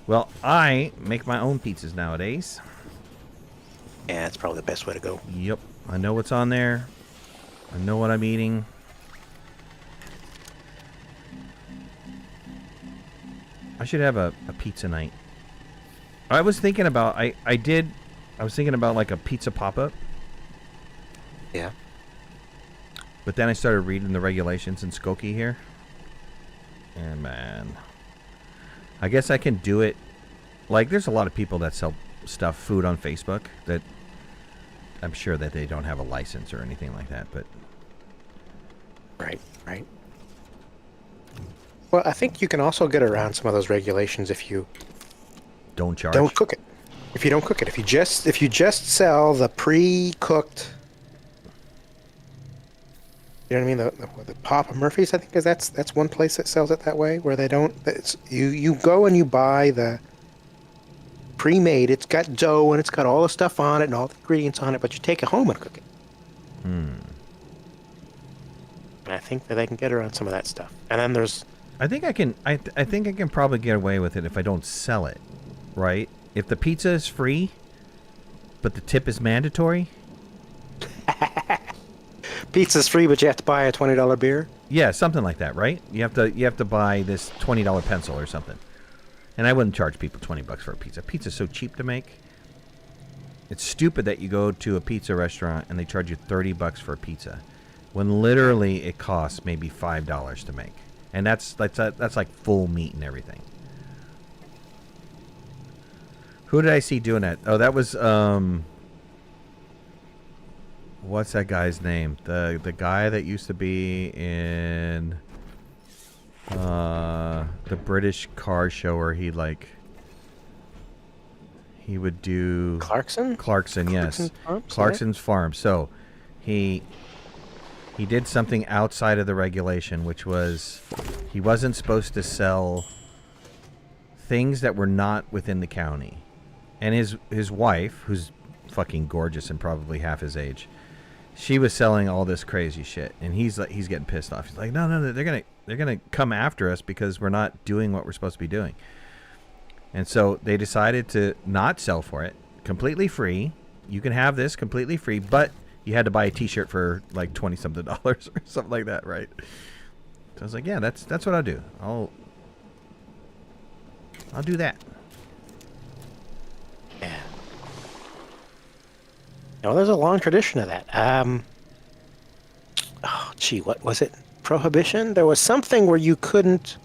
Well, I make my own pizzas nowadays. Yeah, that's probably the best way to go. Yep. I know what's on there. I know what I'm eating. I should have a pizza night. I was thinking about... I was thinking about like a pizza pop-up. Yeah. But then I started reading the regulations in Skokie here. And man... I guess I can do it... Like, there's a lot of people that sell food on Facebook that... I'm sure that they don't have a license or anything like that, but... Right. Well, I think you can also get around some of those regulations if you don't charge. Don't cook it. If you don't cook it, if you just sell the pre-cooked, you know what I mean, the Papa Murphy's, I think that's one place that sells it that way, where they don't. You go and you buy the pre-made. It's got dough and it's got all the stuff on it and all the ingredients on it, but you take it home and cook it. And I think that they can get around some of that stuff. And then there's... I think I can. I think I can probably get away with it if I don't sell it, right? If the pizza is free, but the tip is mandatory. Pizza's free, but you have to buy a $20 beer. Yeah, something like that, right? You have to buy this $20 pencil or something. And I wouldn't charge people $20 for a pizza. Pizza's so cheap to make. It's stupid that you go to a pizza restaurant and they charge you $30 for a pizza, when literally it costs maybe $5 to make. And that's like full meat and everything. Who did I see doing that? Oh, that was what's that guy's name? The guy that used to be in the British car show where he would do Clarkson, yes. Farms, Clarkson's farm. So he did something outside of the regulation, which was he wasn't supposed to sell things that were not within the county. And his wife, who's fucking gorgeous and probably half his age, she was selling all this crazy shit, and he's getting pissed off. He's like, no, they're gonna come after us because we're not doing what we're supposed to be doing. And so they decided to not sell for it, completely free. You can have this completely free, but you had to buy a T-shirt for like $20-something or something like that, right? So I was like, yeah, that's what I'll do. I'll do that. Yeah. No, there's a long tradition of that. Oh, gee, what was it? Prohibition? There was something where you couldn't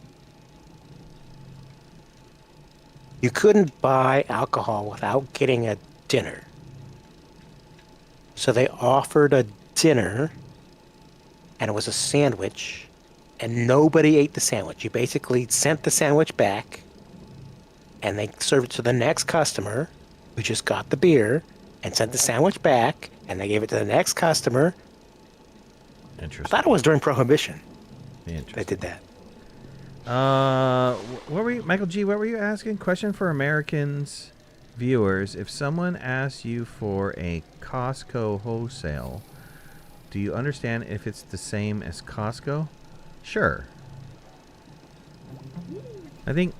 buy alcohol without getting a dinner. So they offered a dinner, and it was a sandwich, and nobody ate the sandwich. You basically sent the sandwich back, and they served it to the next customer, who just got the beer, and sent the sandwich back, and they gave it to the next customer. Interesting. I thought it was during Prohibition. Interesting. They did that. What were you, Michael G? What were you asking? Question for Americans viewers: if someone asks you for a Costco wholesale, do you understand if it's the same as Costco? Sure. I think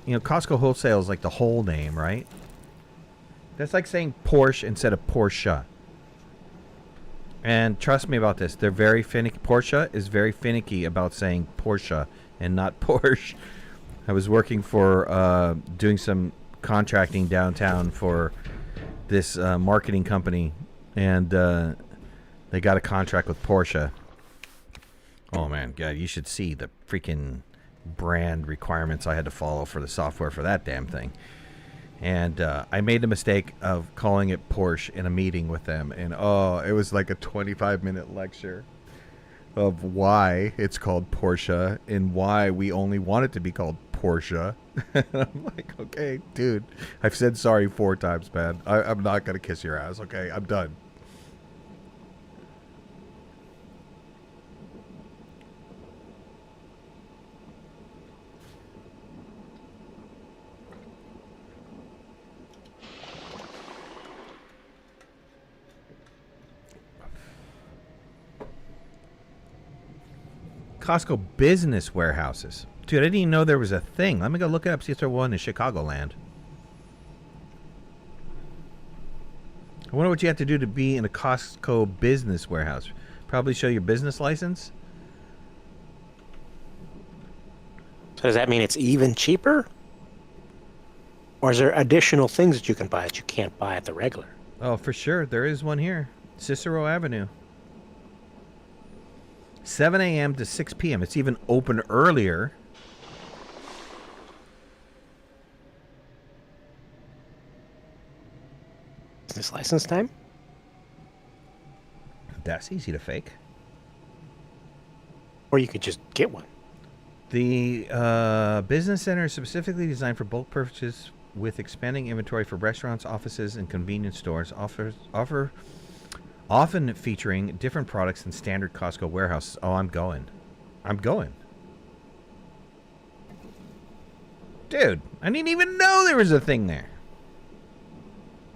Costco wholesale is like the whole name, right? That's like saying Porsche instead of Porsche. And trust me about this, they're very finicky. Porsche is very finicky about saying Porsche and not Porsche. I was working for doing some contracting downtown for this marketing company, and they got a contract with Porsche. Oh man, God, you should see the freaking brand requirements I had to follow for the software for that damn thing. And I made the mistake of calling it Porsche in a meeting with them, and it was like a 25-minute lecture of why it's called Porsche and why we only want it to be called Porsche. I'm like, okay, dude, I've said sorry 4 times, man. I'm not gonna kiss your ass. Okay, I'm done. Costco business warehouses. Dude, I didn't even know there was a thing. Let me go look it up, see if there's one in Chicagoland. I wonder what you have to do to be in a Costco business warehouse. Probably show your business license. So does that mean it's even cheaper? Or is there additional things that you can buy that you can't buy at the regular? Oh, for sure. There is one here. Cicero Avenue. 7 a.m. to 6 p.m. It's even open earlier. Business license time? That's easy to fake. Or you could just get one. The business center is specifically designed for bulk purchases with expanding inventory for restaurants, offices, and convenience stores. Often featuring different products than standard Costco warehouses. Oh, I'm going. Dude, I didn't even know there was a thing there.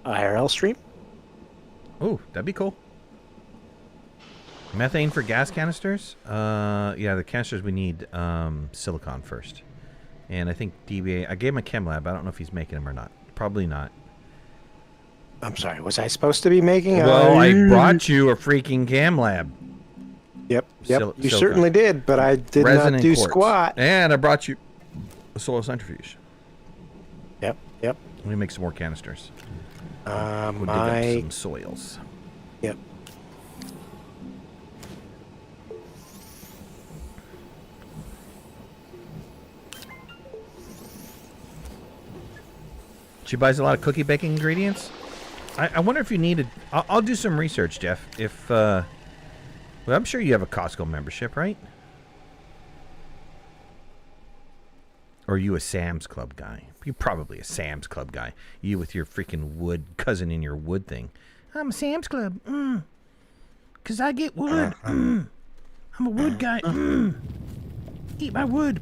IRL stream? Ooh, that'd be cool. Methane for gas canisters? Yeah, the canisters we need silicon first. And I think DBA, I gave him a chem lab. I don't know if he's making them or not. Probably not. I'm sorry, was I supposed to be making a... Well, I brought you a freaking cam lab. Yep, you certainly did, but I did not do squat. And I brought you a soil centrifuge. Yep. Let me make some more canisters. We'll dig up some soils. Yep. She buys a lot of cookie baking ingredients. I wonder if you needed... I'll do some research, Jeff. If well, I'm sure you have a Costco membership, right? Or are you a Sam's Club guy? You're probably a Sam's Club guy. You with your freaking wood cousin in your wood thing. I'm a Sam's Club. 'Cause I get wood. I'm a wood guy. Eat my wood.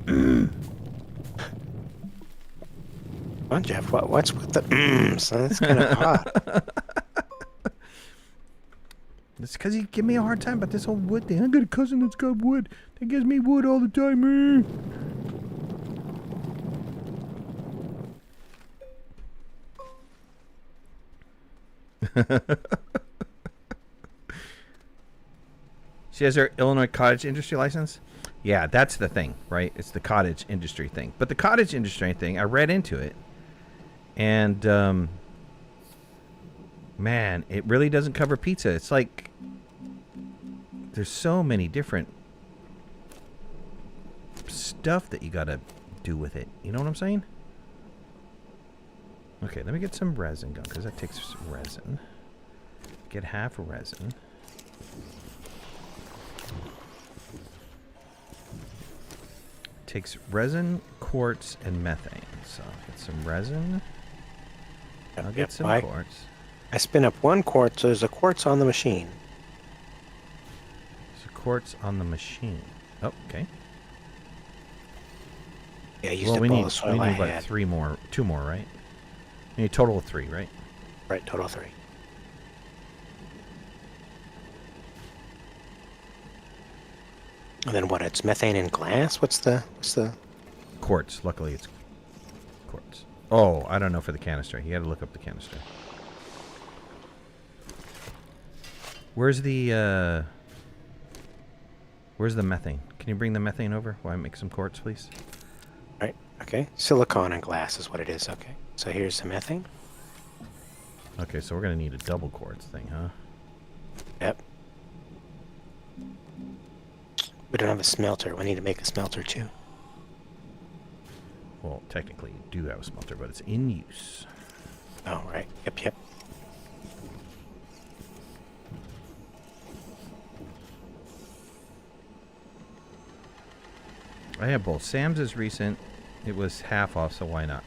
Well, Jeff, what's with the so that's kind of odd. It's because you give me a hard time about this whole wood thing. I got a cousin that's got wood. That gives me wood all the time. She has her Illinois cottage industry license. Yeah, that's the thing, right? It's the cottage industry thing. But the cottage industry thing, I read into it, and man, it really doesn't cover pizza. It's like there's so many different stuff that you gotta do with it. You know what I'm saying? Okay, let me get some resin going, because that takes resin. Get half resin. Takes resin, quartz, and methane. So I'll get some resin. I'll get some quartz. I spin up one quartz, so there's a quartz on the machine. There's a quartz on the machine. Oh, okay. Yeah, you used up all the soil I had. Like two more, right? You need a total of 3, right? Right, total of 3. And then what? It's methane and glass. What's the quartz? Luckily, it's quartz. Oh, I don't know for the canister. You got to look up the canister. Where's the methane? Can you bring the methane over while I make some quartz, please? Right. Okay. Silicon and glass is what it is. Okay. So here's the methane. Okay, so we're gonna need a double quartz thing, huh? Yep. We don't have a smelter. We need to make a smelter too. Well, technically you do have a smelter, but it's in use. Oh, right. Yep. I have both. Sam's is recent. It was half off, so why not?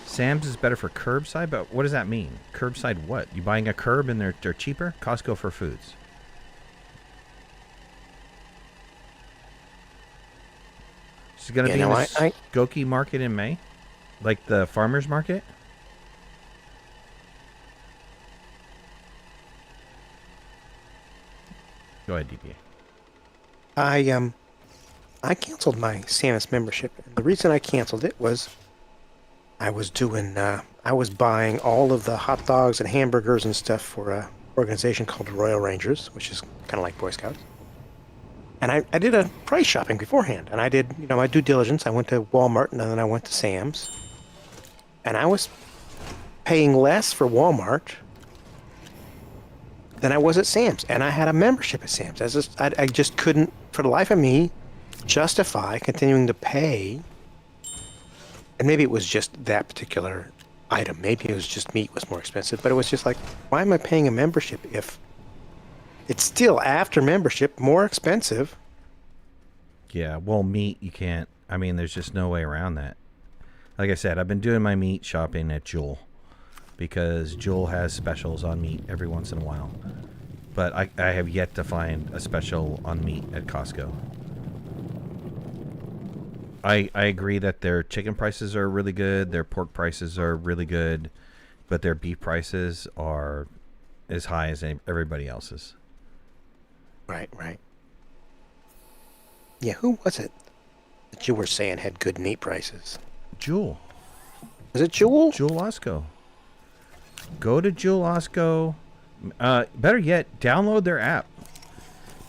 Sam's is better for curbside, but what does that mean? Curbside what? You buying a curb and they're cheaper? Costco for foods. Is it going to be in the Skokie market in May? Like the farmer's market? Go ahead, DPA. I canceled my Sam's membership. The reason I canceled it was I was buying all of the hot dogs and hamburgers and stuff for a organization called Royal Rangers, which is kind of like Boy Scouts. And I did a price shopping beforehand, and I did, my due diligence. I went to Walmart, and then I went to Sam's. And I was paying less for Walmart than I was at Sam's. And I had a membership at Sam's. I just couldn't, for the life of me, justify continuing to pay. And maybe it was just that particular item. Maybe it was just meat was more expensive. But it was just like, why am I paying a membership if it's still, after membership, more expensive? Yeah, well, meat, you can't. I mean, there's just no way around that. Like I said, I've been doing my meat shopping at Jewel because Jewel has specials on meat every once in a while. But I have yet to find a special on meat at Costco. I agree that their chicken prices are really good, their pork prices are really good, but their beef prices are as high as everybody else's. Right. Yeah, who was it that you were saying had good meat prices? Jewel. Was it Jewel? Jewel Osco. Go to Jewel Osco. Better yet, download their app.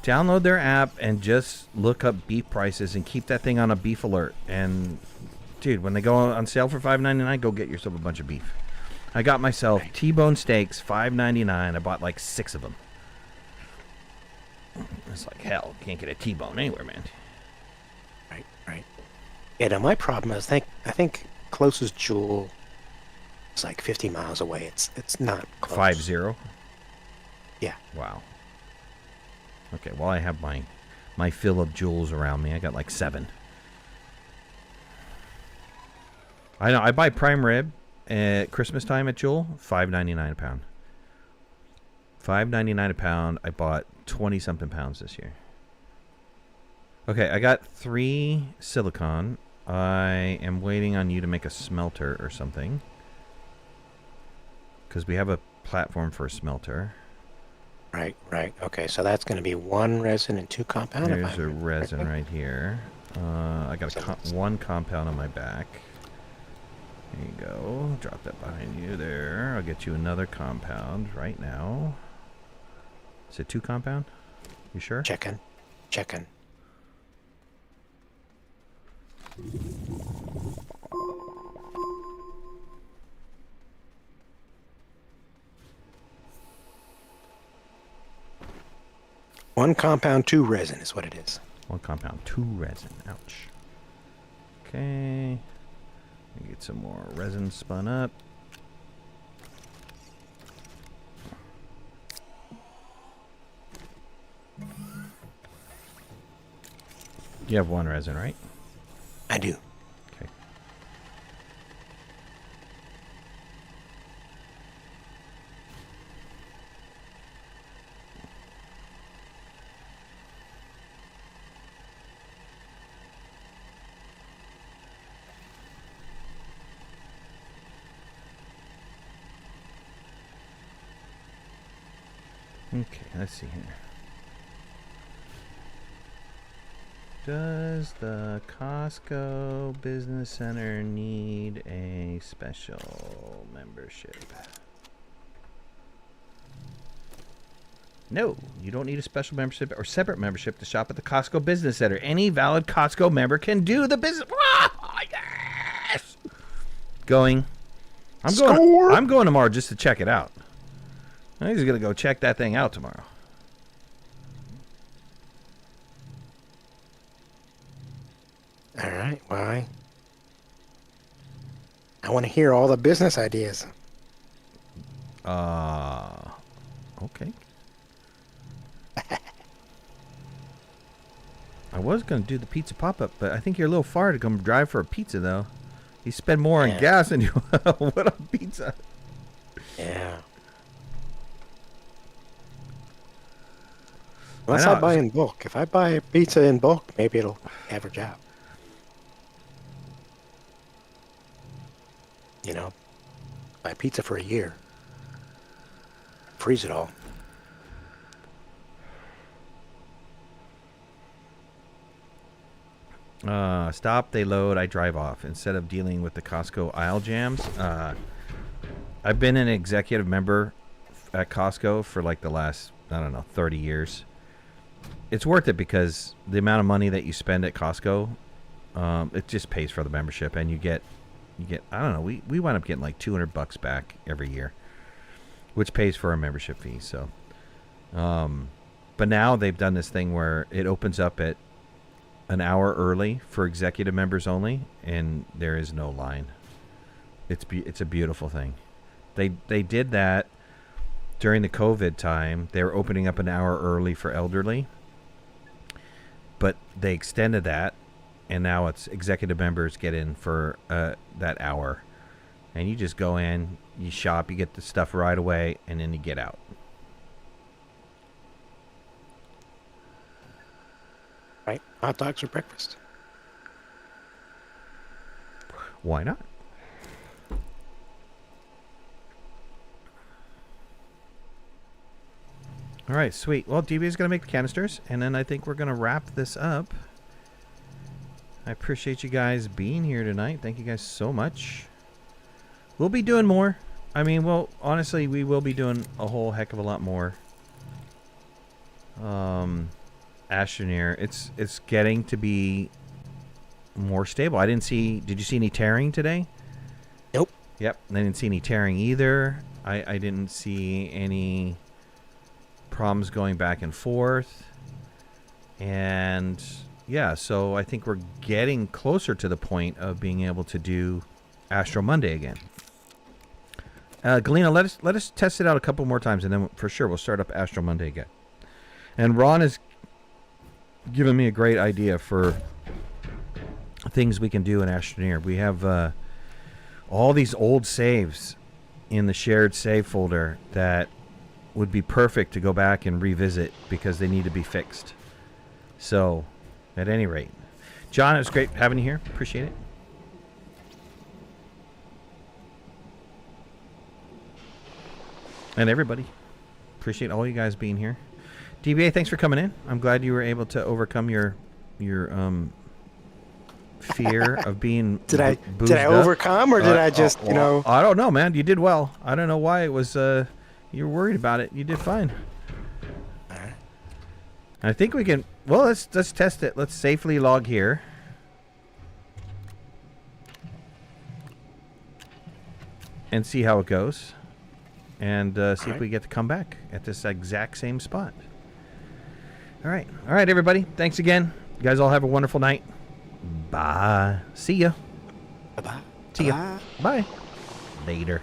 Download their app and just look up beef prices and keep that thing on a beef alert. And, dude, when they go on sale for $5.99, go get yourself a bunch of beef. I got myself T-bone steaks, $5.99. I bought like 6 of them. It's like, hell, can't get a T-bone anywhere, man. Right. Yeah, now my problem is, I think closest Jewel is like 50 miles away. It's not close. 50? Yeah. Wow. Okay, well, I have my fill of jewels around me. I got like 7. I know. I buy prime rib at Christmas time at Jewel, $5.99 a pound. $5.99 a pound. I bought 20-something pounds this year. Okay, I got 3 silicon. I am waiting on you to make a smelter or something. Because we have a platform for a smelter. Right. Okay, so that's going to be 1 resin and 2 compound. There's a resin right here. I got a 1 compound on my back. There you go. Drop that behind you there. I'll get you another compound right now. Is it 2 compound? You sure? Checking. One compound, 2 resin is what it is. 1 compound, 2 resin. Ouch. Okay. Get some more resin spun up. You have 1 resin, right? I do. Okay. Okay, let's see here. Does the Costco Business Center need a special membership? No, you don't need a special membership or separate membership to shop at the Costco Business Center. Any valid Costco member can do the business. Oh, yes! I'm going tomorrow just to check it out. I'm just going to go check that thing out tomorrow. All right. Why? I want to hear all the business ideas. Okay. I was going to do the pizza pop-up, but I think you're a little far to come drive for a pizza, though. You spend more on gas than you would on pizza. Yeah. Unless I buy in bulk. If I buy pizza in bulk, maybe it'll average out. You know, buy pizza for a year. Freeze it all. Stop, they load, I drive off. Instead of dealing with the Costco aisle jams, I've been an executive member at Costco for like the last, 30 years. It's worth it because the amount of money that you spend at Costco, it just pays for the membership, and you get we wind up getting like $200 back every year, which pays for our membership fee. So, but now they've done this thing where it opens up at an hour early for executive members only, and there is no line. It's a beautiful thing. They did that during the COVID time. They were opening up an hour early for elderly, but they extended that, and now it's executive members get in for that hour, and you just go in, you shop, you get the stuff right away, and then you get out. Right? Hot dogs for breakfast. Why not? All right, sweet. Well, DB is going to make the canisters, and then I think we're going to wrap this up. I appreciate you guys being here tonight. Thank you guys so much. We'll be doing more. I mean, well, honestly, we will be doing a whole heck of a lot more. Astroneer, it's getting to be more stable. Did you see any tearing today? Nope. Yep, I didn't see any tearing either. I didn't see any problems going back and forth. And yeah, so I think we're getting closer to the point of being able to do Astro Monday again. Galena, let us test it out a couple more times, and then for sure we'll start up Astro Monday again. And Ron has given me a great idea for things we can do in Astroneer. We have all these old saves in the shared save folder that would be perfect to go back and revisit because they need to be fixed. So, at any rate, John, it was great having you here. Appreciate it. And everybody, appreciate all you guys being here. DBA, thanks for coming in. I'm glad you were able to overcome your fear of being Did I boozed up. overcome, or did I just I don't know, man. You did well. I don't know why it was. You were worried about it. You did fine. I think we can. Well, let's test it. Let's safely log here. And see how it goes. And see if we get to come back at this exact same spot. All right. All right, everybody. Thanks again. You guys all have a wonderful night. Bye. See ya. Bye-bye. See ya. Bye. Later.